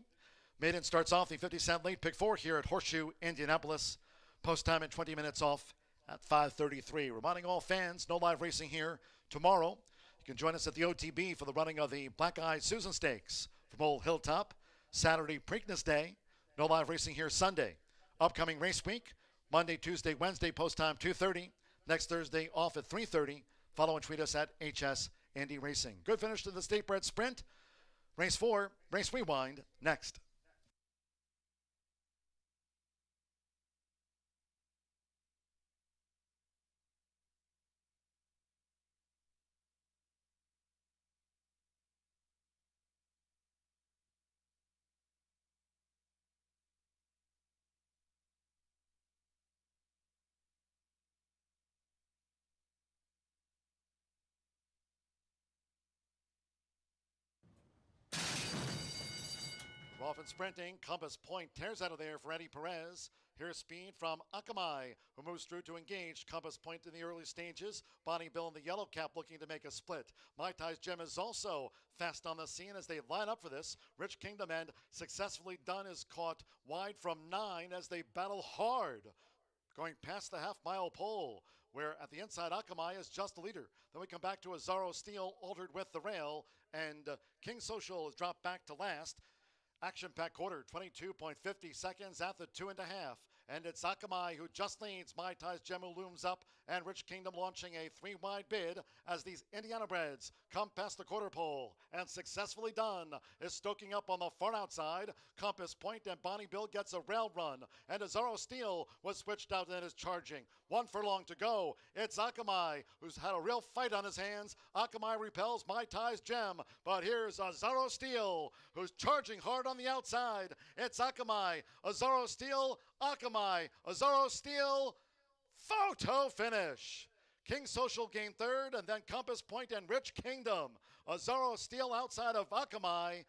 Maiden starts off the 50-cent late pick 4 here at Horseshoe Indianapolis. Post time in 20 minutes off at 5:33. Reminding all fans, no live racing here tomorrow. You can join us at the OTB for the running of the Black Eyed Susan Stakes from Old Hilltop. Saturday, Preakness Day. No live racing here Sunday. Upcoming race week, Monday, Tuesday, Wednesday, post time 2:30. Next Thursday off at 3:30. Follow and tweet us at HS Indy Racing. Good finish to the State Bred Sprint. Race 4, Race Rewind, next. Off and sprinting, Compass Point tears out of there for Eddie Perez. Here's speed from Akamai, who moves through to engage. Compass Point in the early stages. Bonnie Bill in the yellow cap looking to make a split. Mai Tai's Gem is also fast on the scene as they line up for this. Rich Kingdom and Successfully Done is caught wide from 9 as they battle hard. Going past the half-mile pole, where at the inside Akamai is just the leader. Then we come back to Azaro Steele altered with the rail, and King Social is dropped back to last. Action-packed quarter, 22.50 seconds at the 2.5. And it's Akamai who just leads. Mai Tai's Gemu looms up, and Rich Kingdom launching a 3-wide bid as these Indiana breds come past the quarter pole. And Successfully Done is stoking up on the far outside. Compass Point and Bonnie Bill gets a rail run. And Azaro Steele was switched out and is charging. 1 furlong to go. It's Akamai who's had a real fight on his hands. Akamai repels Mai Tai's Gem. But here's Azaro Steele who's charging hard on the outside. It's Akamai, Azaro Steele, Akamai, Azaro Steele, photo finish. King Social gained 3rd, and then Compass Point and Rich Kingdom. Azaro Steele outside of Akamai.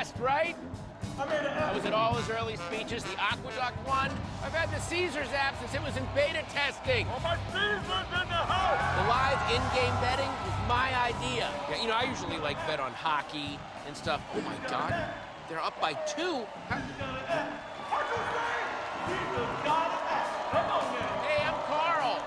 test, right? I was at all his early speeches. The Aqueduct one. I've had the Caesars app since it was in beta testing. Oh, my Caesar's in the house! The live in-game betting was my idea. Yeah, you know, I usually like bet on hockey and stuff. Oh my God, they're up by 2. Hey, I'm Carl.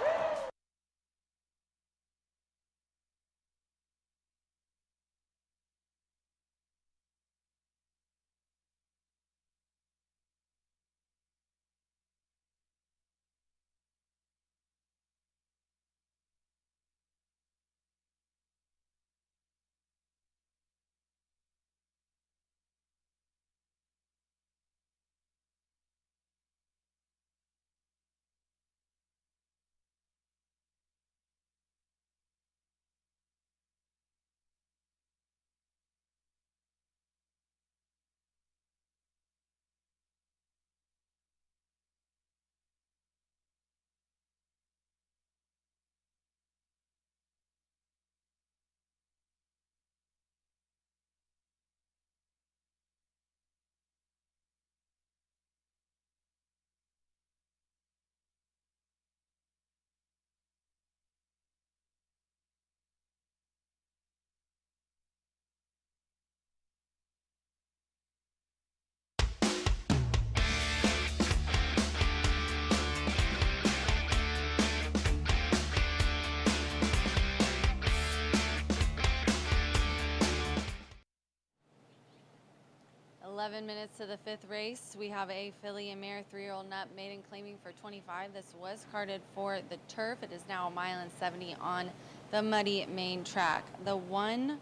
Minutes to the 5th race. We have a filly and mare 3-year-old nut maiden claiming for 25. This was carded for the turf. It is now 1.70 miles on the muddy main track. The 1,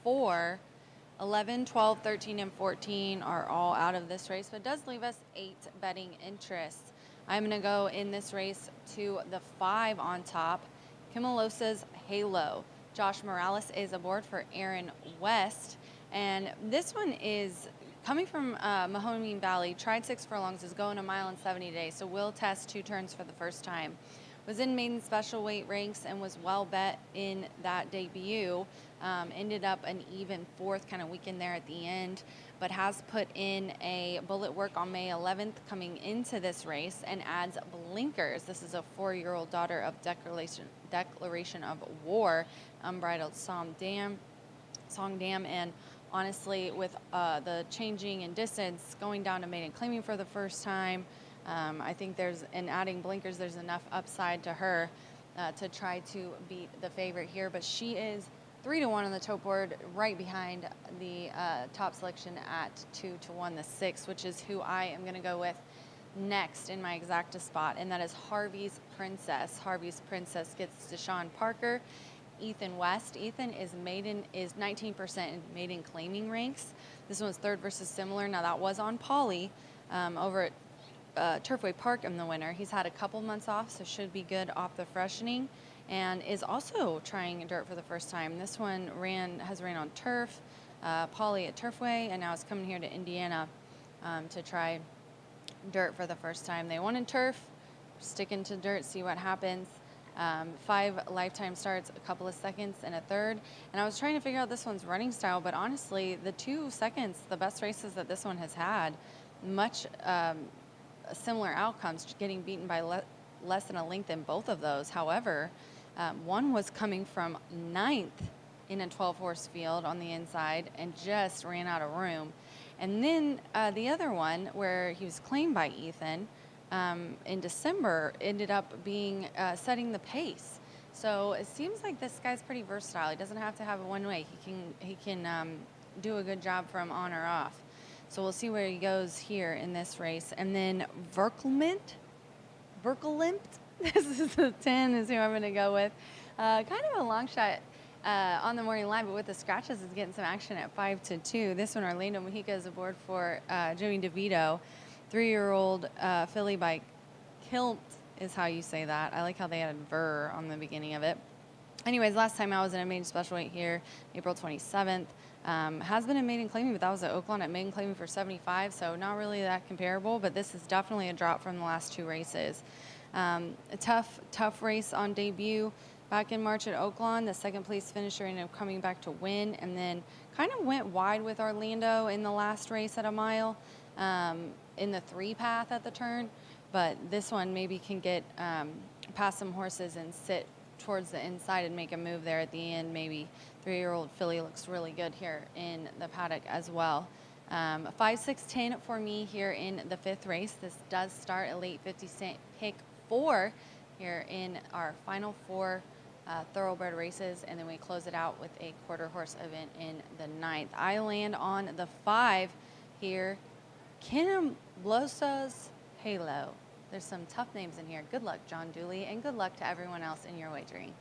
4, 11, 12, 13, and 14 are all out of this race, but it does leave us 8 betting interests. I'm going to go in this race to the 5 on top, Kimalosa's Halo. Josh Morales is aboard for Aaron West, and this one is coming from Mahoning Valley. Tried 6 furlongs, is going 1.70 miles today, so will test 2 turns for the first time. Was in maiden special weight ranks and was well bet in that debut. Ended up an even 4th, kind of weakened there at the end, but has put in a bullet work on May 11th coming into this race and adds blinkers. This is a 4-year-old daughter of Declaration of War, unbridled Songdam, and honestly, with the changing in distance, going down to maiden claiming for the first time, I think in adding blinkers, there's enough upside to her to try to beat the favorite here. But she is 3-1 on the tote board, right behind the top selection at 2-1, the 6, which is who I am going to go with next in my exacta spot, and that is Harvey's Princess. Harvey's Princess gets Deshaun Parker. Ethan West. Ethan is 19% in maiden claiming ranks. This one's 3rd versus similar. Now that was on Pauly over at Turfway Park in the winter. He's had a couple months off, so should be good off the freshening, and is also trying dirt for the first time. This one has ran on turf, Pauly at Turfway, and now it's coming here to Indiana to try dirt for the first time. They wanted turf, sticking to dirt, see what happens. 5 lifetime starts, a couple of seconds, and a 3rd. And I was trying to figure out this one's running style, but honestly, the 2 seconds, the best races that this one has had, much similar outcomes, getting beaten by less than a length in both of those. However, one was coming from 9th in a 12-horse field on the inside and just ran out of room. And then the other one, where he was claimed by Ethan, in December, ended up being setting the pace. So it seems like this guy's pretty versatile. He doesn't have to have it one way. He can do a good job from on or off. So we'll see where he goes here in this race. And then Verkelmint, this is a 10 is who I'm going to go with. Kind of a long shot on the morning line, but with the scratches is getting some action at 5-2. This one, Orlando Mojica is aboard for Joey DeVito. 3-year-old filly by Kilt is how you say that. I like how they added ver on the beginning of it. Anyways, last time I was in a maiden special weight here, April 27th. Has been a maiden claiming, but that was at Oakland at maiden claiming for 75, so not really that comparable, but this is definitely a drop from the last 2 races. A tough race on debut. back in March at Oaklawn. The second place finisher ended up coming back to win, and then kind of went wide with Orlando in the last race at a mile in the 3 path at the turn. But this one maybe can get past some horses and sit towards the inside and make a move there at the end. Maybe 3-year-old filly looks really good here in the paddock as well. 5, 6, 10 for me here in the 5th race. This does start a late 50 cent pick 4 here in our final 4 thoroughbred races, and then we close it out with a quarter horse event in the 9th. I land on the 5 here, Kinamblosa's Halo. There's some tough names in here. Good luck, John Dooley, and good luck to everyone else in your wagering.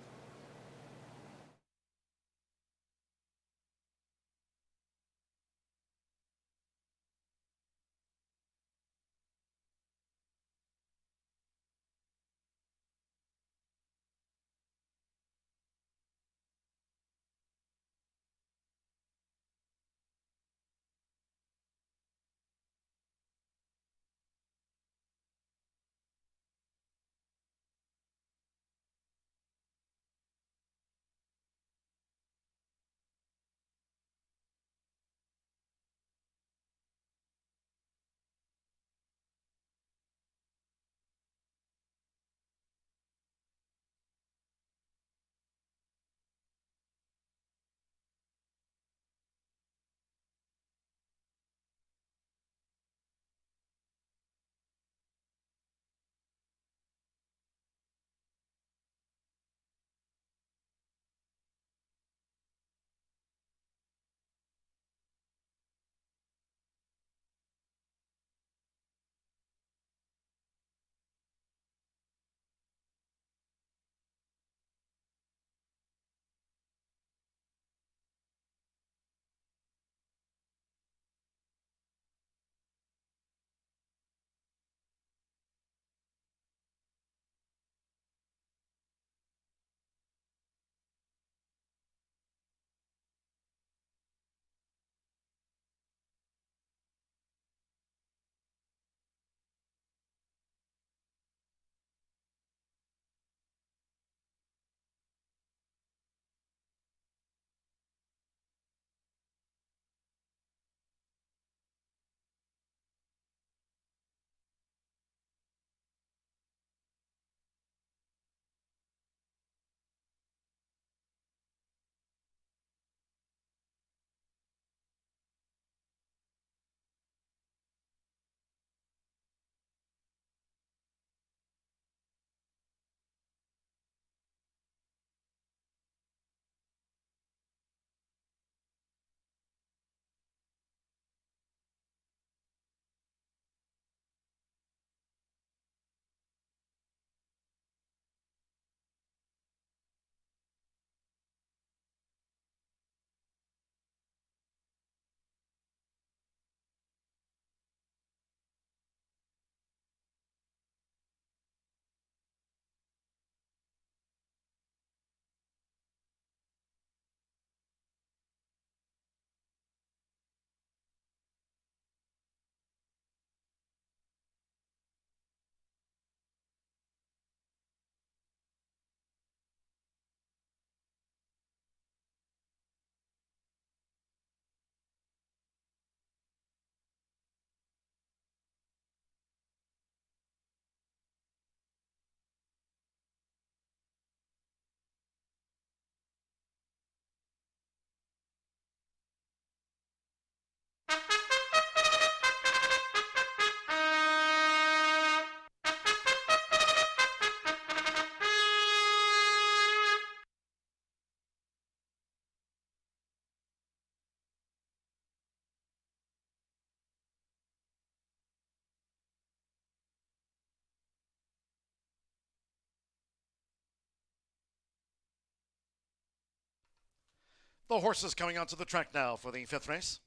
The horses coming onto the track now for the 5th race.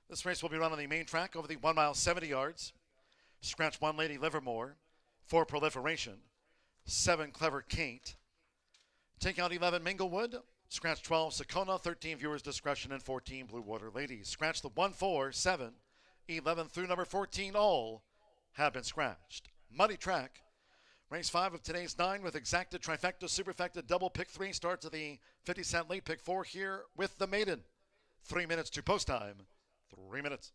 This race will be run on the main track over the 1 mile 70 yards. Scratch 1 Lady Livermore, 4 Proliferation, 7 Clever Kate. Take out 11 Minglewood, scratch 12 Sakona, 13 Viewers Discretion, and 14 Blue Water Ladies. Scratch the 1, 4, 7, 11 through number 14, all have been scratched. Muddy track. Race 5 of today's 9 with exacta, trifecta, superfecta, double. Pick 3 starts at the 50-cent late. Pick 4 here with the maiden. 3 minutes to post time. 3 minutes.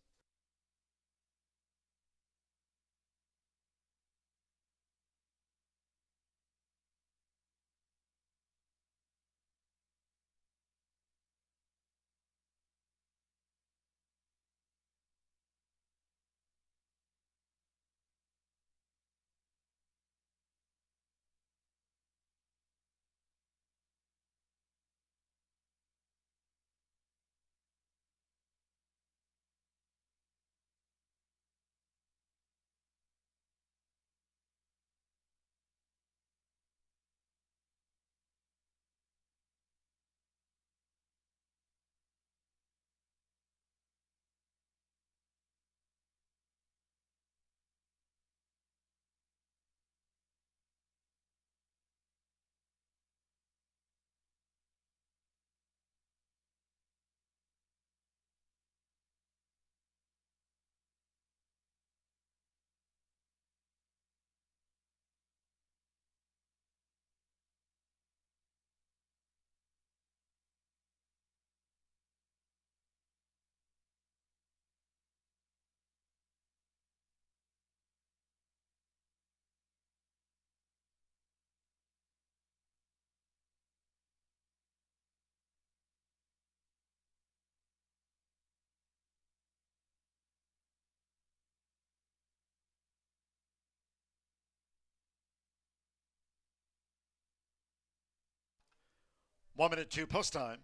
One minute to post time.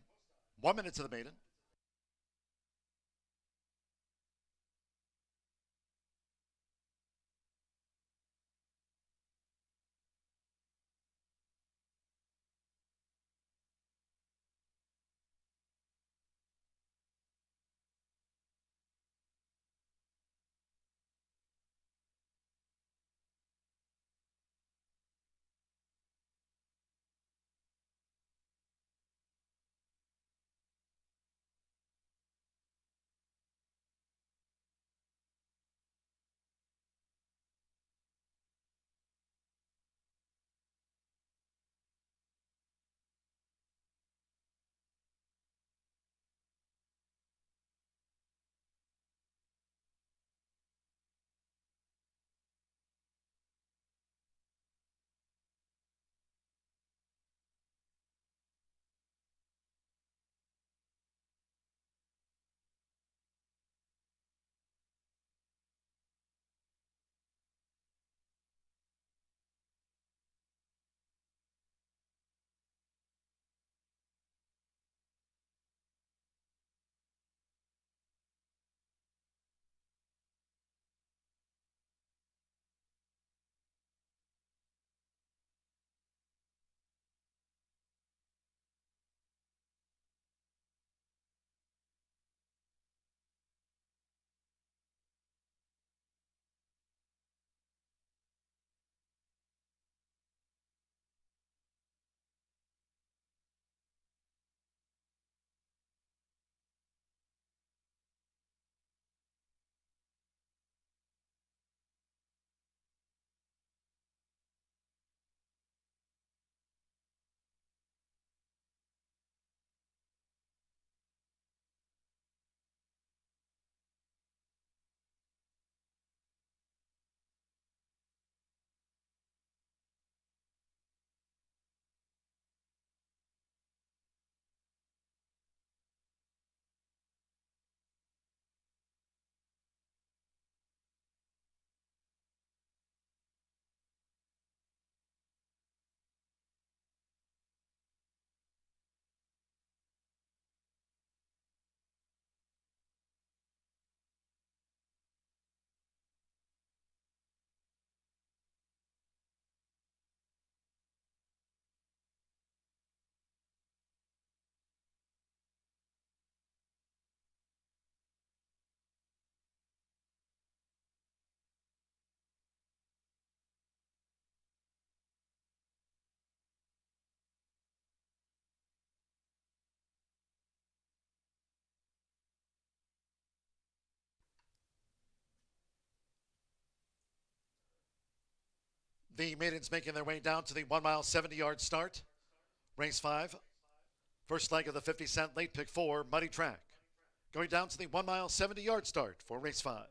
1 minute to the maiden. The maidens making their way down to the 1 mile 70-yard start. Race 5. First leg of the 50-cent late pick 4 muddy track. Going down to the 1 mile 70-yard start for race 5.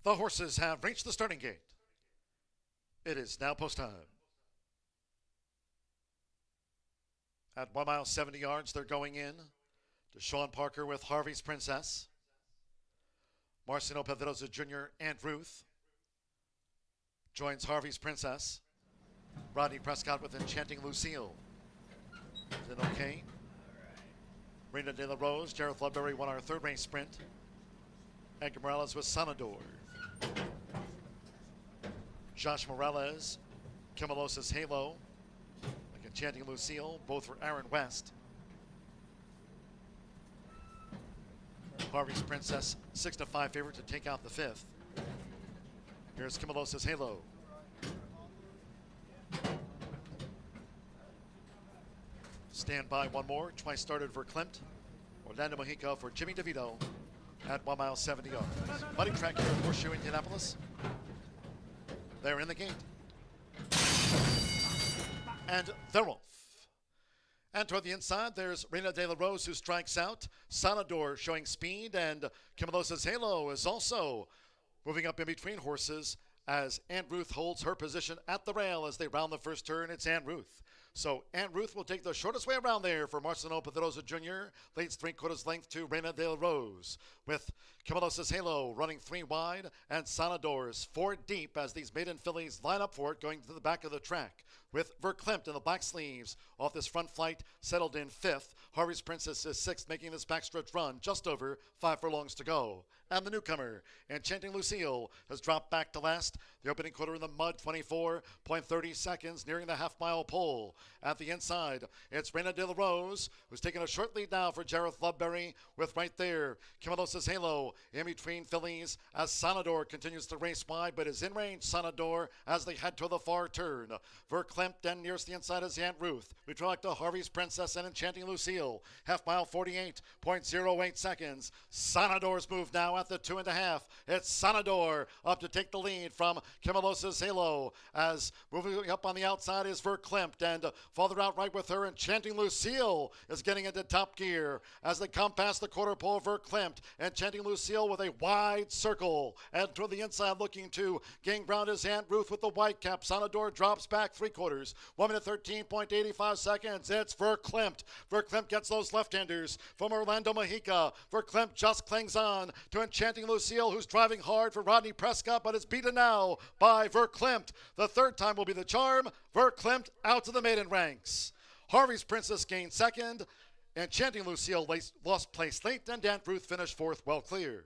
The horses have reached the starting gate. It is now post time. At 1 mile 70 yards, they're going in to Sean Parker with Harvey's Princess. Marcino Pedrosa Jr. and Ruth joins Harvey's Princess. Rodney Prescott with Enchanting Lucille. Is it okay? Reina de la Rose, Jareth Ludbury won our third race sprint. Edgar Morales with Sanador. Josh Morales, Kimalosis Halo, like Enchanting Lucille, both for Aaron West. Harvey's Princess, 6-5 favorite to take out the fifth. Here's Kimalosis Halo. Stand by one more. Twice started for Klimt. Orlando Mojica for Jimmy DeVito at 1 mile 70 yards. Muddy track here at Horseshoe Indianapolis. They're in the gate. And they're off. And toward the inside, there's Reina de la Rose who strikes out. Sanador showing speed, and Kimalosis Halo is also moving up in between horses as Ann Ruth holds her position at the rail as they round the first turn. It's Ann Ruth. So Ann Ruth will take the shortest way around there for Marcino Pedrosa Jr. Leads 3/4 length to Reina de la Rose, with Kimalosis Halo running 3 wide and Sanador's 4 deep as these maiden fillies line up for it going to the back of the track. With Verklempt in the black sleeves off this front flight, settled in 5th. Harvey's Princess is 6th, making this backstretch run just over 5 furlongs to go. And the newcomer, Enchanting Lucille, has dropped back to last. The opening quarter in the mud, 24.30 seconds, nearing the half-mile pole. At the inside, it's Reina de la Rose, who's taking a short lead now for Jareth Ludbury, with right there, Kimalosis Halo in between fillies as Sanador continues to race wide, but is in range, Sanador, as they head to the far turn. Verklempt and nearest the inside is Aunt Ruth. We draw to Harvey's Princess and Enchanting Lucille. Half-mile, 48.08 seconds. Sanador's move now at the 2.5. It's Sanador up to take the lead from Kimalosis Halo, as moving up on the outside is Verklempt, and farther out right with her, Enchanting Lucille is getting into top gear as they come past the quarter pole. Verklempt, Enchanting Lucille with a wide circle, and to the inside looking to gain ground is Aunt Ruth with the white cap. Sanador drops back 3/4. 1 minute 13.85 seconds. It's Verklempt. Verklempt gets those left-handers from Orlando Mojica. Verklempt just clings on to Enchanting Lucille, who's driving hard for Rodney Prescott, but is beaten now by Verklempt. The third time will be the charm. Verklempt out to the maiden ranks. Harvey's Princess gained 2nd. Enchanting Lucille lost place late, and Aunt Ruth finished 4th, well clear.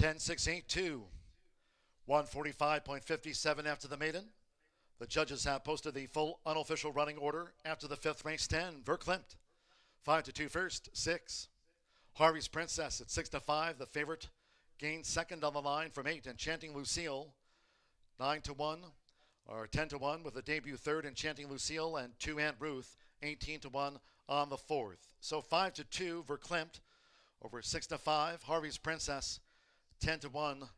10-6-8-2. 145.57 after the maiden. The judges have posted the full unofficial running order after the fifth race. 10, Verklempt. 5-2 first, 6. Harvey's Princess at 6-5. The favorite gains second on the line from 8, Enchanting Lucille. 9-1, or 10-1 with the debut third, Enchanting Lucille, and 2 Aunt Ruth, 18-1 on the fourth. So 5-2, Verklempt over 6-5. Harvey's Princess, 10-1.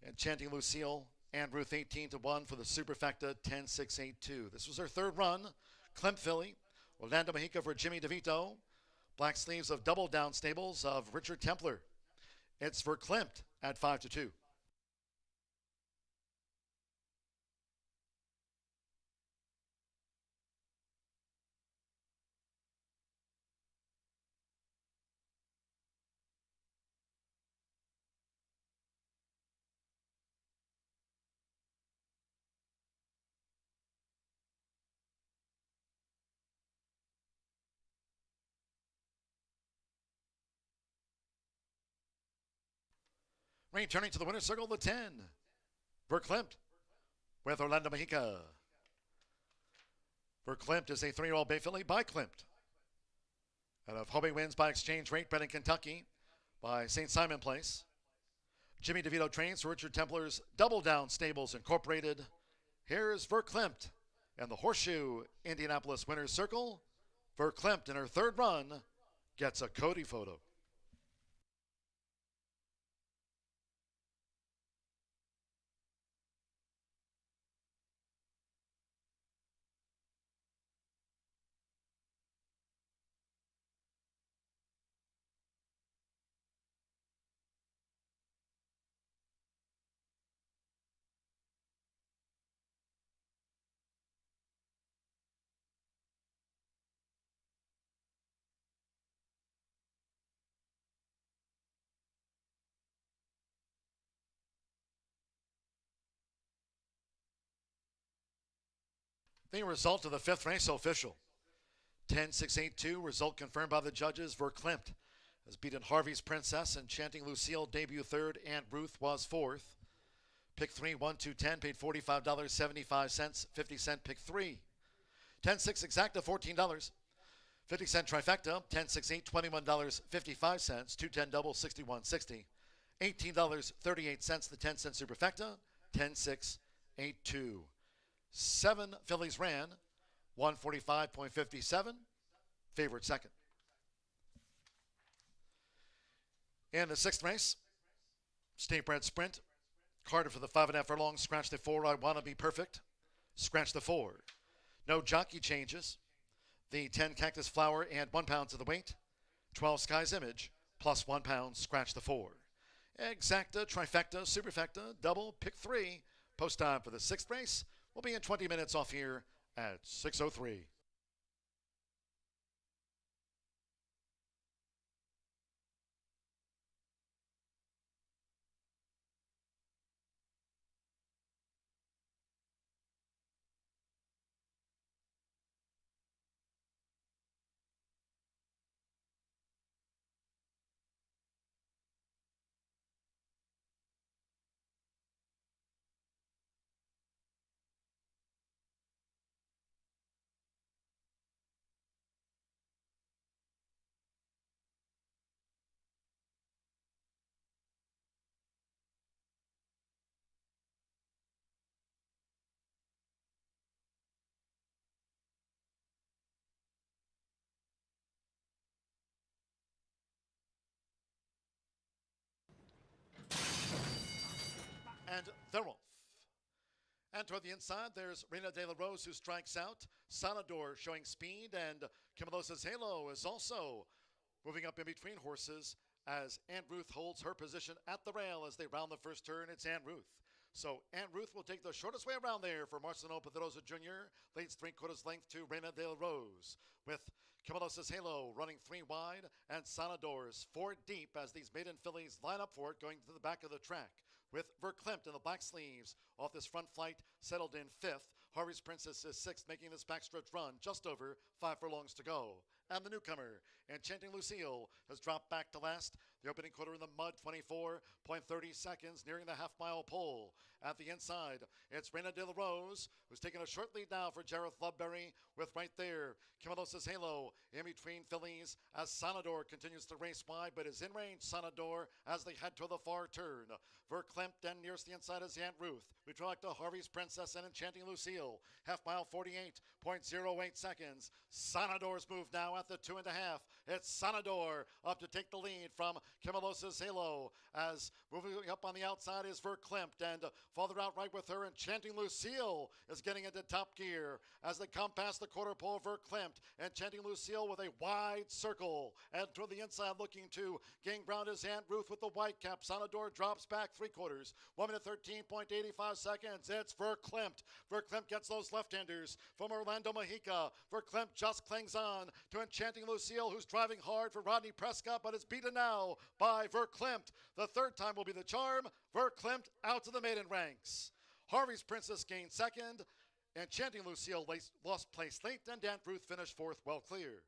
Enchanting Lucille, Aunt Ruth, 18-1 for the Superfecta, 10-6-8-2. This was her third run. Klimt filly, Orlando Mexica for Jimmy DeVito. Black sleeves of Double Down Stables of Richard Templer. It's Verklempt at 5-2. Returning to the winner's circle, the 10, Verklempt with Orlando Mexica. Verklempt is a 3-year-old bay filly by Klimt. Out of Hobie wins by exchange rate, bred in Kentucky by St. Simon Place. Jimmy DeVito trains for Richard Templer's Double Down Stables Incorporated. Here's Verklempt and the Horseshoe Indianapolis winner's circle. Verklempt in her third run gets a Cody photo. The result of the fifth race official. 10-6-8-2, result confirmed by the judges. Verklempt has beaten Harvey's Princess. Enchanting Lucille, debut third. Aunt Ruth was fourth. Pick 3, 1-2-10, paid $45.75, 50-cent pick 3. 10-6 exacta, $14. 50-cent trifecta, 10-6-8, $21.55. 2-10 double, $61.60. $18.38, the 10-cent superfecta, 10-6-8-2. 7 fillies ran, 145.57, favorite second. In the sixth race, State Bred Sprint, Carter for the 5.5 furlong, scratch the 4, I Want to Be Perfect, scratch the 4. No jockey changes. The 10 Cactus Flower and 1 pound to the weight. 12 Sky's Image plus 1 pound, scratch the 4. Exacta, trifecta, superfecta, double, pick 3. Post time for the sixth race will be in 20 minutes off here at 6:03. And they're off. And toward the inside, there's Reina de la Rose, who strikes out. Sanador showing speed, and Kimalosa's Halo is also moving up in between horses as Aunt Ruth holds her position at the rail as they round the first turn. It's Aunt Ruth. So Aunt Ruth will take the shortest way around there for Marcelo Pedrosa Jr. Leads 3/4 length to Reina de la Rose, with Kimalosa's Halo running 3 wide and Sanador's 4 deep as these maiden fillies line up for it going to the back of the track. With Verklempt in the black sleeves off this front flight, settled in 5th. Harvey's Princess is 6th, making this backstretch run just over 5 furlongs to go. And the newcomer, Enchanting Lucille, has dropped back to last. The opening quarter in the mud, 24.30 seconds, nearing the half-mile pole. At the inside, it's Reina De La Rose, who's taking a short lead now for Jareth Ludbury, with right there Kimalosa's Halo in between fillies as Sonador continues to race wide, but is in range, Sonador, as they head to the far turn. Verklempt and nearest the inside is Aunt Ruth. We draw back to Harvey's Princess and Enchanting Lucille. Half-mile, 48.08 seconds. Sonador's move now at the 2.5. It's Sonador up to take the lead from Kimalosa's Halo, as moving up on the outside is Verklempt, and farther out right with her, Enchanting Lucille is getting into top gear as they come past the quarter pole. Verklempt, Enchanting Lucille with a wide circle, and toward the inside looking to gain ground is Aunt Ruth with the white cap. Sonador drops back 3/4. 1 minute 13.85 seconds. It's Verklempt. Verklempt gets those left-handers from Orlando Mojica. Verklempt just clings on to Enchanting Lucille, who's driving hard for Rodney Prescott, but is beaten now by Verklempt. The third time will be the charm. Verklempt out to the maiden ranks. Harvey's Princess gained second. Enchanting Lucille lost place late, and Aunt Ruth finished fourth, well clear.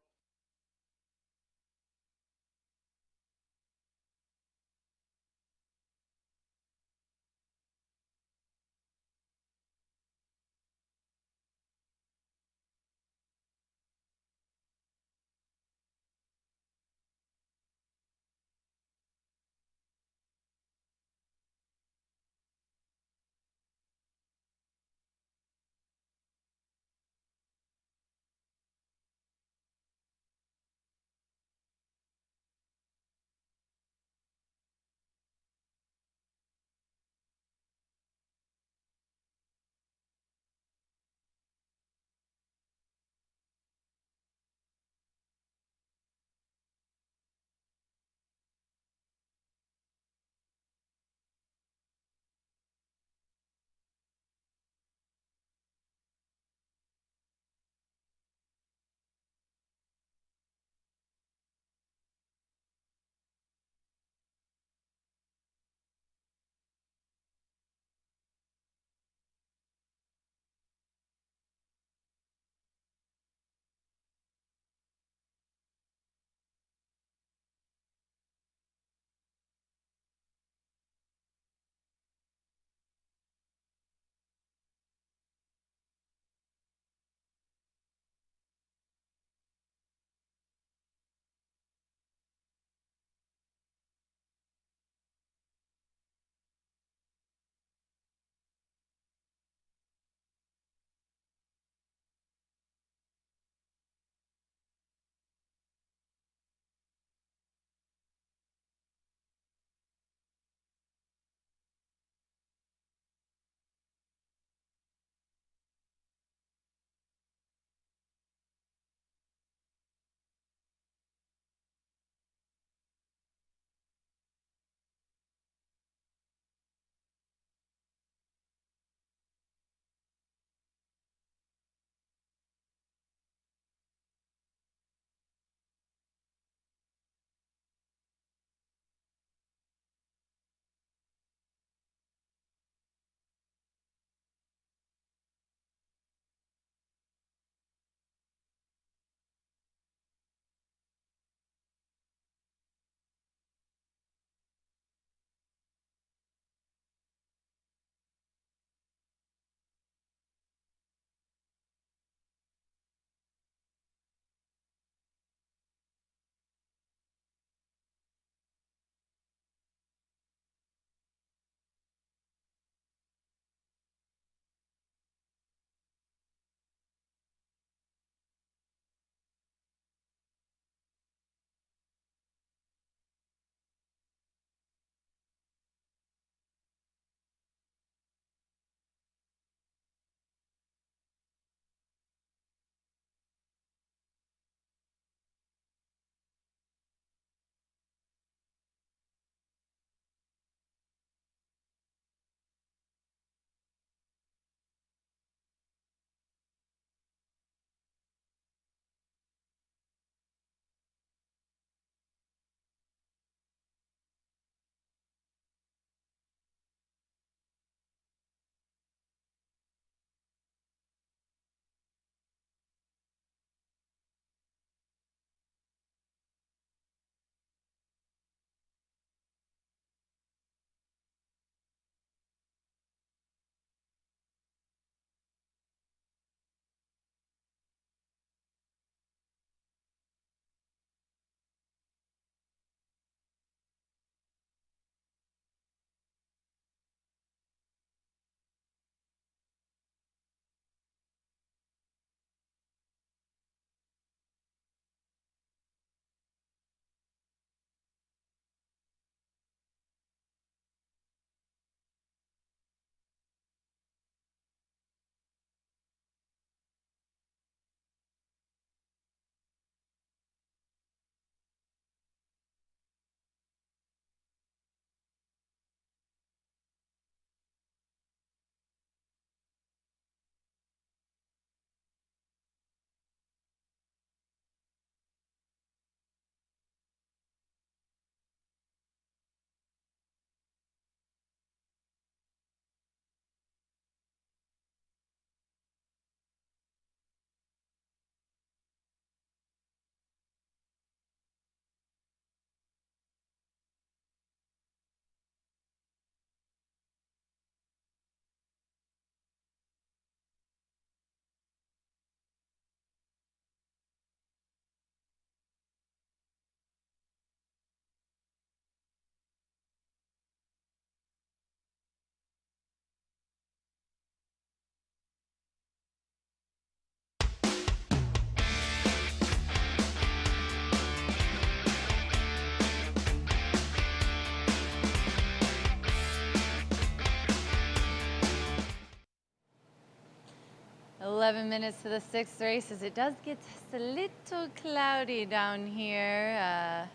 11 minutes to the 6th race as it does get just a little cloudy down here.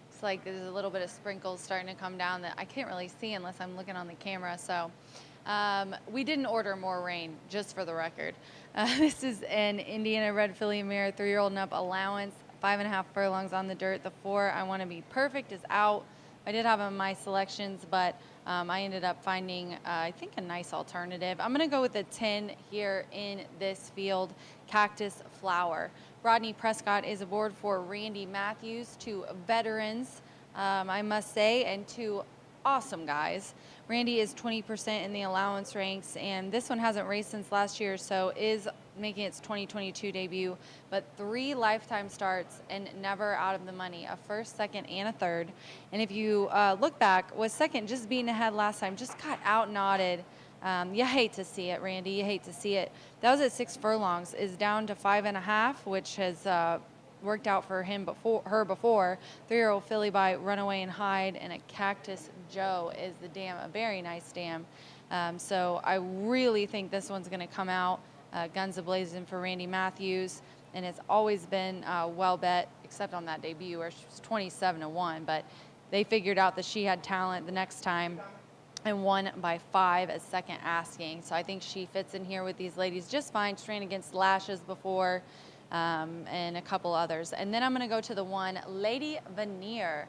Looks like there's a little bit of sprinkles starting to come down that I can't really see unless I'm looking on the camera. So we didn't order more rain, just for the record. This is an Indiana Red Filly Mare 3-year-old and up allowance, 5.5 furlongs on the dirt. The 4 I Want to Be Perfect is out. I did have on my selections, but I ended up finding, I think, a nice alternative. I'm going to go with the 10 here in this field, Cactus Flower. Rodney Prescott is aboard for Randy Matthews, 2 veterans, I must say, and 2 awesome guys. Randy is 20% in the allowance ranks, and this one hasn't raced since last year, so is making its 2022 debut, but 3 lifetime starts and never out of the money, a first, second, and a third. And if you look back, was second, just being ahead last time, just got out-knotted. You hate to see it, Randy, you hate to see it. That was at 6 furlongs, is down to 5.5, which has worked out for her before. 3-year-old filly by Runaway and Hyde, and a Cactus Joe is the dam, a very nice dam. So I really think this one's going to come out guns a-blazing for Randy Matthews, and it's always been well bet, except on that debut where she was 27-1, but they figured out that she had talent the next time and won by 5 at second asking. So I think she fits in here with these ladies just fine. She ran against Lashes before, and a couple others. And then I'm going to go to the 1, Lady Veneer.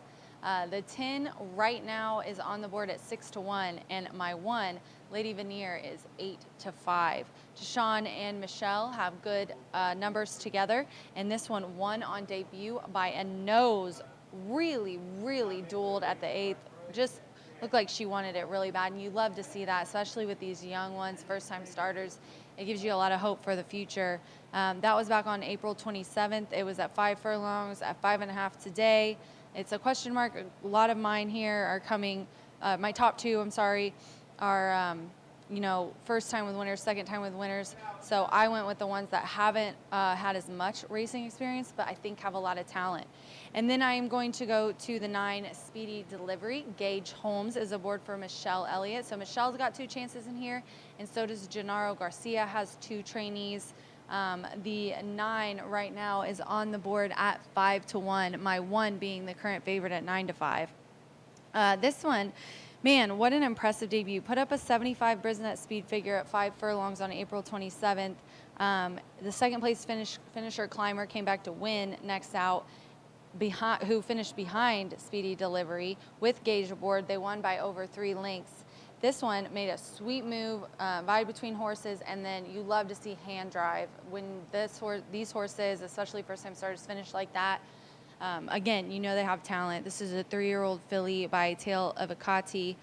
The 10 right now is on the board at 6-1, and my 1, Lady Veneer, is 8-5. Deshawn and Michelle have good numbers together, and this one won on debut by a nose. Really, really dueled at the 8th. Just looked like she wanted it really bad, and you love to see that, especially with these young ones, first-time starters. It gives you a lot of hope for the future. That was back on April 27th. It was at 5 furlongs, at 5.5 today. It's a question mark. A lot of mine here are coming, my top 2, I'm sorry, are, you know, first time with winners, second time with winners. So I went with the ones that haven't had as much racing experience, but I think have a lot of talent. And then I am going to go to the 9, Speedy Delivery. Gage Holmes is aboard for Michelle Elliott. So Michelle's got 2 chances in here, and so does Gennaro Garcia, has 2 trainees. The 9 right now is on the board at 5-1, my 1 being the current favorite at 9-5. This one, man, what an impressive debut. Put up a 75 Brisnet speed figure at 5 furlongs on April 27th. The second place finisher Climber came back to win next out, who finished behind Speedy Delivery with Gage aboard. They won by over 3 lengths. This one made a sweet move, vied between horses, and then you love to see hand drive. When these horses, especially first-time starters, finish like that, again, you know they have talent. This is a 3-year-old filly by Tail of Akati.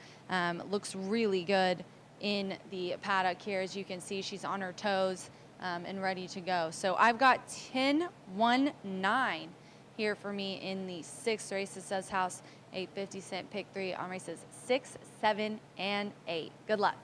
Looks really good in the paddock here. As you can see, she's on her toes and ready to go. So I've got 10-1-9 here for me in the 6th race. It says house, a 50-cent pick 3 on races 6, 7, and 8. Good luck.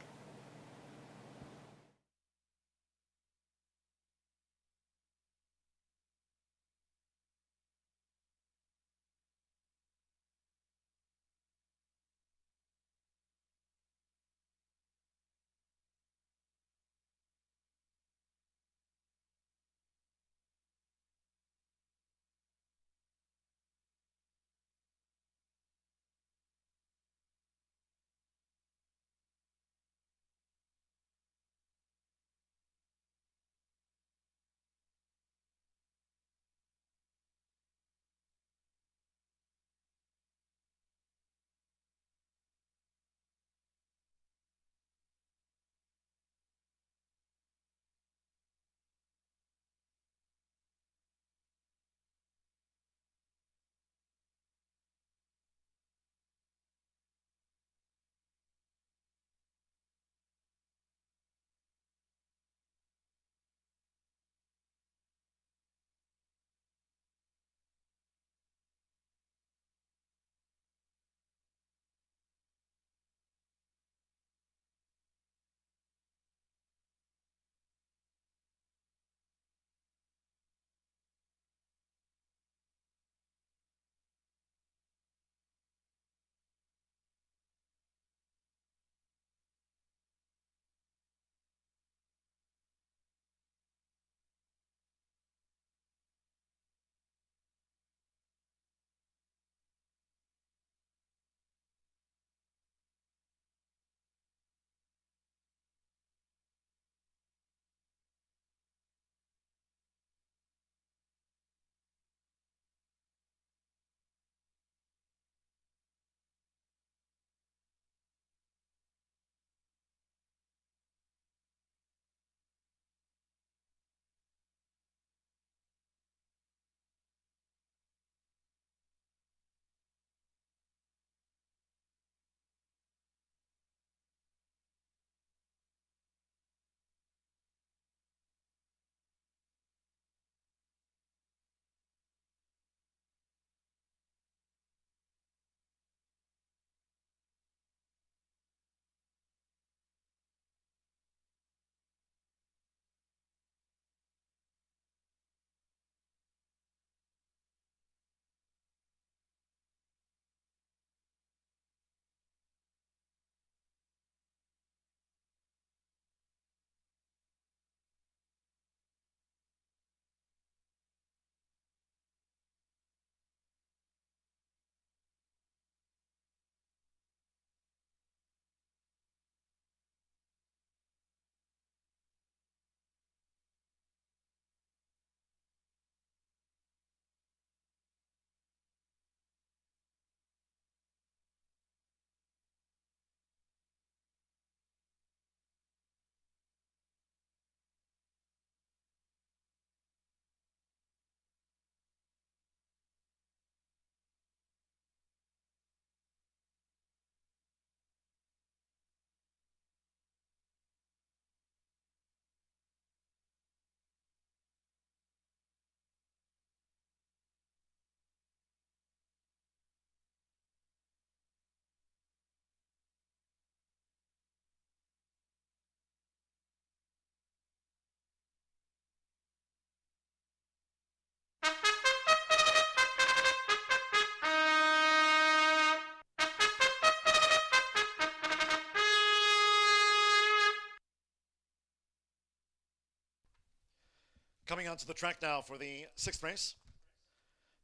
Coming onto the track now for the 6th race.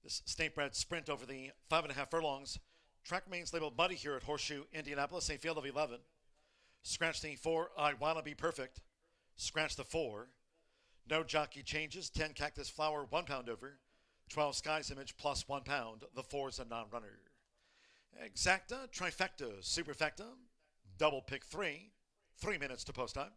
This state-bred sprint over the 5.5 furlongs. Track remains labeled muddy here at Horseshoe Indianapolis, a field of 11. Scratch the 4, I Wanna Be Perfect. Scratch the 4. No jockey changes, 10 Cactus Flower, 1 pound over. 12 Sky's Image plus 1 pound. The 4's a non-runner. Exacta, trifecta, superfecta, double pick 3. 3 minutes to post time.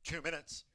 Two minutes.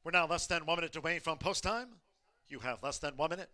We're now less than 1 minute away from post time. You have less than 1 minute.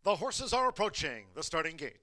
The horses are approaching the starting gate.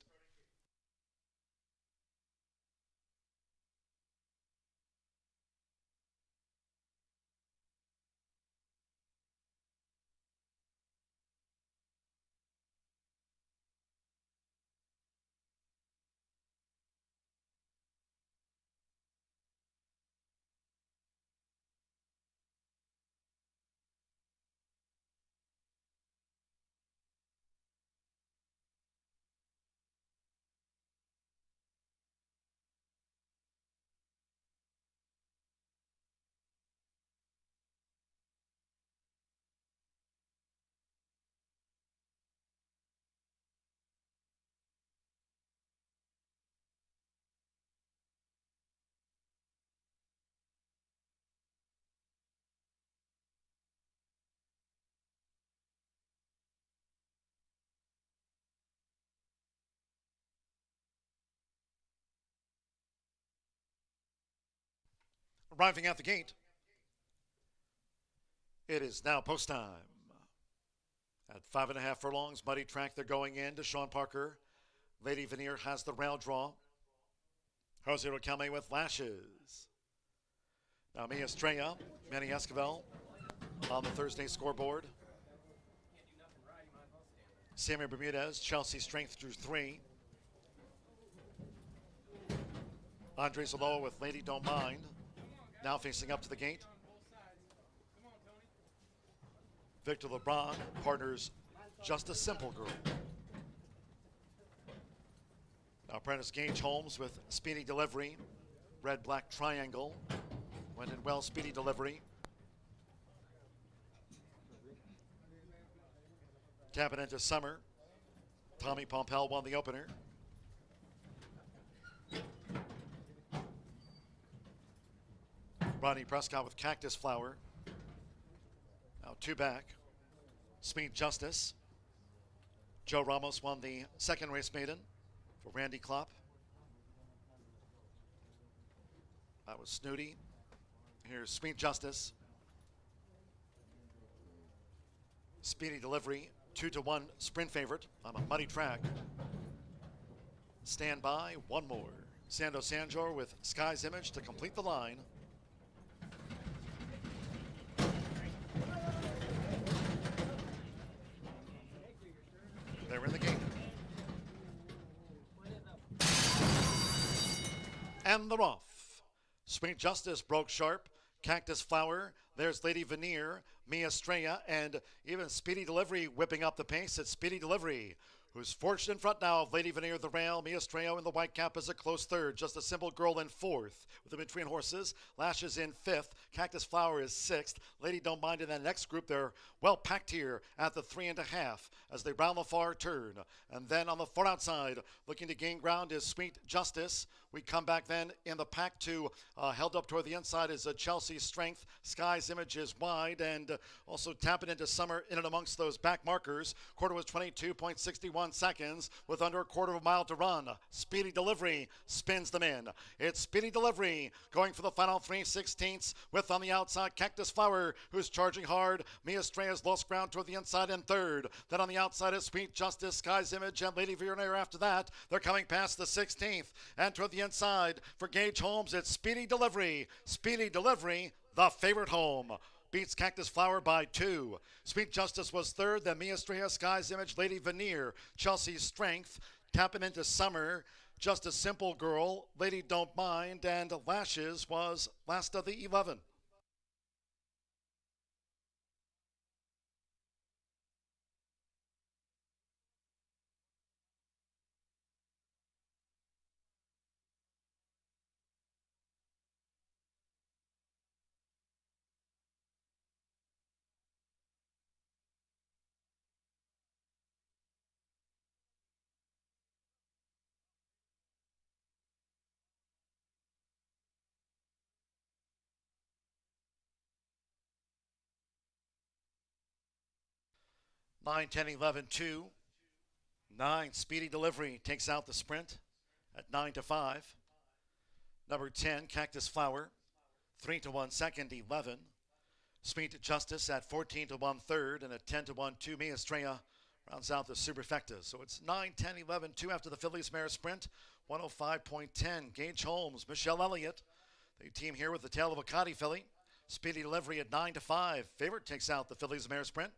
Arriving at the gate, it is now post time. At 5.5 furlongs, muddy track, they're going in to Sean Parker. Lady Veneer has the rail draw. Jose Riquelme with Lashes. Now Mia Estrella, Manny Esquivel on the Thursday scoreboard. Sammy Bermudez, Chelsea Strength drew 3. Andre Zaloa with Lady Don't Mind, now facing up to the gate. Victor LeBron partners Just a Simple Girl. Now apprentice Gage Holmes with Speedy Delivery. Red-black triangle. Went in well, Speedy Delivery. Tapping into Summer. Tommy Pompel won the opener. Ronnie Prescott with Cactus Flower. Now 2 back. Speed Justice. Joe Ramos won the second race maiden for Randy Klopp. That was Snooty. Here's Speed Justice. Speedy Delivery, 2-1 sprint favorite on a muddy track. Stand by, one more. Sando Sanjor with Sky's Image to complete the line. They're in the gate. And they're off. Sweet Justice broke sharp. Cactus Flower. There's Lady Veneer, Mia Estrella, and even Speedy Delivery whipping up the pace. It's Speedy Delivery, who's forged in front now of Lady Veneer, the rail. Mia Estrella in the white cap is a close third. Just a Simple Girl in fourth. With the between horses, Lashes in fifth. Cactus Flower is sixth. Lady Don't Mind in that next group. They're well packed here at the 3.5 as they round the far turn. And then on the far outside, looking to gain ground is Sweet Justice. We come back then in the pack to held up toward the inside is Chelsea Strength. Sky's Image is wide, and also tapping into Summer in and amongst those back markers. Quarter was 22.61 seconds with under a quarter of a mile to run. Speedy Delivery spins them in. It's Speedy Delivery going for the final 3/16 with on the outside Cactus Flower, who's charging hard. Mia Estrella's lost ground toward the inside in third. Then on the outside is Sweet Justice, Sky's Image, and Lady Veneer after that. They're coming past the 16th. And toward the inside for Gage Holmes, it's Speedy Delivery. Speedy Delivery, the favorite home. Beats Cactus Flower by 2. Sweet Justice was third, then Mia Estrella, Sky's Image, Lady Veneer, Chelsea's Strength, tapping into Summer, Just a Simple Girl, Lady Don't Mind, and Lashes was last of the 11. Nine, 10, 11, 2. 9, Speedy Delivery takes out the sprint at 9-5. Number 10, Cactus Flower, 3-1 second, 11. Sweet Justice at 14-1 third, and at 10-1 2. Mia Estrella Rounds out the superfecta. So it's 9, 10, 11, 2 after the Phillies Mare Sprint. 105.10. Gage Holmes, Michelle Elliott. The team here with the tail of a Cotty filly. Speedy Delivery at 9-5. Favorite takes out the Phillies Mare Sprint.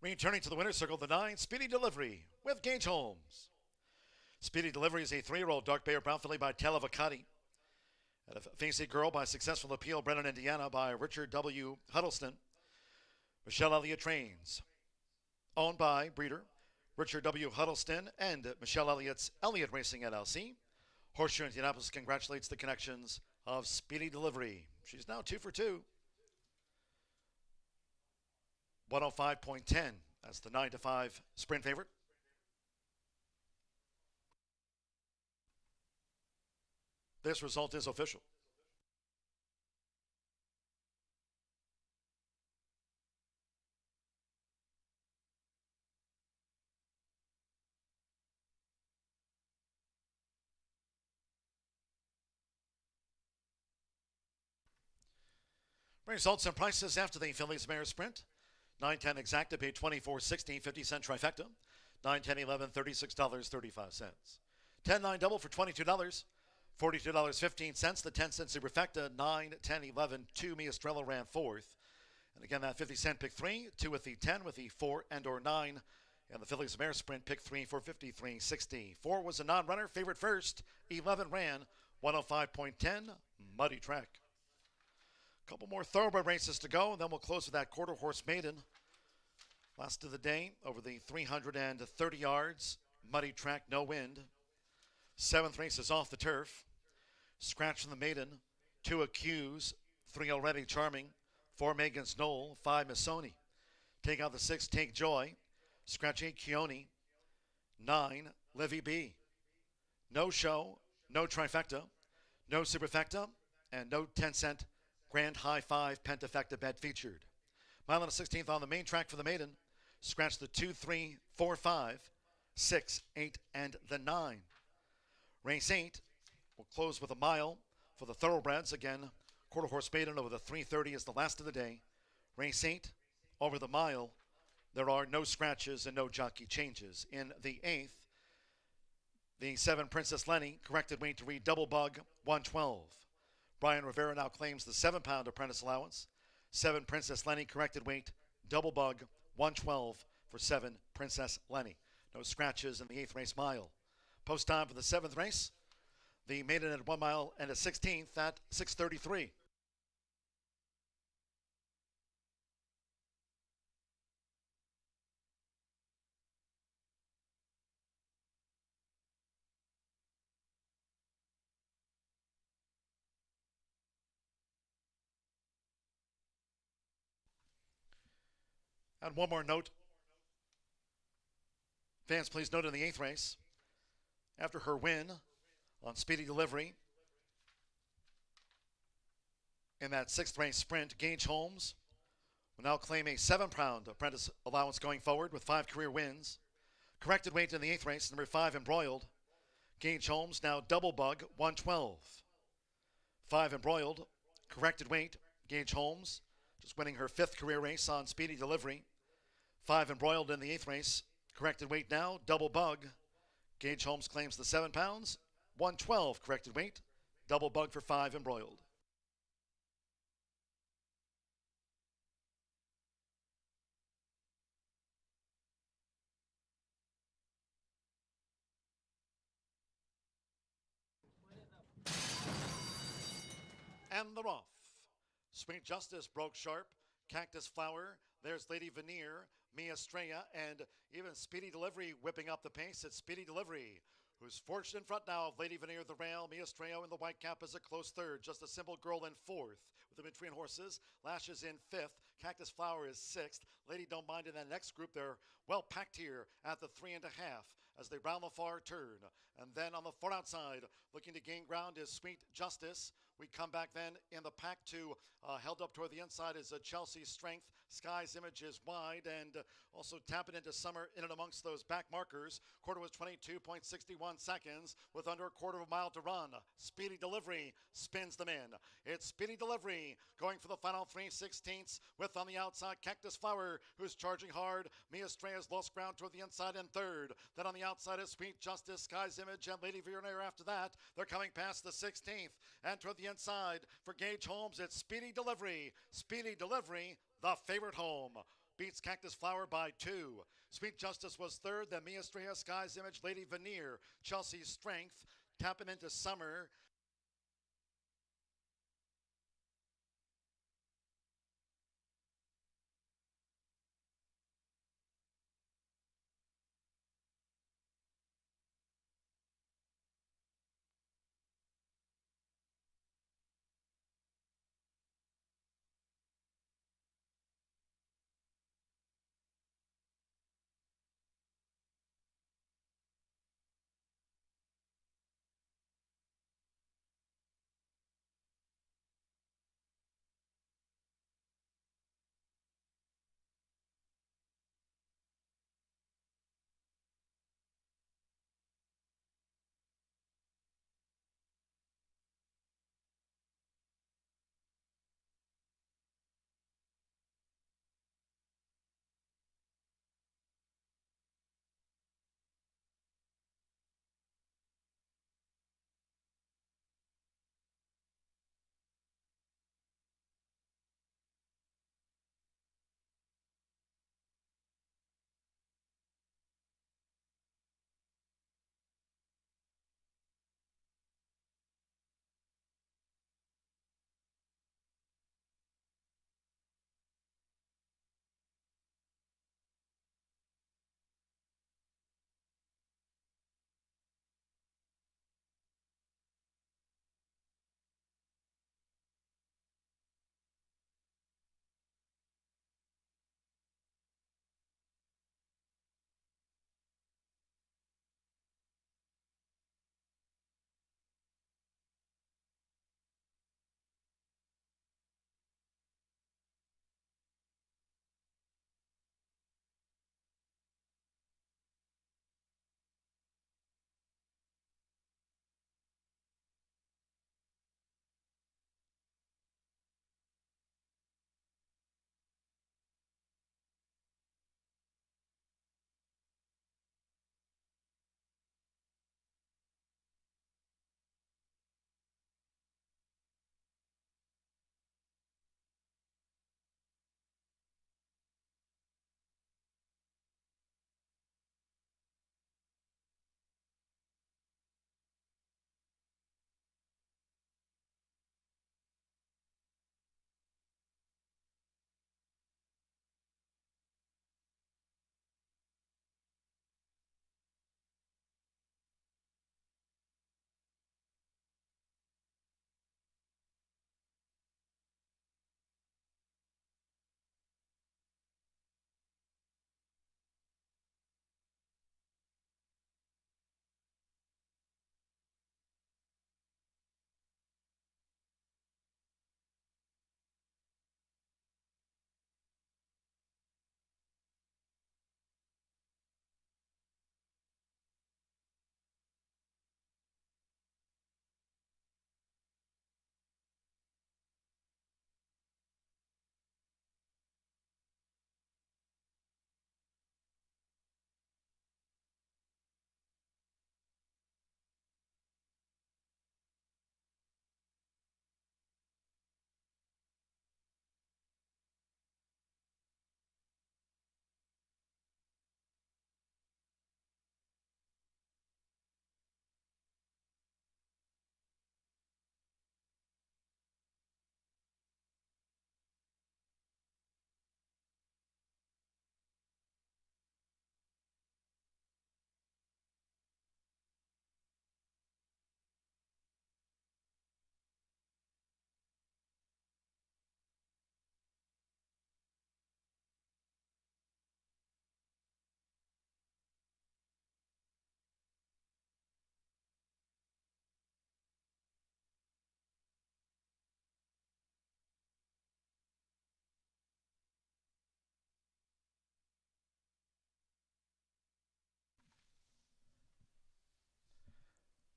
Returning to the winner's circle, the 9, Speedy Delivery with Gage Holmes. Speedy Delivery is a 3-year-old dark bay or brown filly by Talavacati. And a Fancy Girl by Successful Appeal, Brennan, Indiana by Richard W. Huddleston. Michelle Elliott trains. Owned by breeder Richard W. Huddleston and Michelle Elliott's Elliott Racing LLC. Horseshoe Indianapolis congratulates the connections of Speedy Delivery. She's now 2 for 2. 105.10. That's the 9-5 sprint favorite. This result is official. Results and prices after the Phillies Mare Sprint. 9-10 exacta paid $24.60, 50-cent trifecta. 9-10, 11, $36.35. 10-9 double for $22. $42.15. The 10-cent superfecta. 9, 10, 11, 2. Mia Estrella ran fourth. And again, that 50-cent pick 3. 2 with the 10, with the 4 and or 9. And the Phillies Mare Sprint pick 3 for $53.60. 4 was a non-runner. Favorite first. 11 ran. 105.10. Muddy track. Couple more thoroughbred races to go, and then we'll close with that quarter horse maiden. Last of the day, over the 330 yards. Muddy track, no wind. 7th race is off the turf. Scratch from the maiden. 2 Accuse. 3 Already Charming. 4 Megan's Knoll. 5 Missoni. Take out the 6, Take Joy. Scratch 8 Keone. 9 Livy B. No show, no trifecta, no superfecta, and no 10-cent Grand High 5 Pentafecta bet featured. Mile and a 16th on the main track for the maiden. Scratch the 2, 3, 4, 5, 6, 8, and the 9. Race 8 will close with a mile for the thoroughbreds. Again, quarter horse maiden over the 330 is the last of the day. Race 8 over the mile. There are no scratches and no jockey changes. In the 8th, the 7 Princess Lenny, corrected weight to read double bug, 112. Brian Rivera now claims the 7-pound apprentice allowance. 7 Princess Lenny, corrected weight, double bug, 112 for 7 Princess Lenny. No scratches in the 8th race mile. Post time for the 7th race. The maiden at 1 mile and a 16th at 6:33. And one more note. Fans, please note in the 8th race, after her win on Speedy Delivery in that 6th race sprint, Gage Holmes will now claim a 7-pound apprentice allowance going forward with 5 career wins. Corrected weight in the 8th race, number 5 Embroiled. Gage Holmes now double bug, 112. 5 Embroiled, corrected weight, Gage Holmes, just winning her 5th career race on Speedy Delivery. 5 Embroiled in the 8th race. Corrected weight now, double bug. Gage Holmes claims the 7 pounds. 112 corrected weight. Double bug for 5 Embroiled. and they're off. Sweet Justice broke sharp. Cactus Flower, there's Lady Veneer, Mia Estrella, and even Speedy Delivery whipping up the pace. It's Speedy Delivery, who's forged in front now of Lady Veneer, the rail. Mia Estrella in the white cap is a close third. Just a Simple Girl in fourth. With the between horses, Lashes in fifth. Cactus Flower is sixth. Lady Don't Mind in that next group. They're well packed here at the 3.5 as they round the far turn. And then on the far outside, looking to gain ground is Sweet Justice. We come back then in the pack to held up toward the inside is Chelsea's Strength. Sky's Image is wide and also tapping into Summer in and amongst those back markers. Quarter was 22.61 seconds with under a quarter of a mile to run. Speedy Delivery spins them in. It's Speedy Delivery going for the final 3/16 with on the outside Cactus Flower, who's charging hard. Mia Estrella's lost ground toward the inside in third. Then on the outside is Sweet Justice, Sky's Image, and Lady Veneer after that. They're coming past the 16th. And toward the inside for Gage Holmes, it's Speedy Delivery. Speedy Delivery, the favorite home. Beats Cactus Flower by 2. Sweet Justice was third, then Mia Estrella, Sky's Image, Lady Veneer, Chelsea's Strength, tapping into Summer.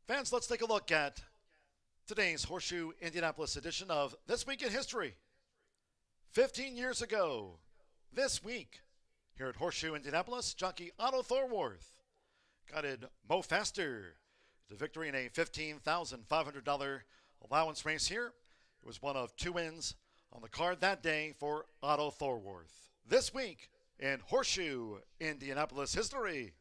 Fans, let's take a look at today's Horseshoe Indianapolis edition of This Week in History. 15 years ago, this week, here at Horseshoe Indianapolis, jockey Otto Thorwarth guided Mo Faster to victory in a $15,500 allowance race here. It was one of 2 wins on the card that day for Otto Thorwarth. This week in Horseshoe Indianapolis history.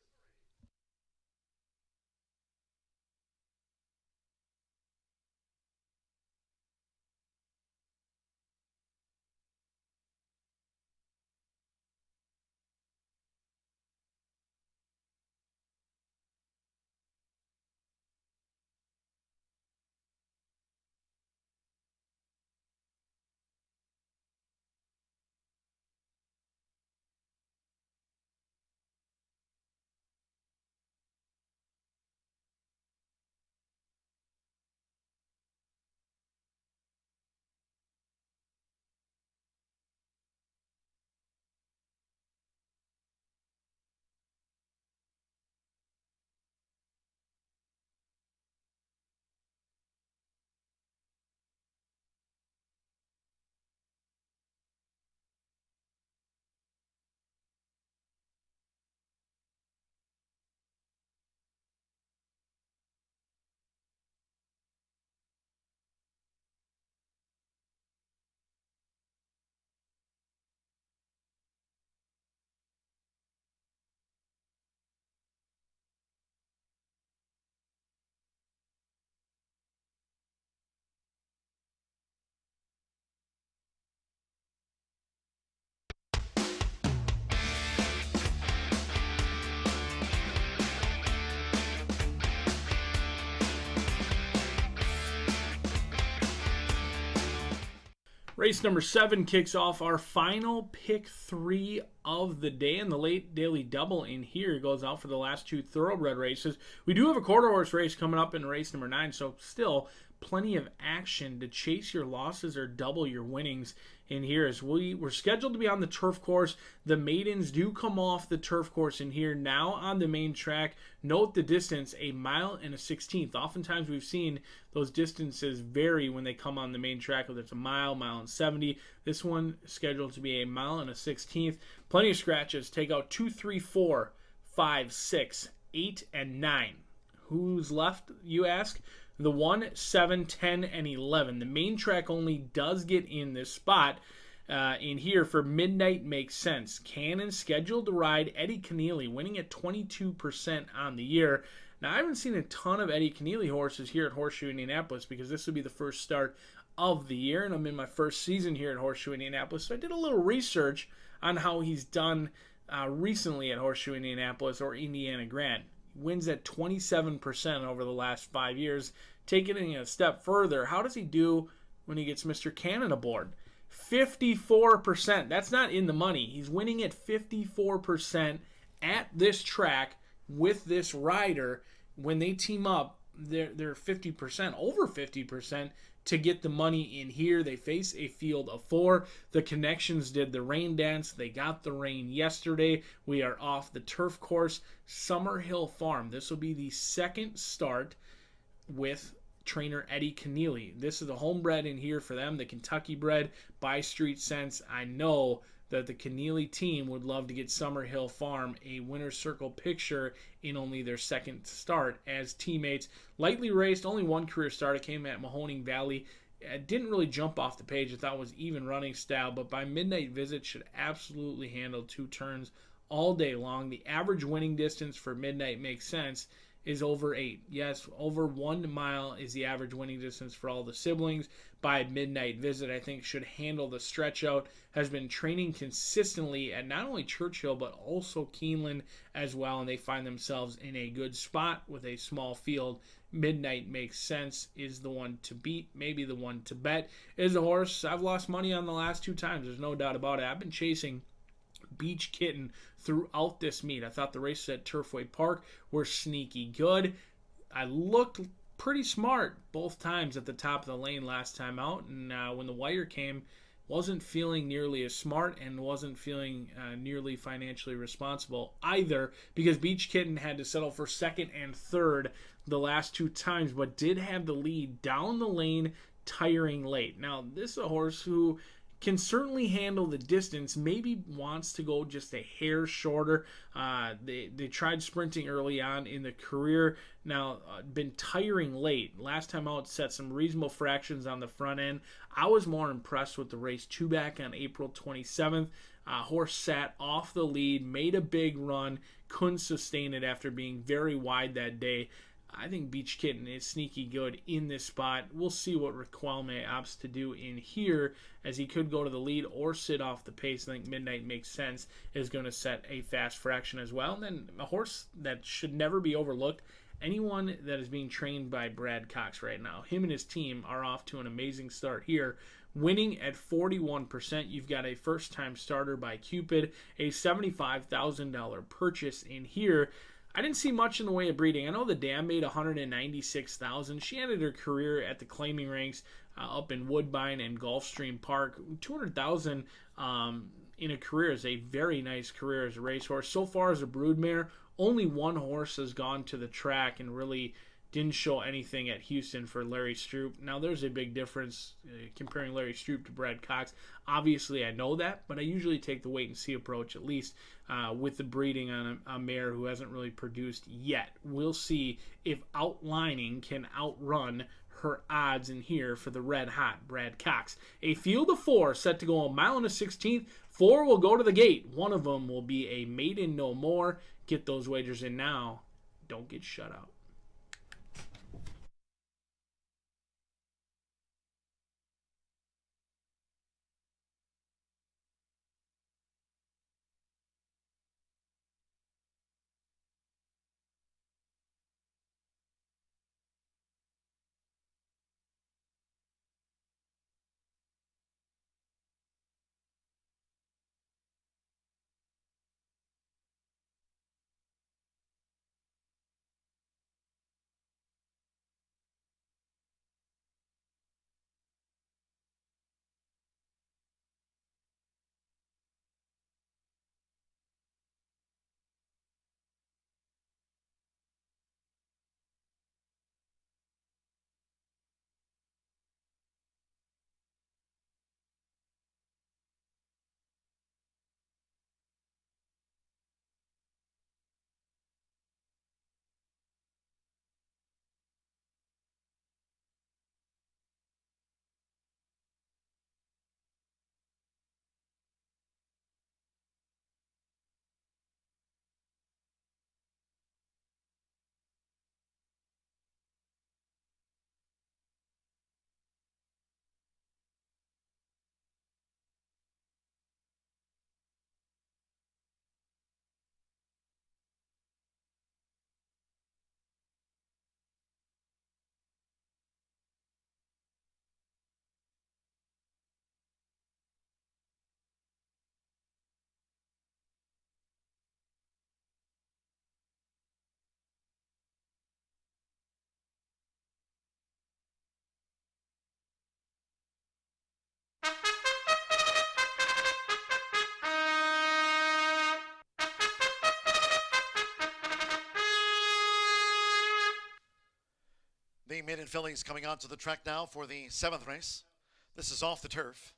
Race number 7 kicks off our final pick 3 of the day, and the late daily double in here goes out for the last 2 thoroughbred races. We do have a quarter horse race coming up in race number 9, so still plenty of action to chase your losses or double your winnings in here. As we're scheduled to be on the turf course. The maidens do come off the turf course in here now on the main track. Note the distance, 1 mile and a 16th. Oftentimes we've seen those distances vary when they come on the main track, whether it's a mile, mile and 70. This one scheduled to be 1 mile and a 16th. Plenty of scratches. Take out 2, 3, 4, 5, 6, 8, and 9. Who's left, you ask? The 1, 7, 10, and 11. The main track only does get in this spot in here for Midnight Makes Sense. Cannon scheduled to ride Eddie Keneally, winning at 22% on the year. Now, I haven't seen a ton of Eddie Keneally horses here at Horseshoe Indianapolis because this will be the first start of the year, and I'm in my first season here at Horseshoe Indianapolis. So I did a little research on how he's done recently at Horseshoe Indianapolis or Indiana Grand. Wins at 27% over the last 5 years. Taking it a step further, how does he do when he gets Mr. Cannon aboard? 54%. That's not in the money. He's winning at 54% at this track with this rider. When they team up, they're 50%, over 50% to get the money in here. They face a field of 4. The Connections did the rain dance. They got the rain yesterday. We are off the turf course. Summerhill Farm. This will be the second start with trainer Eddie Keneally. This is a homebred in here for them, the Kentucky bred by Street Sense. I know that the Keneally team would love to get Summerhill Farm a winner's circle picture in only their second start as teammates. Lightly raced, only one career start. It came at Mahoning Valley. It didn't really jump off the page. I thought it was even running style, but by Midnight Visit should absolutely handle 2 turns all day long. The average winning distance for Midnight Makes Sense is over 8. Yes, over 1 mile is the average winning distance for all the siblings. By Midnight Visit, I think should handle the stretch out. Has been training consistently at not only Churchill but also Keeneland as well, and they find themselves in a good spot with a small field. Midnight Makes Sense is the one to beat, maybe the one to bet. Is a horse I've lost money on the last 2 times. There's no doubt about it. I've been chasing Beach Kitten throughout this meet. I thought the races at Turfway Park were sneaky good. I looked pretty smart both times at the top of the lane last time out, and when the wire came, wasn't feeling nearly as smart and wasn't feeling nearly financially responsible either, because Beach Kitten had to settle for second and third the last 2 times, but did have the lead down the lane, tiring late. Now, this is a horse who can certainly handle the distance, maybe wants to go just a hair shorter. They tried sprinting early on in the career. Now, been tiring late. Last time out, set some reasonable fractions on the front end. I was more impressed with the race 2 back on April 27th. Horse sat off the lead, made a big run, couldn't sustain it after being very wide that day. I think Beach Kitten is sneaky good in this spot. We'll see what Raquelme opts to do in here, as he could go to the lead or sit off the pace. I think Midnight Makes Sense is going to set a fast fraction as well. And then a horse that should never be overlooked, anyone that is being trained by Brad Cox right now. Him and his team are off to an amazing start here. Winning at 41%, you've got a first-time starter by Cupid, a $75,000 purchase in here. I didn't see much in the way of breeding. I know the Dam made $196,000. She ended her career at the claiming ranks up in Woodbine and Gulfstream Park. $200,000 in a career is a very nice career as a racehorse. So far as a broodmare, only one horse has gone to the track and really didn't show anything at Houston for Larry Stroop. Now, there's a big difference comparing Larry Stroop to Brad Cox. Obviously, I know that, but I usually take the wait-and-see approach, at least with the breeding on a mare who hasn't really produced yet. We'll see if Outlining can outrun her odds in here for the red-hot Brad Cox. A field of 4 set to go a mile and a 16th. 4 will go to the gate. One of them will be a Maiden No More. Get those wagers in now. Don't get shut out. The maiden fillies coming onto the track now for the 7th race. This is off the turf.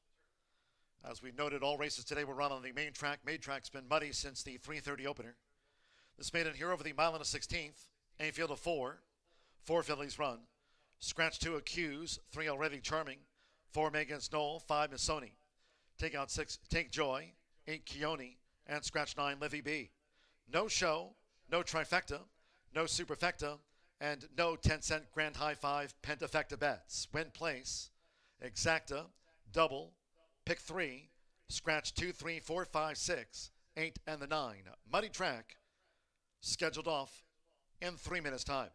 As we noted, all races today were run on the main track. Main track's been muddy since the 3:30 opener. This maiden here over the mile and a 16th. A field of 4. 4 fillies run. Scratch 2 Accuse, 3 already Charming, 4 Megan's Knoll, 5 Missoni. Take out 6 Take Joy, 8 Keone, and scratch 9 Livy B. No show, no trifecta, no superfecta, and no 10-cent grand high 5 pentafecta bets. Win place, exacta, double, pick 3, scratch 2, 3, 4, 5, 6, 8, and the 9. Muddy track, scheduled off in 3 minutes time.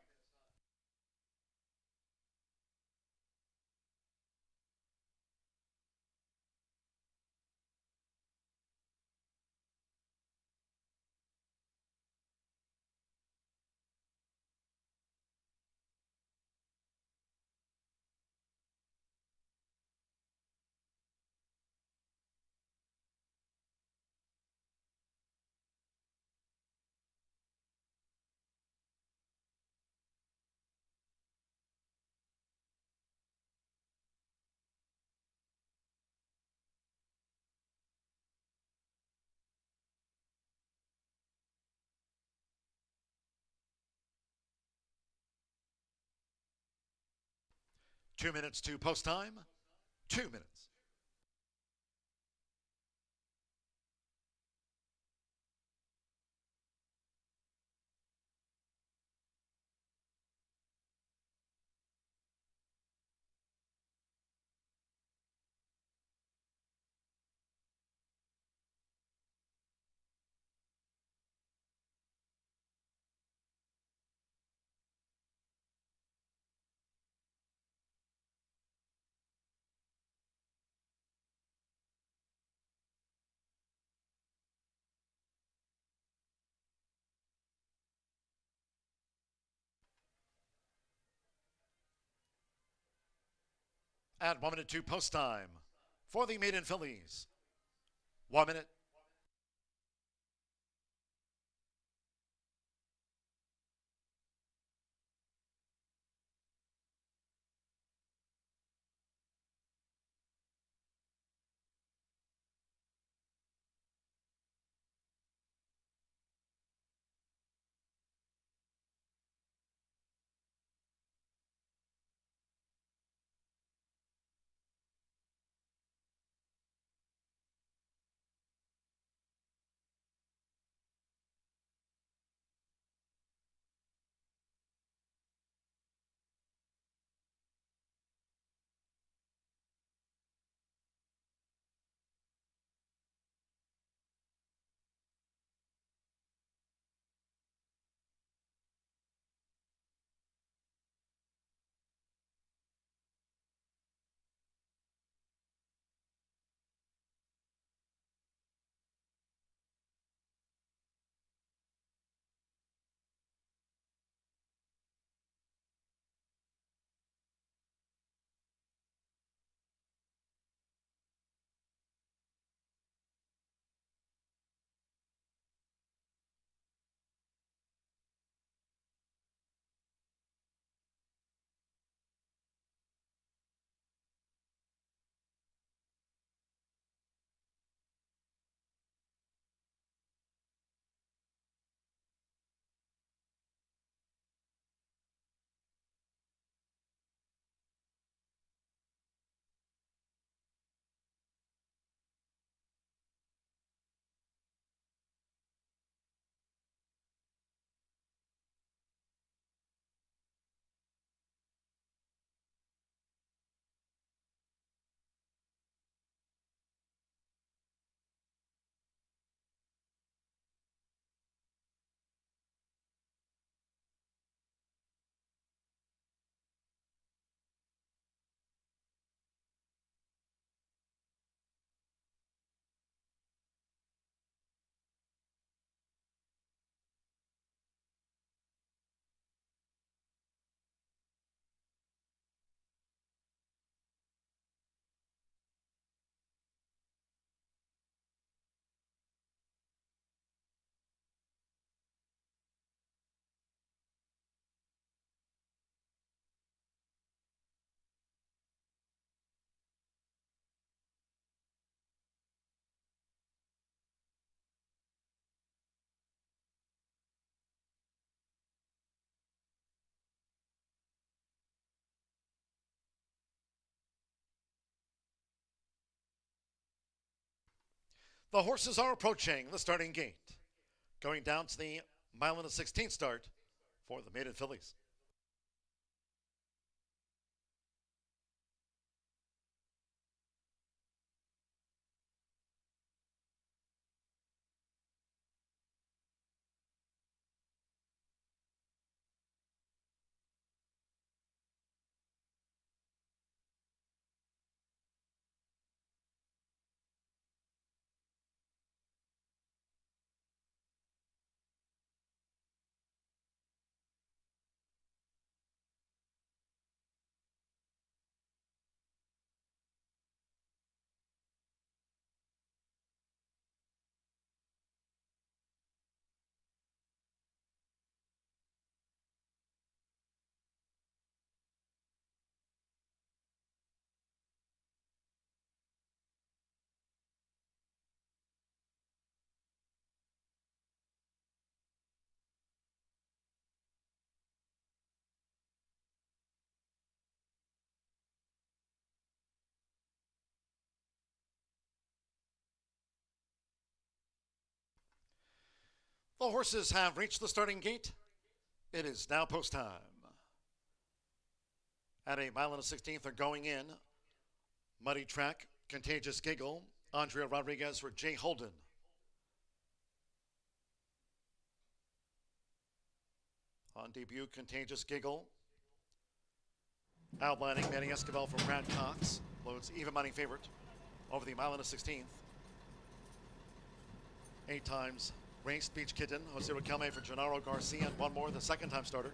2 minutes to post time. 2 minutes. At 1 minute to post time for the maiden fillies. 1 minute. The horses are approaching the starting gate, going down to the mile and a 16th start for the maiden fillies. The horses have reached the starting gate. It is now post time. At a mile and a 16th, they're going in. Muddy Track, Contagious Giggle, Andrea Rodriguez for Jay Holden. On debut, Contagious Giggle. Outlining Manny Esquivel from Brad Cox. Loads even money favorite over the mile and a 16th. 8 times raced Beach Kitten, Jose Riquelme for Gennaro Garcia, and one more, the second time starter.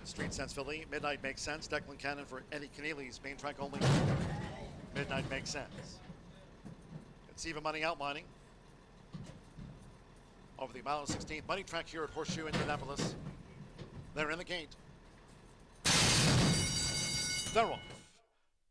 Street Sense Philly, Midnight Makes Sense, Declan Cannon for Eddie Keneally's main track only. Midnight Makes Sense. It's even money outlining over the mile and 16th. Money Track here at Horseshoe Indianapolis. They're in the gate. They're off.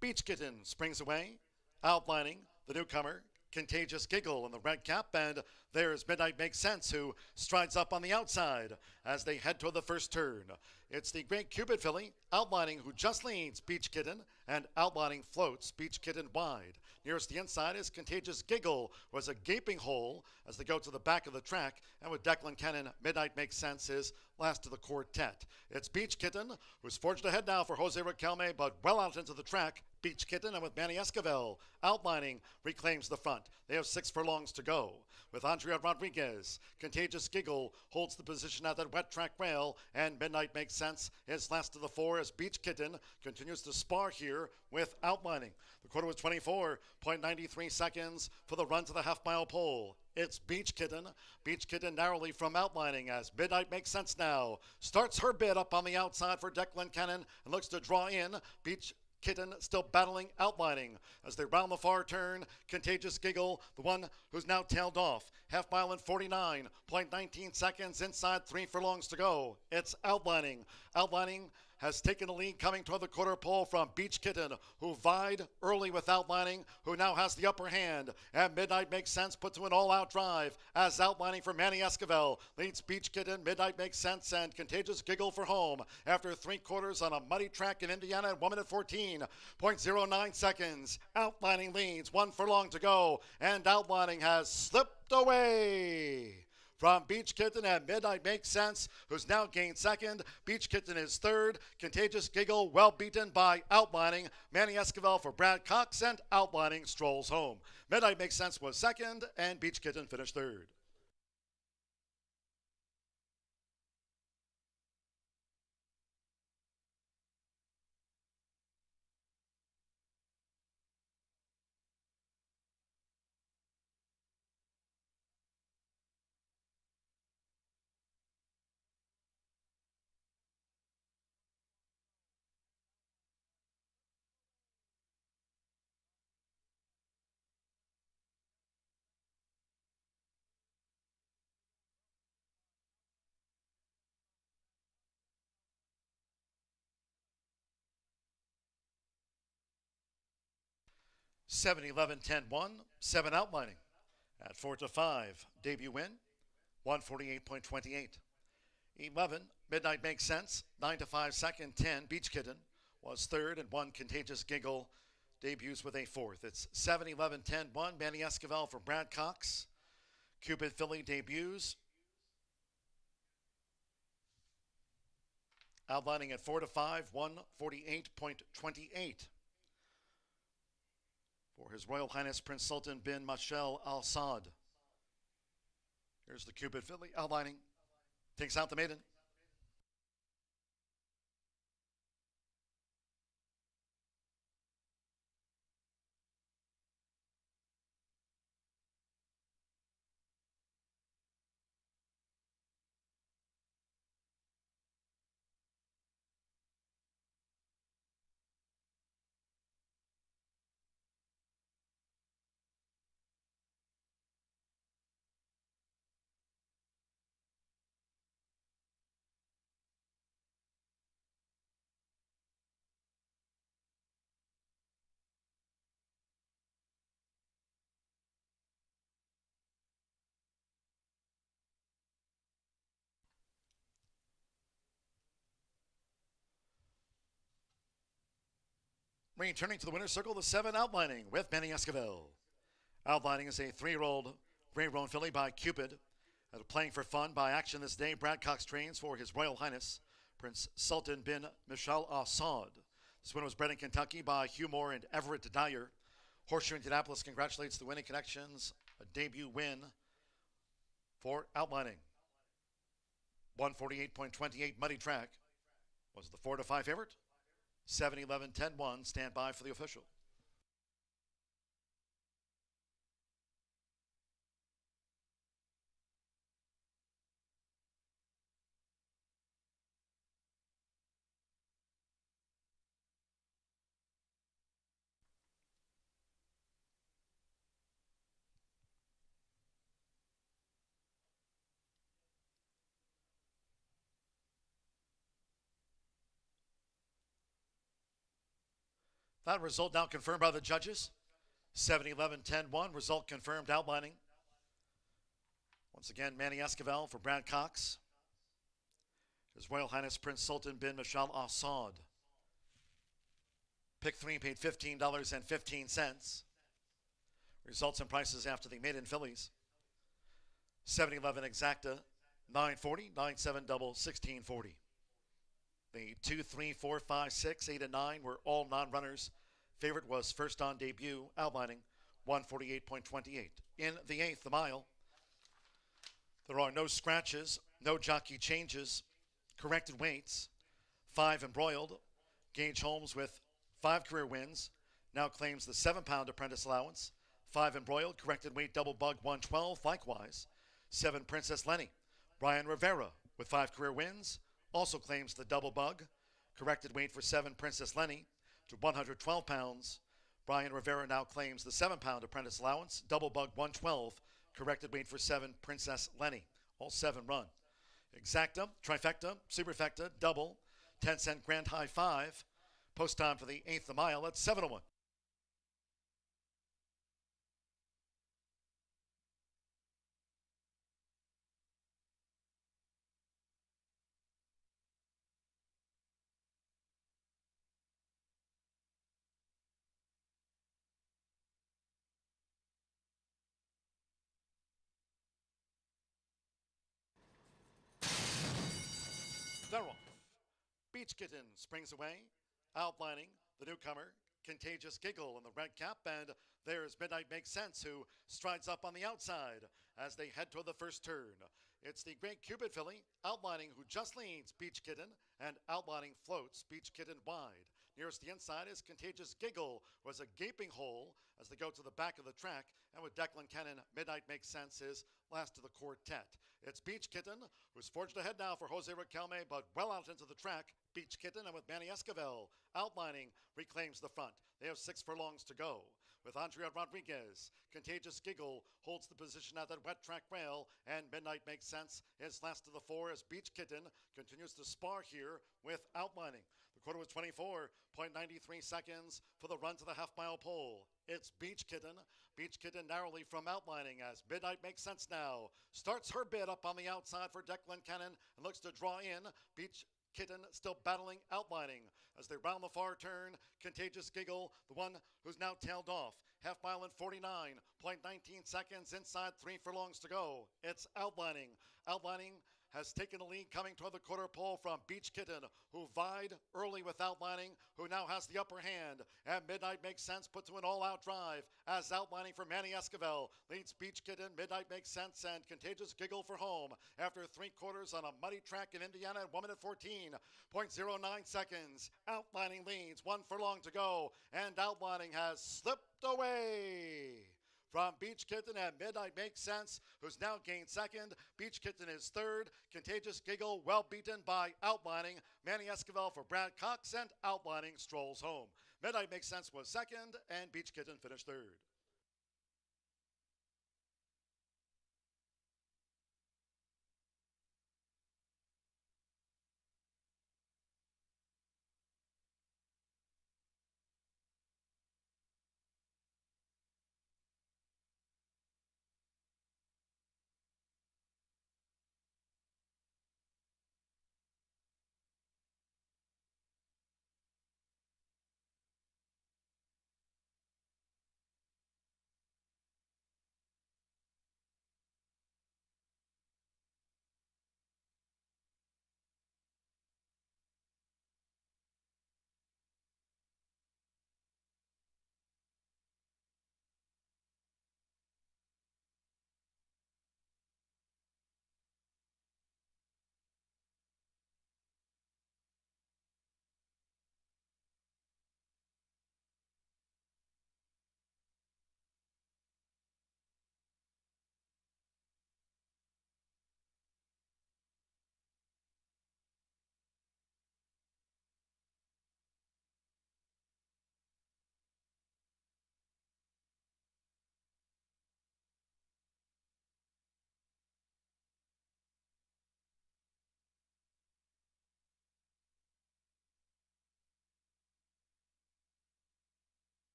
Beach Kitten springs away, outlining the newcomer, Contagious Giggle in the red cap, and there's Midnight Makes Sense, who strides up on the outside as they head toward the first turn. It's the Great Cupid filly, outlining who just leads Beach Kitten, and outlining floats Beach Kitten wide. Nearest the inside is Contagious Giggle, who has a gaping hole as they go to the back of the track, and with Declan Cannon, Midnight Makes Sense is last of the quartet. It's Beach Kitten, who's forged ahead now for Jose Riquelme, but well out into the track. Beach Kitten, and with Manny Esquivel outlining, reclaims the front. They have 6 furlongs to go. With Andrea Rodriguez, Contagious Giggle holds the position at that wet track rail, and Midnight Makes Sense is last of the 4 as Beach Kitten continues to spar here with outlining. The quarter was 24.93 seconds for the run to the half-mile pole. It's Beach Kitten. Beach Kitten narrowly from outlining as Midnight Makes Sense now starts her bid up on the outside for Declan Cannon and looks to draw in. Beach Kitten still battling outlining as they round the far turn. Contagious Giggle, the one who's now tailed off. Half mile in 49.19 seconds inside 3 furlongs to go. It's outlining. Outlining has taken the lead coming toward the quarter pole from Beach Kitten, who vied early with outlining, who now has the upper hand. And Midnight Makes Sense put to an all-out drive as outlining for Manny Esquivel leads Beach Kitten, Midnight Makes Sense, and Contagious Giggle for home after 3 quarters on a muddy track in Indiana at 1 minute 14.09 seconds. Outlining leads, 1 furlong to go, and outlining has slipped away from Beach Kitten, and Midnight Makes Sense, who's now gained second. Beach Kitten is third. Contagious Giggle well beaten by outlining. Manny Esquivel for Brad Cox, and outlining strolls home. Midnight Makes Sense was second, and Beach Kitten finished third. Seven, 11, 10, 1, 7 outlining. At 4 to 5, debut win, 148.28. 11, Midnight Makes Sense, 9 to 5 second, 10, Beach Kitten was third, and 1, Contagious Giggle debuts with a fourth. It's 7, 11, 10, 1, Manny Esquivel for Brad Cox. Cupid filly debuts. Outlining at 4 to 5, 148.28. For His Royal Highness Prince Sultan bin Mashal Al Saud. Here's the Cupid filly outlining. Takes out the maiden. Returning to the winner's circle, the 7 outlining with Manny Esquivel. Outlining is a 3-year-old gray roan filly by Cupid. Playing for fun by action this day, Brad Cox trains for His Royal Highness Prince Sultan bin Michal Al Saud. This winner was bred in Kentucky by Hugh Moore and Everett Dyer. Horseshoe Indianapolis congratulates the winning connections. A debut win for Outlining. 148.28 muddy track was the 4-5 favorite. 7-11-10-1. Stand by for the official. That result now confirmed by the judges. 7-11-10-1. Result confirmed. Outlining. Once again, Manny Esquivel for Brad Cox. His Royal Highness Prince Sultan bin Michal Al Saud. Pick 3 paid $15.15. Results and prices after the maiden fillies. 7-11 exacta, 940, 9-7 double, 1640. The 2, 3, 4, 5, 6, 8, and 9 were all non-runners. Favorite was first on debut, Outlining, 148.28. In the 8th, the mile, there are no scratches, no jockey changes, corrected weights, 5 embroiled. Gage Holmes with 5 career wins now claims the 7-pound apprentice allowance. 5 embroiled, corrected weight double bug 112, likewise. 7 Princess Lenny. Brian Rivera with 5 career wins also claims the double bug. Corrected weight for 7 Princess Lenny to 112 pounds. Brian Rivera now claims the 7-pound apprentice allowance. Double bug 112. Corrected weight for 7 Princess Lenny. All 7 run. Exacta, trifecta, superfecta, double, 10-cent grand high 5. Post time for the 8th the mile at 7:01. They're off. Beach Kitten springs away, outlining the newcomer, Contagious Giggle in the red cap, and there's Midnight Makes Sense, who strides up on the outside as they head toward the first turn. It's the Great Cupid filly, Outlining, who just leads Beach Kitten, and Outlining floats Beach Kitten wide. Nearest the inside is Contagious Giggle, was a gaping hole as they go to the back of the track, and with Declan Cannon, Midnight Makes Sense is last of the quartet. It's Beach Kitten, who's forged ahead now for Jose Riquelme, but well out into the track. Beach Kitten, and with Manny Esquivel, Outlining reclaims the front. They have 6 furlongs to go. With Andrea Rodriguez, Contagious Giggle holds the position at that wet track rail, and Midnight Makes Sense is last of the 4 as Beach Kitten continues to spar here with Outlining. The quarter was 24.93 seconds for the run to the half-mile pole. It's Beach Kitten. Beach Kitten narrowly from Outlining as Midnight Makes Sense now starts her bid up on the outside for Declan Cannon and looks to draw in. Beach Kitten still battling Outlining as they round the far turn. Contagious Giggle, the one who's now tailed off. Half mile in 49.19 seconds inside 3 furlongs to go. It's Outlining. Outlining has taken the lead coming toward the quarter pole from Beach Kitten, who vied early with Outlining, who now has the upper hand. And Midnight Makes Sense put to an all-out drive as Outlining for Manny Esquivel leads Beach Kitten. Midnight Makes Sense and Contagious Giggle for home after 3 quarters on a muddy track in Indiana at 1 minute 14.09 seconds. Outlining leads, 1 furlong to go, and Outlining has slipped away from Beach Kitten, and Midnight Makes Sense, who's now gained second. Beach Kitten is third. Contagious Giggle well beaten by Outlining. Manny Esquivel for Brad Cox, and Outlining strolls home. Midnight Makes Sense was second, and Beach Kitten finished third.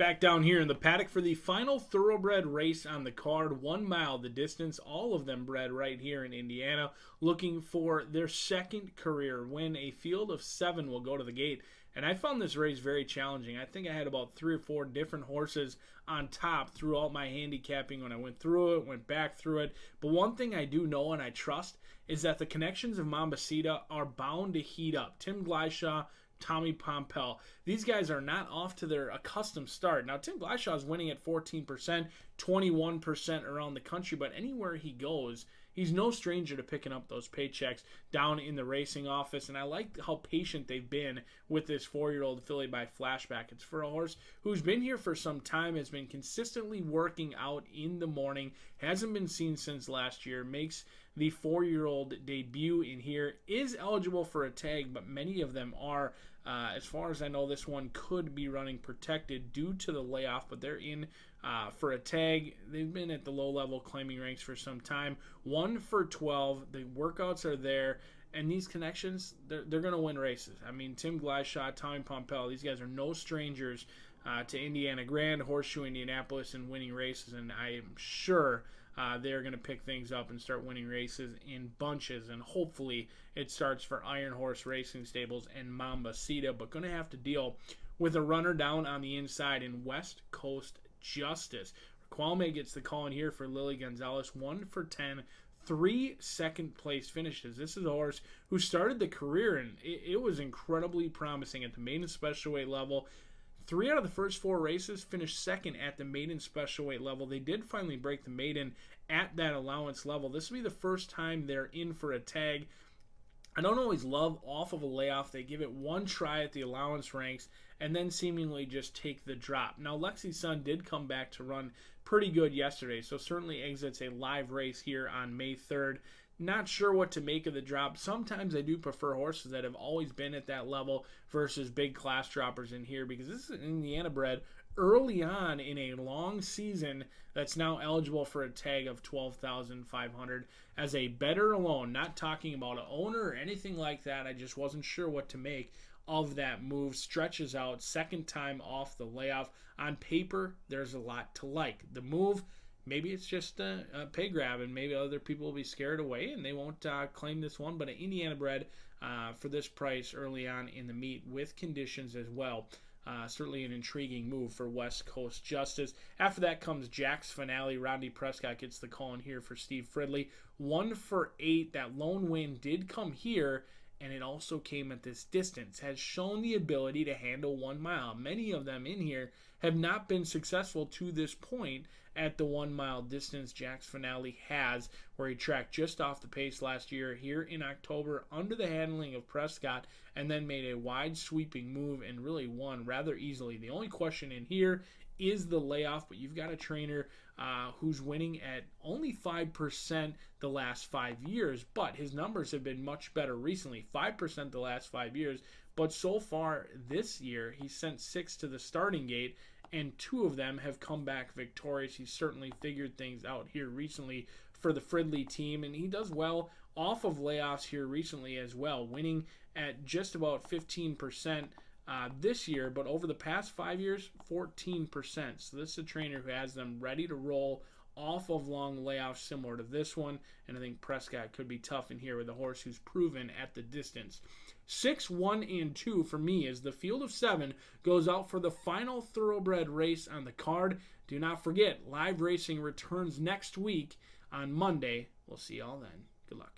Back down here in the paddock for the final thoroughbred race on the card, 1 mile the distance, all of them bred right here in Indiana, looking for their second career win. A field of 7 will go to the gate, and I found this race very challenging. I think I had about 3 or 4 different horses on top throughout my handicapping when I went through it, went back through it, but one thing I do know and I trust is that the connections of Mambasita are bound to heat up. Tim Glyshaw, Tommy Pompel. These guys are not off to their accustomed start. Now, Tim Glyshaw is winning at 14%, 21% around the country, but anywhere he goes, he's no stranger to picking up those paychecks down in the racing office, and I like how patient they've been with this 4-year-old filly by Flashback. It's for a horse who's been here for some time, has been consistently working out in the morning, hasn't been seen since last year, makes the 4-year-old debut in here, is eligible for a tag, but many of them are. As far as I know, this one could be running protected due to the layoff, but they're in for a tag. They've been at the low level claiming ranks for some time. 1 for 12. The workouts are there, and these connections, they're going to win races. I mean, Tim Glyshaw, Tommy Pompel, these guys are no strangers to Indiana Grand, Horseshoe Indianapolis, and winning races, and I am sure they're going to pick things up and start winning races in bunches, and hopefully it starts for Iron Horse Racing Stables and Mambasita, but going to have to deal with a runner down on the inside in West Coast Justice. Qualme gets the call in here for Lily Gonzalez, 1 for 10, 3 second-place finishes. This is a horse who started the career, and it was incredibly promising at the maiden special weight level. 3 out of the first 4 races finished second at the maiden special weight level. They did finally break the maiden at that allowance level. This will be the first time they're in for a tag. I don't always love off of a layoff. They give it one try at the allowance ranks and then seemingly just take the drop. Now, Lexi's Son did come back to run pretty good yesterday, so certainly exits a live race here on May 3rd. Not sure what to make of the drop. Sometimes I do prefer horses that have always been at that level versus big class droppers in here, because this is an Indiana bred early on in a long season that's now eligible for a tag of $12,500 as a better alone. Not talking about an owner or anything like that. I just wasn't sure what to make of that move. Stretches out, second time off the layoff. On paper, there's a lot to like. The move, maybe it's just a pay grab, and maybe other people will be scared away and they won't claim this one. But an Indiana bred for this price early on in the meet with conditions as well. Certainly an intriguing move for West Coast Justice. After that comes Jack's Finale. Rodney Prescott gets the call in here for Steve Fridley. 1 for 8. That lone win did come here, and it also came at this distance. Has shown the ability to handle 1 mile. Many of them in here have not been successful to this point at the 1 mile distance. Jack's Finale has, where he tracked just off the pace last year here in October under the handling of Prescott, and then made a wide sweeping move and really won rather easily. The only question in here is the layoff, but you've got a trainer who's winning at only 5% the last 5 years, but his numbers have been much better recently. 5% the last 5 years, but so far this year he's sent 6 to the starting gate, and 2 of them have come back victorious. He's certainly figured things out here recently for the Fridley team, and he does well off of layoffs here recently as well, winning at just about 15% this year, but over the past 5 years, 14%. So this is a trainer who has them ready to roll off of long layoffs similar to this one, and I think Prescott could be tough in here with a horse who's proven at the distance. 6, 1, and 2 for me as the field of 7 goes out for the final thoroughbred race on the card. Do not forget, live racing returns next week on Monday. We'll see y'all then. Good luck.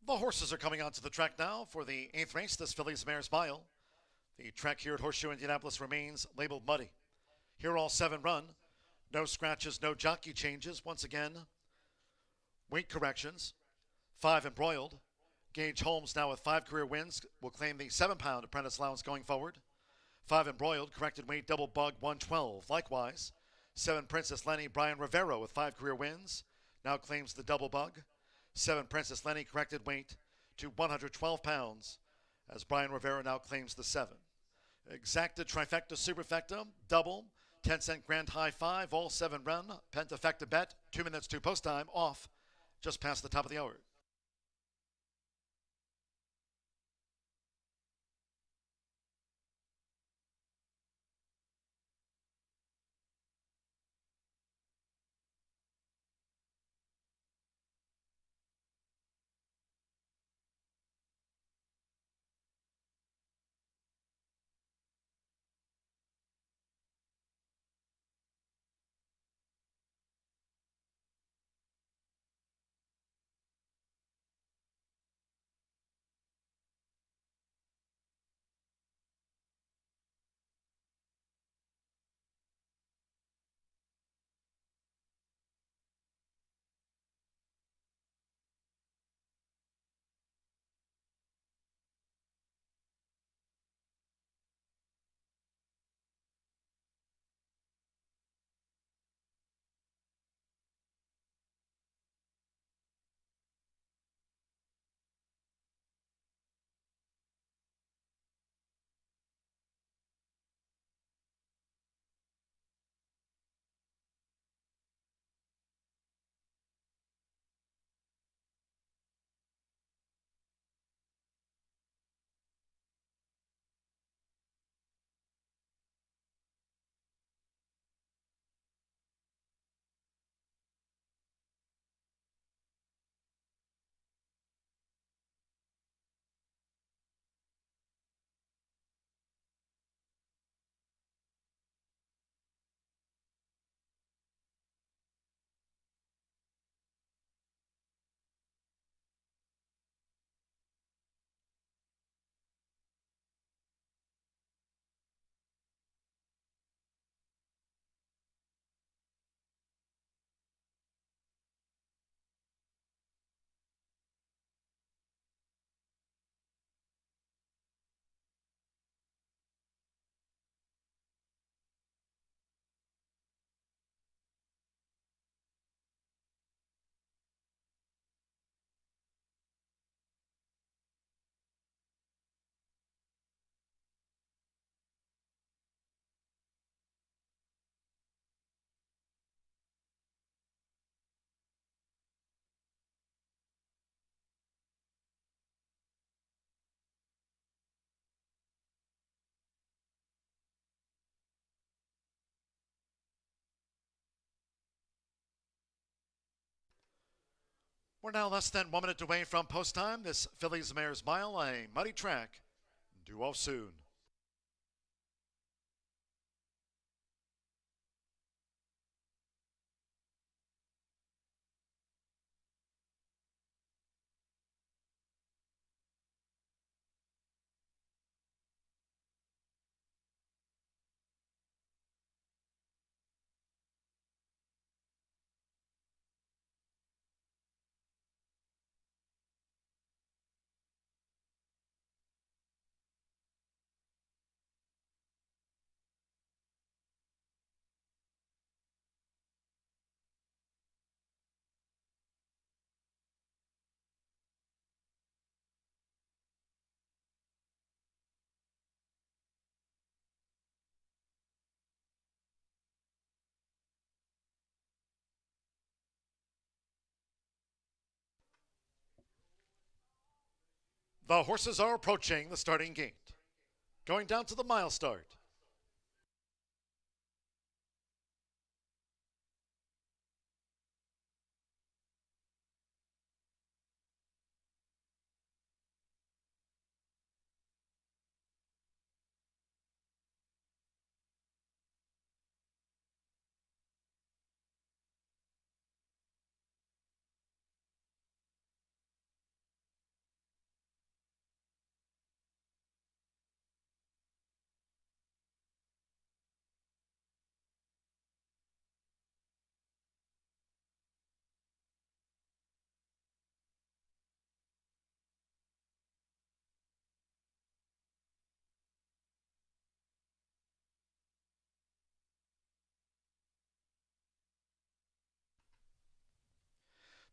The horses are coming onto the track now for the 8th race, this Fillies Mares Mile. The track here at Horseshoe Indianapolis remains labeled muddy. Here all 7 run. No scratches, no jockey changes. Once again, weight corrections. 5 embroiled. Gage Holmes now with 5 career wins will claim the 7-pound apprentice allowance going forward. 5 embroiled, corrected weight, double bug, 112. Likewise, 7 Princess Lenny, Brian Rivero with 5 career wins, now claims the double bug. 7 Princess Lenny, corrected weight to 112 pounds, as Brian Rivero now claims the 7. Exacta, trifecta, superfecta, double, 10-cent grand high 5, all 7 run, pentafecta bet, 2 minutes to post time, off, just past the top of the hour. We're now less than 1 minute away from post time. This Fillies Mares Mile, a muddy track, due off soon. The horses are approaching the starting gate. Going down to the mile start.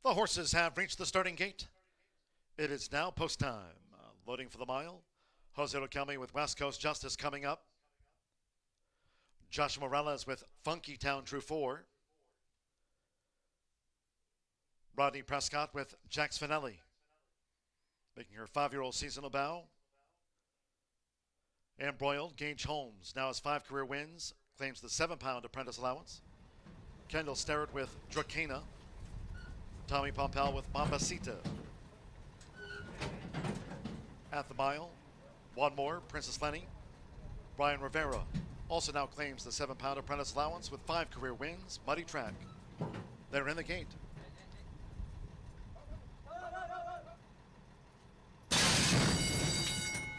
The horses have reached the starting gate. It is now post time. Loading for the mile. Jose Riquelme with West Coast Justice coming up. Joshua Morales with Funky Town True 4. Rodney Prescott with Jax Finelli, making her 5-year-old seasonal bow. Embroiled, Gage Holmes now has 5 career wins, claims the 7-pound apprentice allowance. Kendall Sterrett with Drakena. Tommy Pompel with Mambasita. At the mile, one more, Princess Lenny. Brian Rivera also now claims the 7-pound apprentice allowance with 5 career wins, muddy track. They're in the gate.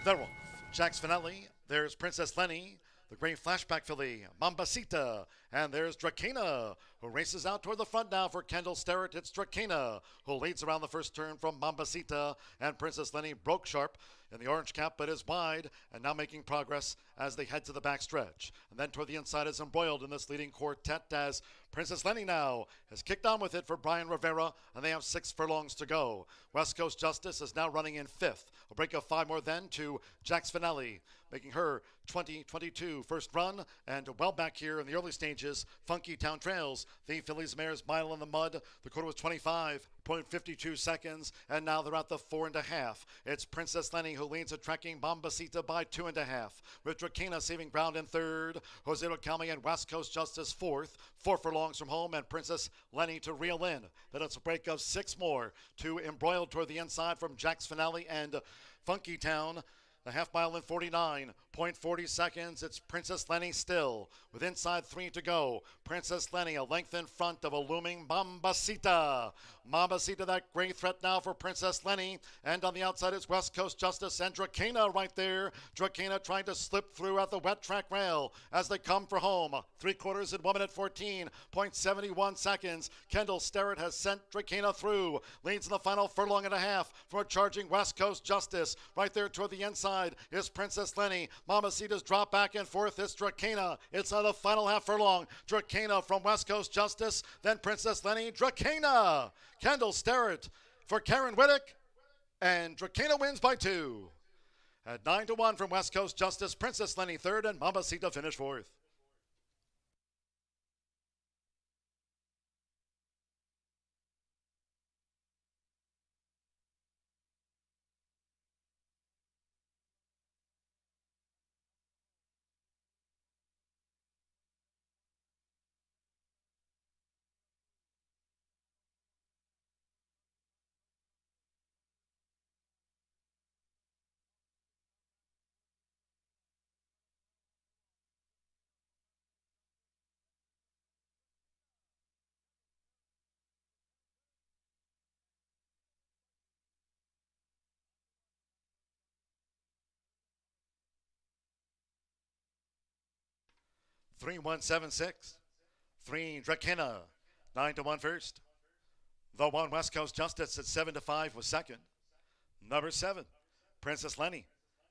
They're off. Jax Finelli. There's Princess Lenny. The great flashback filly, Mambasita. And there's Drakena, who races out toward the front now for Kendall Sterrett. It's Drakena, who leads around the first turn from Mambasita. And Princess Lenny broke sharp in the orange cap, but is wide and now making progress as they head to the back stretch. And then toward the inside is Embroiled in this leading quartet as Princess Lenny now has kicked on with it for Brian Rivera, and they have 6 furlongs to go. West Coast Justice is now running in 5th. A break of 5 more then to Jax Finelli, making her 2022 first run, and well back here in the early stages, Funky Town Trails, the Fillies Mares Mile in the Mud. The quarter was 25.52 seconds, and now they're at the 4.5. It's Princess Lenny who leads a tracking Mambasita by 2.5, with Drakena saving ground in 3rd, Jose Riquelme and West Coast Justice 4th, 4 furlongs from home, and Princess Lenny to reel in. Then it's a break of 6 more to Embroiled toward the inside from Jax Finelli and Funky Town. The half mile in 49.40 seconds. It's Princess Lenny still with inside 3 to go. Princess Lenny a length in front of a looming Mambasita. Mambasita, that great threat now for Princess Lenny. And on the outside is West Coast Justice and Drakena right there. Drakena trying to slip through at the wet track rail as they come for home. 3/4 in 1 minute 14.71 seconds. Kendall Sterrett has sent Drakena through. Leads in the final furlong and a half from a charging West Coast Justice. Right there toward the inside is Princess Lenny. Mambasita's drop back and forth. It's Drakena. It's on the final half furlong. Drakena from West Coast Justice. Then Princess Lenny. Drakena. Kendall Sterrett for Karen Whittick. And Drakena wins by 2. At 9-1 from West Coast Justice. Princess Lenny 3rd and Mambasita finished 4th. Three 176. 3 Drakena. 9-1 first. The 1 West Coast Justice at 7-5 was second. Number 7, Princess Lenny.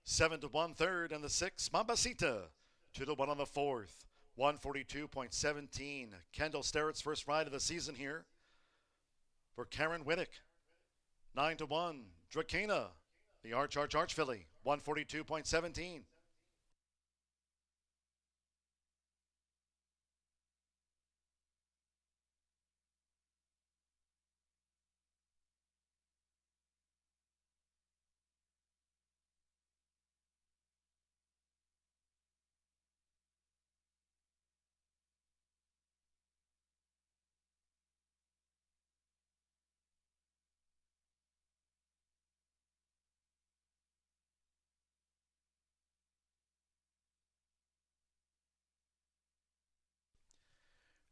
7-1 third, and the 6 Mambasita. 2-1 on the 4th. 142.17. Kendall Sterrett's first ride of the season here for Karen Whittick. 9-1 Drakena. The Arch filly. 142.17.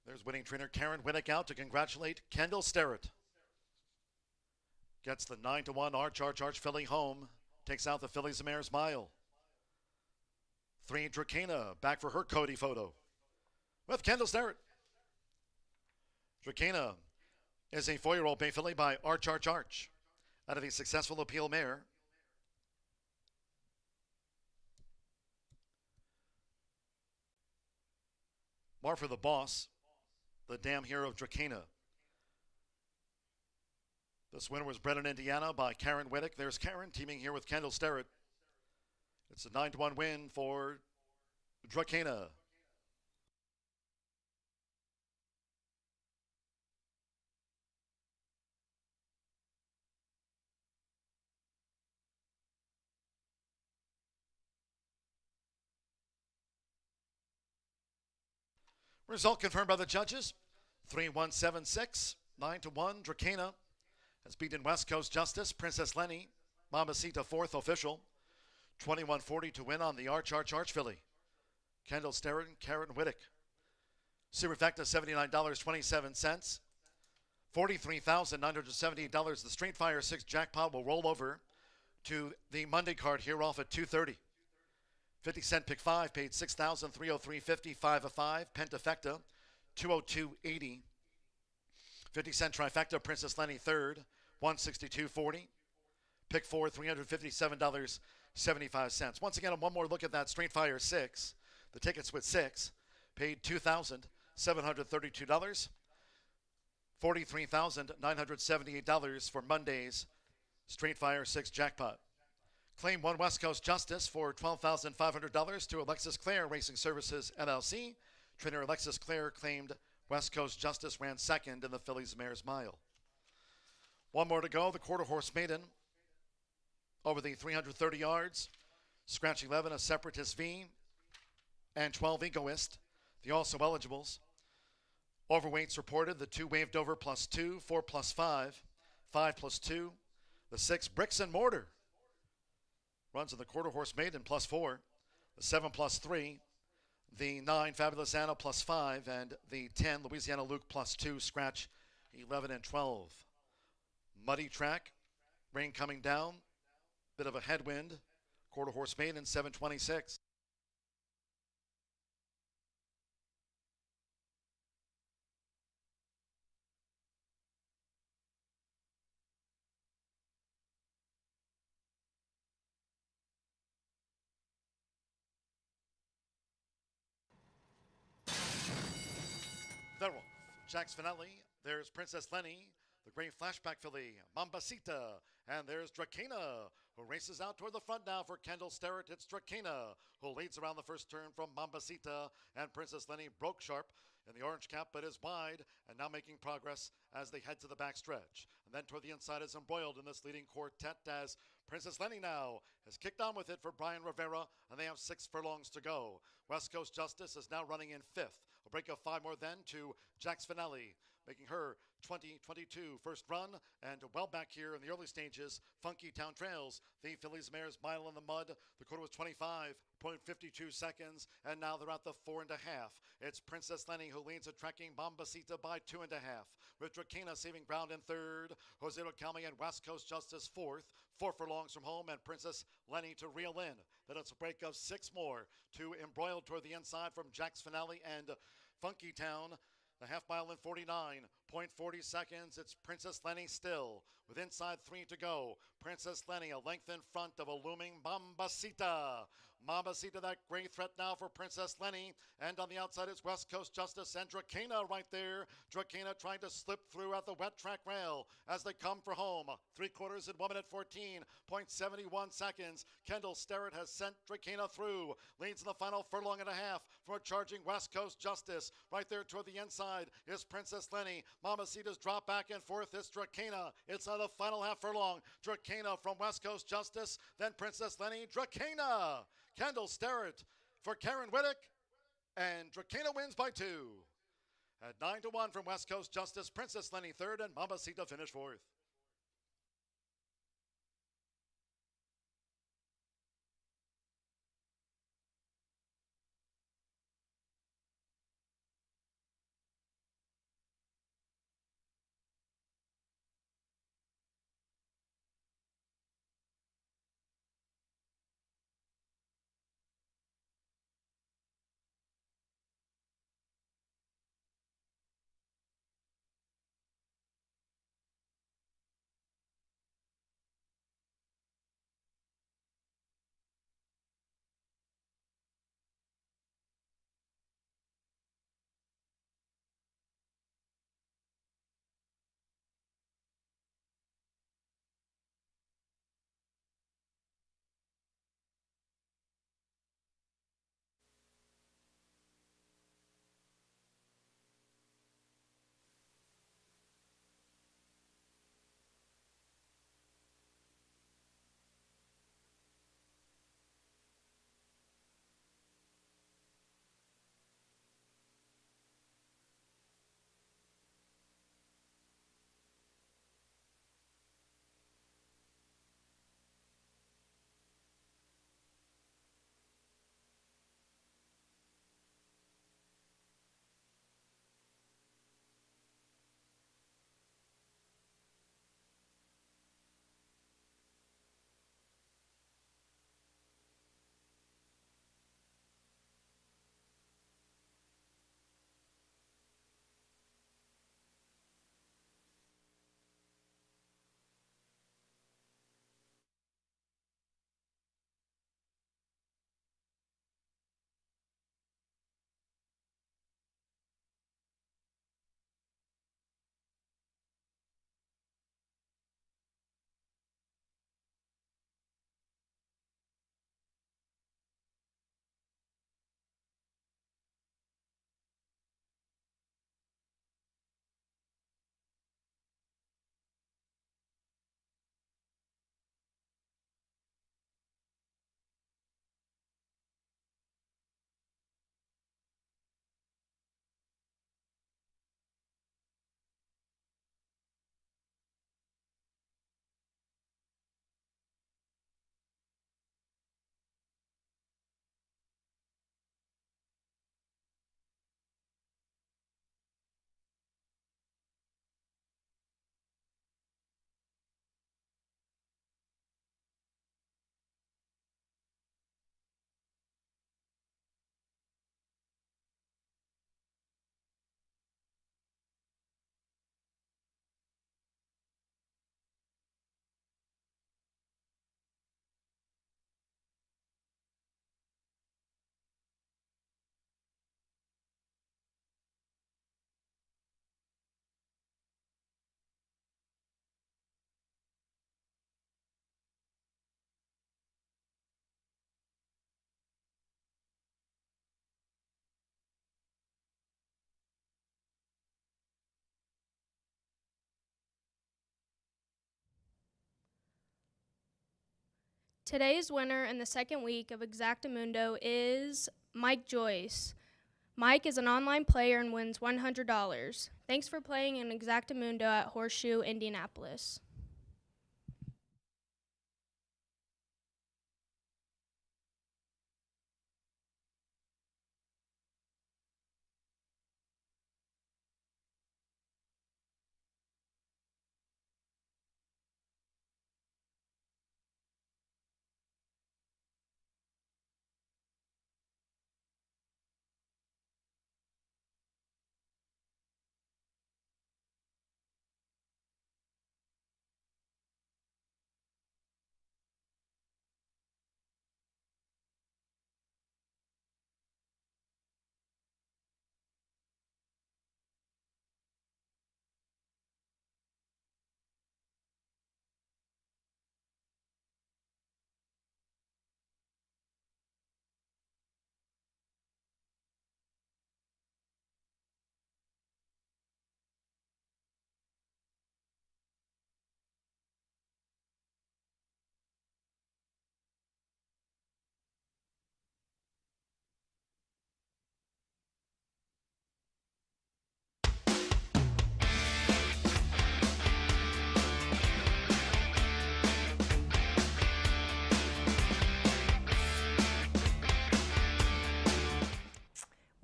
There's winning trainer Karen Whittick out to congratulate Kendall Sterrett. Gets the 9-1 Arch filly home. Takes out the Fillies Mares Mile. 3 Drakena back for her Cody photo with Kendall Sterrett. Drakena is a 4-year-old bay filly by Arch. Out of the successful Appeal mare. Marfa the Boss, the dam hero of Drakena. This winner was bred in Indiana by Karen Whittick. There's Karen teaming here with Kendall Sterrett. It's a 9-1 win for Drakena. Result confirmed by the judges. 3-1-7-6, 9-1. Drakena has beaten West Coast Justice, Princess Lenny, Mamacita fourth official. 21-40 to win on the Arch filly. Kendall Sterrett and Karen Whittick. Superfecta $79.27. $43,978. The Street Fire 6 jackpot will roll over to the Monday card here off at 2:30. 50-cent pick 5 paid $6,303.50, 5 of 5. Pentafecta, $202.80. 50-cent trifecta, Princess Lenny third, $162.40. Pick 4, $357.75. Once again, one more look at that Street Fire 6. The tickets with 6 paid $2,732. $43,978 for Monday's Street Fire 6 jackpot. Claim 1 West Coast Justice for $12,500 to Alexis Claire Racing Services, LLC. Trainer Alexis Claire claimed West Coast Justice, ran second in the Fillies Mares Mile. One more to go. The Quarter Horse Maiden over the 330 yards. Scratch 11, a Separatist V, and 12 Egoist. The also eligibles. Overweights reported, the 2 Waved Over +2, 4 +5, 5 +2. The 6 Bricks and Mortar runs in the Quarter Horse Maiden +4. The 7 +3. The 9 Fabulous Anna +5. And the 10 Louisiana Luke +2. Scratch 11 and 12. Muddy track. Rain coming down. Bit of a headwind. Quarter Horse Maiden 726. Jack's Finale. There's Princess Lenny, the great flashback filly, Mamacita, and there's Drakena, who races out toward the front now for Kendall Sterrett. It's Drakena, who leads around the first turn from Mamacita, and Princess Lenny broke sharp in the orange cap, but is wide, and now making progress as they head to the back stretch. And then toward the inside is embroiled in this leading quartet as Princess Lenny now has kicked on with it for Brian Rivera, and they have 6 furlongs to go. West Coast Justice is now running in 5th. A break of 5 more then to Jack's Finale, making her 2022 first run, and well back here in the early stages, Funky Town Trails, the Fillies Mares Mile in the Mud. The quarter was 25.52 seconds, and now they're at the 4.5. It's Princess Lenny who leads at tracking Mamacita by 2.5, with Drakena saving ground in third, Jose Calme and West Coast Justice fourth, 4 furlongs from home, and Princess Lenny to reel in. Then it's a break of 6 more to embroiled toward the inside from Jack's Finale and Funky Town. The half mile in 49.40 seconds. It's Princess Lenny still with inside 3 to go. Princess Lenny a length in front of a looming Mamacita. Mamacita, that gray threat now for Princess Lenny. And on the outside is West Coast Justice and Drakena right there. Drakena trying to slip through at the wet track rail as they come for home. 3/4 in 1 minute 14.71 seconds. Kendall Sterrett has sent Drakena through. Leads in the final furlong and a half for charging West Coast Justice. Right there toward the inside is Princess Lenny. Mamacita's drop back and forth. It's Drakena. It's on the final half furlong. Drakena from West Coast Justice. Then Princess Lenny. Drakena. Kendall Sterrett for Karen Whittick. And Drakena wins by 2. At 9-1 from West Coast Justice. Princess Lenny third and Mamacita finished fourth. Today's winner in the second week of Exactamundo is Mike Joyce. Mike is an online player and wins $100. Thanks for playing in Exactamundo at Horseshoe Indianapolis.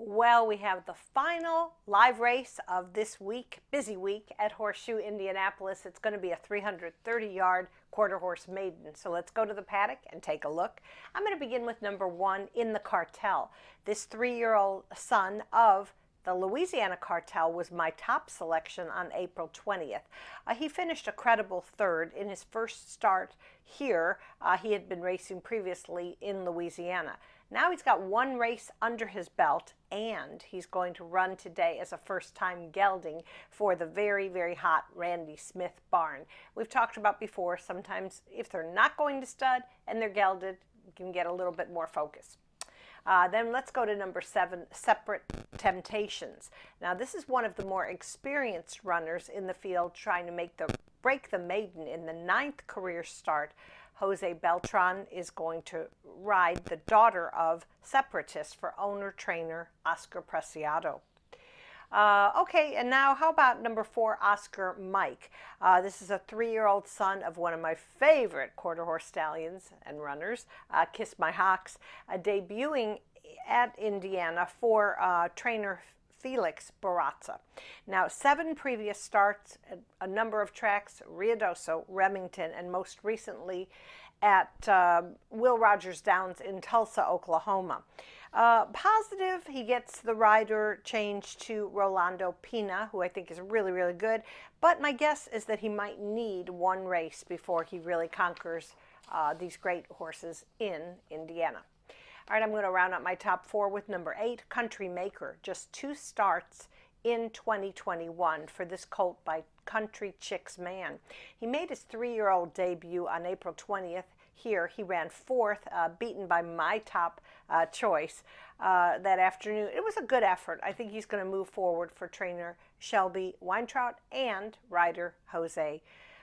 Well, we have the final live race of this week, busy week at Horseshoe Indianapolis. It's going to be a 330-yard quarter horse maiden. So let's go to the paddock and take a look. I'm going to begin with number 1, In the Cartel. This 3-year-old son of the Louisiana Cartel was my top selection on April 20th. He finished a credible third in his first start here. He had been racing previously in Louisiana. Now he's got 1 race under his belt, and he's going to run today as a first-time gelding for the very, very hot Randy Smith barn. We've talked about before, sometimes if they're not going to stud and they're gelded, you can get a little bit more focus. Then let's go to number 7, Separate Temptations. Now this is one of the more experienced runners in the field trying to break the maiden in the 9th career start. Jose Beltran is going to ride the daughter of Separatist for owner-trainer Oscar Preciado. Okay, and now how about number 4, Oscar Mike? This is a 3-year-old son of one of my favorite quarter horse stallions and runners, Kiss My Hawks, debuting at Indiana for trainer Felix Barazza. Now, 7 previous starts at a number of tracks, Ruidoso, Remington, and most recently at Will Rogers Downs in Tulsa, Oklahoma. Positive, he gets the rider changed to Rolando Pina, who I think is really, really good. But my guess is that he might need 1 race before he really conquers these great horses in Indiana. All right, I'm going to round up my top 4 with number 8, Country Maker. Just 2 starts in 2021 for this colt by Country Chicks Man. He made his 3-year-old debut on April 20th. Here, he ran 4th, beaten by my top choice that afternoon. It was a good effort. I think he's going to move forward for trainer Shelby Weintraut and rider Jose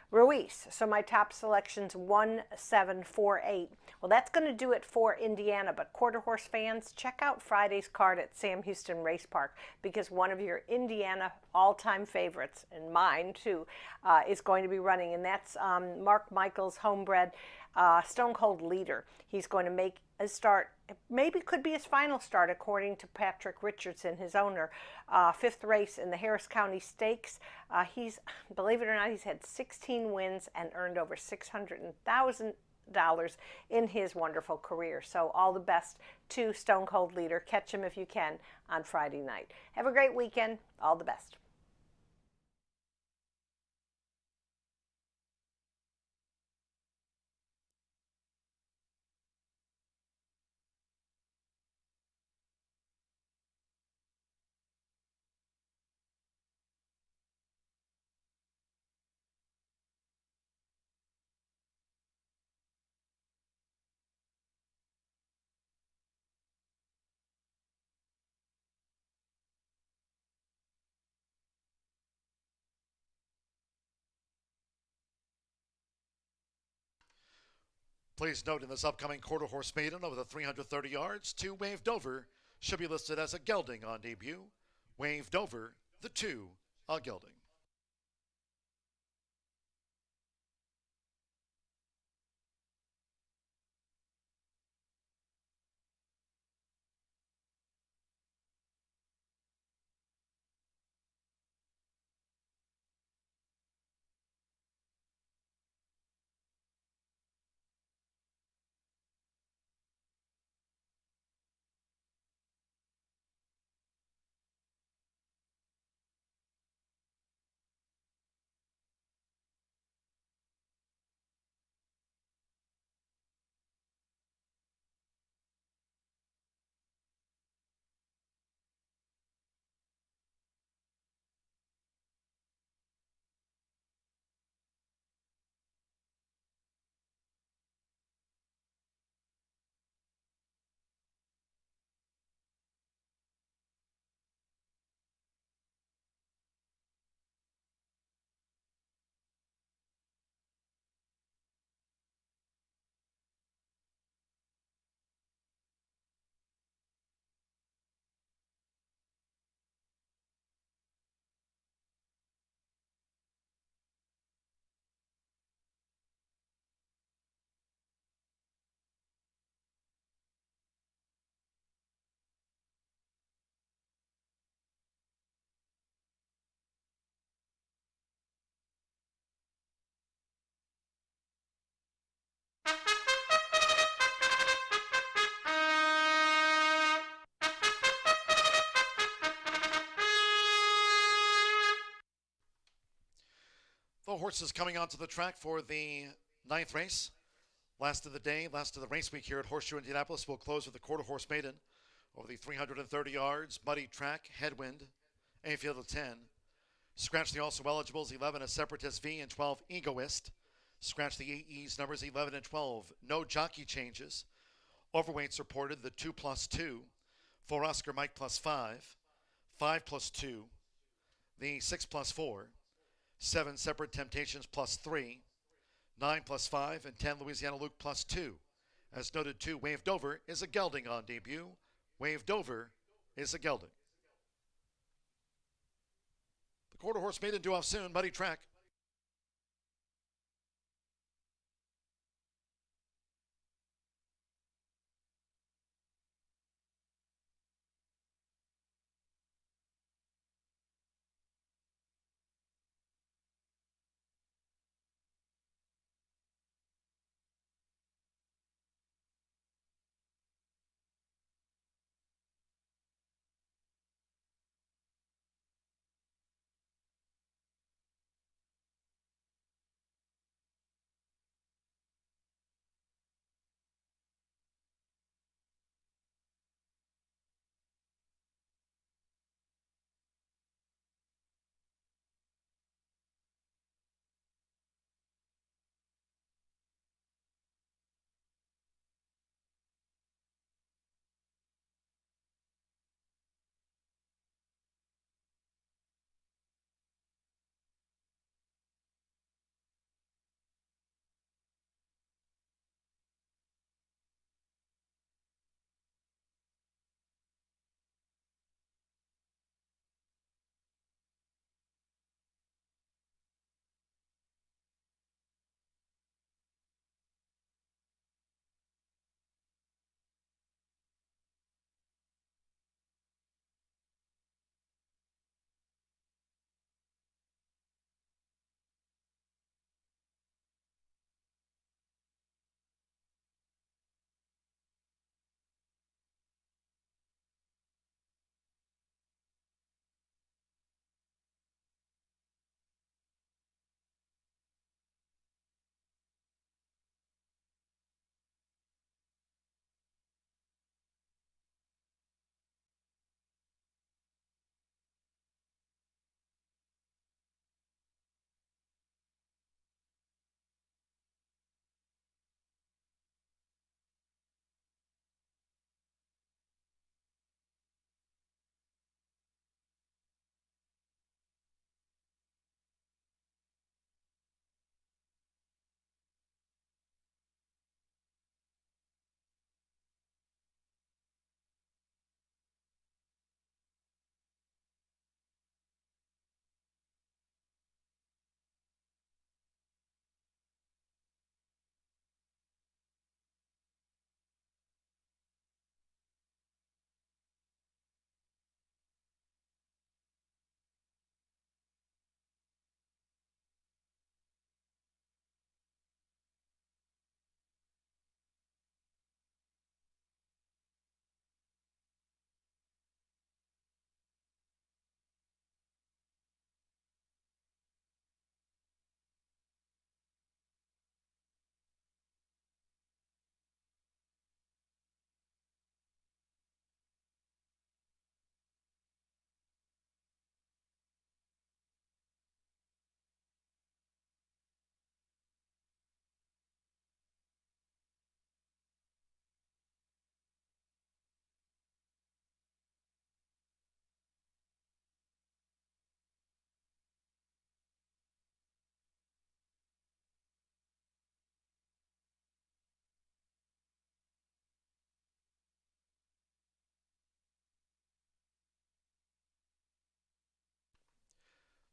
Ruiz. So my top selections 1, 7, 4, 8. Well, that's going to do it for Indiana, but quarter horse fans, check out Friday's card at Sam Houston Race Park, because one of your Indiana all-time favorites, and mine too, is going to be running, and that's Mark Michaels' homebred Stone Cold Leader. He's going to make a start, maybe could be his final start according to Patrick Richardson, his owner. 5th race in the Harris County Stakes. He's, believe it or not, he's had 16 wins and earned over $600,000 in his wonderful career. So all the best to Stone Cold Leader. Catch him if you can on Friday night. Have a great weekend. All the best. Please note in this upcoming quarter horse maiden over the 330 yards, 2 Waved Over should be listed as a gelding on debut. Waved Over, the 2, a gelding. The horses coming onto the track for the 9th race. Last of the day, last of the race week here at Horseshoe Indianapolis. We'll close with the quarter horse maiden over the 330 yards, muddy track, headwind, a field of 10. Scratch the also eligibles, 11 a Separatist V and 12 Egoist. Scratch the AE's numbers 11 and 12. No jockey changes. Overweights reported the 2+2. 4 Oscar Mike +5. 5+2. The 6+4. 7 Separate Temptations +3. 9 +5 and 10 Louisiana Luke +2. As noted, 2 Waved Over is a gelding on debut. Waved Over is a gelding. The quarter horse maiden due off soon. Muddy track.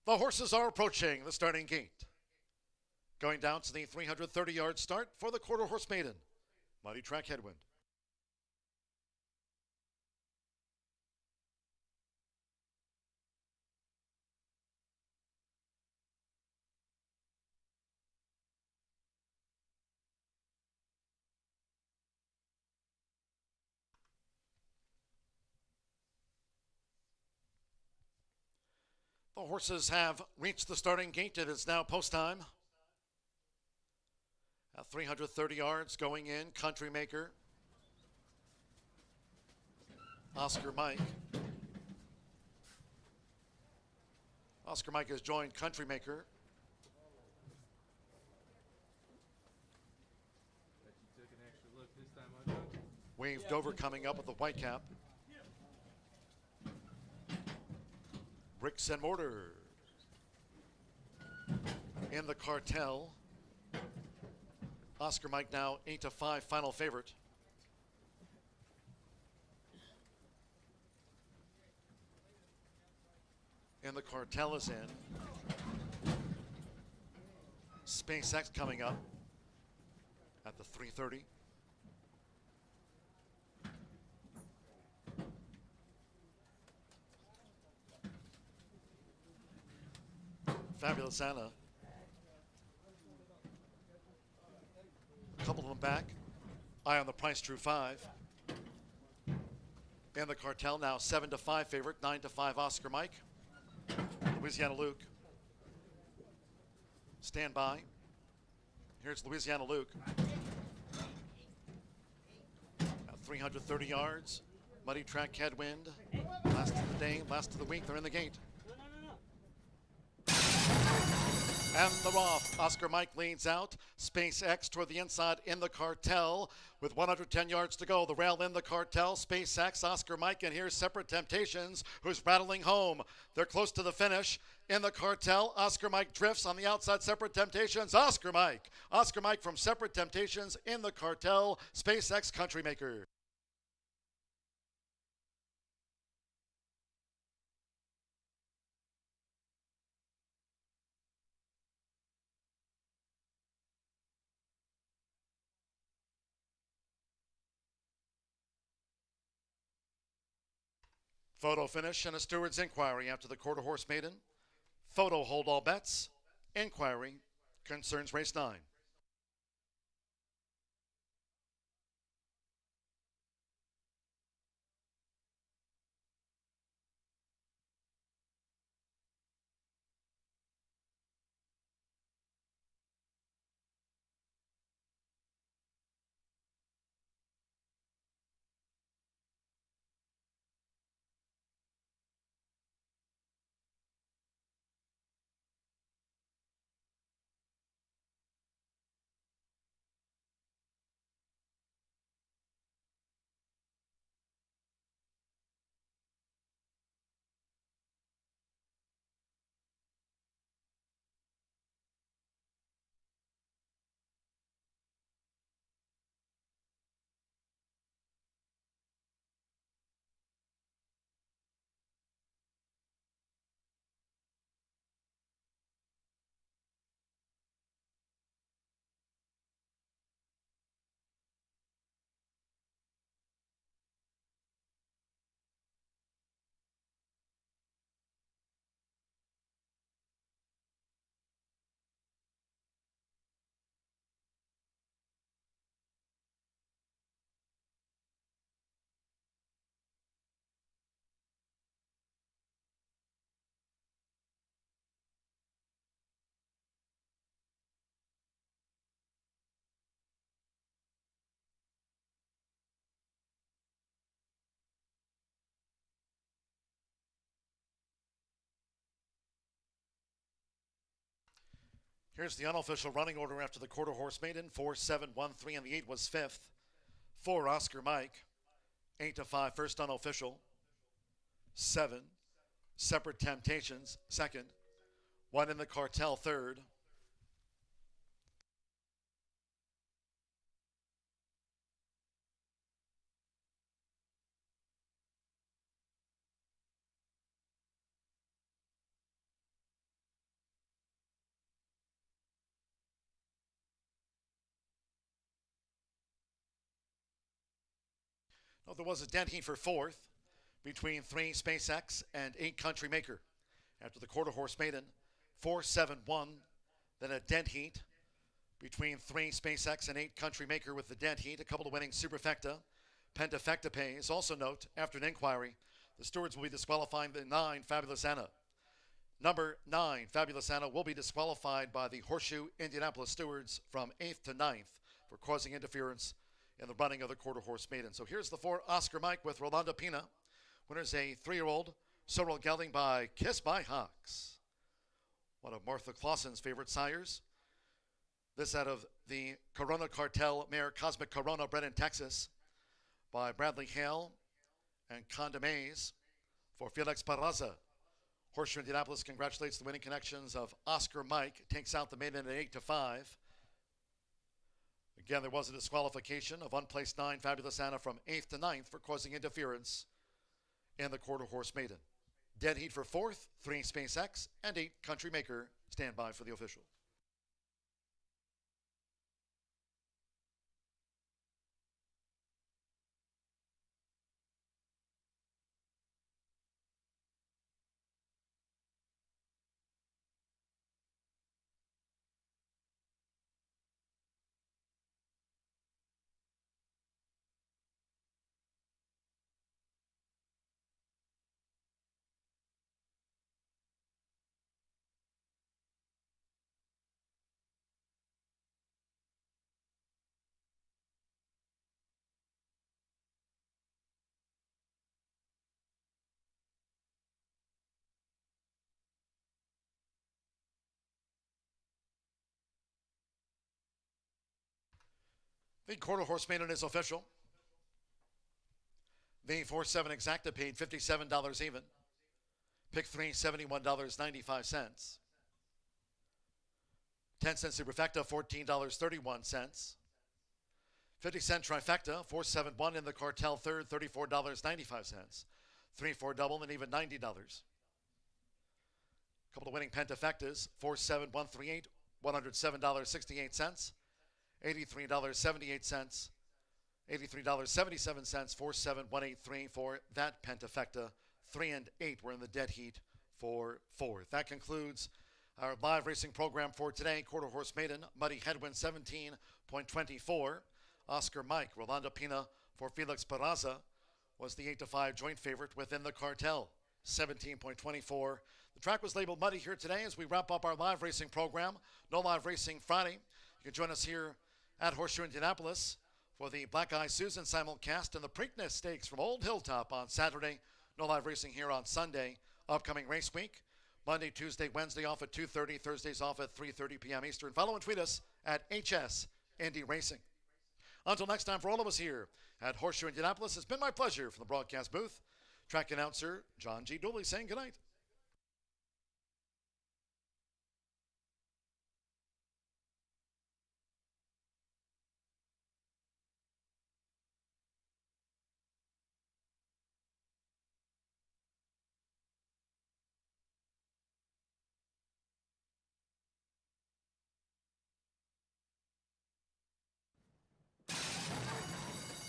The horses are approaching the starting gate. Going down to the 330-yard start for the quarter horse maiden. Mighty Track Headwind. The horses have reached the starting gate. It is now post time. At 330 yards going in, Country Maker, Oscar Mike. Oscar Mike has joined Country Maker. Waved over coming up with the white cap. Bricks and Mortar in the Cartel. Oscar Mike now 8-5 final favorite. And the Cartel is in. SpaceX coming up at the 330. Fabulous Anna. A couple of them back. Eye on the price, True 5. And the Cartel now 7-5 favorite, 9-5 Oscar Mike. Louisiana Luke. Stand by. Here's Louisiana Luke. At 330 yards. Muddy Track Headwind. Last of the day, last of the week, they're in the gate. And the Roth. Oscar Mike leads out. SpaceX toward the inside in the Cartel with 110 yards to go. The rail in the Cartel. SpaceX, Oscar Mike, and here's Separate Temptations, who's rattling home. They're close to the finish. In the Cartel, Oscar Mike drifts on the outside. Separate Temptations. Oscar Mike from Separate Temptations in the Cartel. SpaceX, Country Maker. Photo finish and a steward's inquiry after the quarter horse maiden. Photo hold all bets. Inquiry concerns race 9. Here's the unofficial running order after the quarter horse maiden. 4, 7, 1, 3, and the 8 was 5th. 4, Oscar Mike. 8-5, first unofficial. 7, Separate Temptations, second. 1 in the Cartel, third. Oh, there was a dead heat for fourth between 3 SpaceX and 8 Country Maker. After the quarter horse maiden, 4-7-1, then a dead heat between 3 SpaceX and 8 Country Maker with the dead heat. A couple of winning Superfecta. Pentafecta pays. Also note, after an inquiry, the stewards will be disqualifying the 9 Fabulous Anna. Number 9 Fabulous Anna will be disqualified by the Horseshoe Indianapolis stewards from 8th to 9th for causing interference in the running of the quarter horse maiden. So here's the 4 Oscar Mike with Rolanda Pina. Winner's a 3-year-old Sorrel gelding by Kiss My Hawks, one of Martha Clausen's favorite sires. This out of the Corona Cartel mare Cosmic Corona, bred in Texas by Bradley Hale and Conda Mays for Felix Barraza. Horseshoe Indianapolis congratulates the winning connections of Oscar Mike. Takes out the maiden at 8-5. Again, there was a disqualification of unplaced 9 Fabulous Anna from 8th to 9th for causing interference in the quarter horse maiden. Dead heat for 4th, 3 SpaceX, and 8 Country Maker. Stand by for the official. The quarter horse maiden is official. The 4-7 exacta paid $57 even. Pick 3, $71.95. 10-cent superfecta, $14.31. 50-cent trifecta, 4-7-1 in the cartel third, $34.95. 3-4 double and even $90. Couple of winning pentafectas, 4-7-1-3-8, $107.68. $83.78, $83.77, 47183 for that pentafecta. 3 and 8 were in the dead heat for 4th. That concludes our live racing program for today. Quarter horse maiden, Muddy Headwind 17.24. Oscar Mike, Rolanda Pina for Felix Barraza was the 8-5 joint favorite within the cartel. 17.24. The track was labeled muddy here today as we wrap up our live racing program. No live racing Friday. You can join us here at Horseshoe Indianapolis for the Black Eye Susan simulcast and the Preakness Stakes from Old Hilltop on Saturday. No live racing here on Sunday. Upcoming race week. Monday, Tuesday, Wednesday off at 2:30. Thursdays off at 3:30 p.m. Eastern. Follow and tweet us at HS Indy Racing. Until next time, for all of us here at Horseshoe Indianapolis, it's been my pleasure from the broadcast booth. Track announcer John G. Dooley saying goodnight.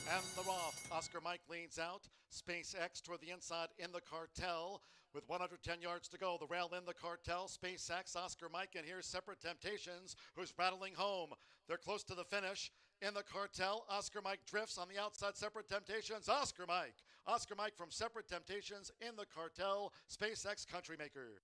And the Roth, Oscar Mike leads out. SpaceX toward the inside in the cartel with 110 yards to go. The rail in the cartel. SpaceX, Oscar Mike, and here's Separate Temptations, who's rattling home. They're close to the finish. In the cartel, Oscar Mike drifts on the outside. Separate Temptations, Oscar Mike from Separate Temptations in the cartel. SpaceX Country Maker.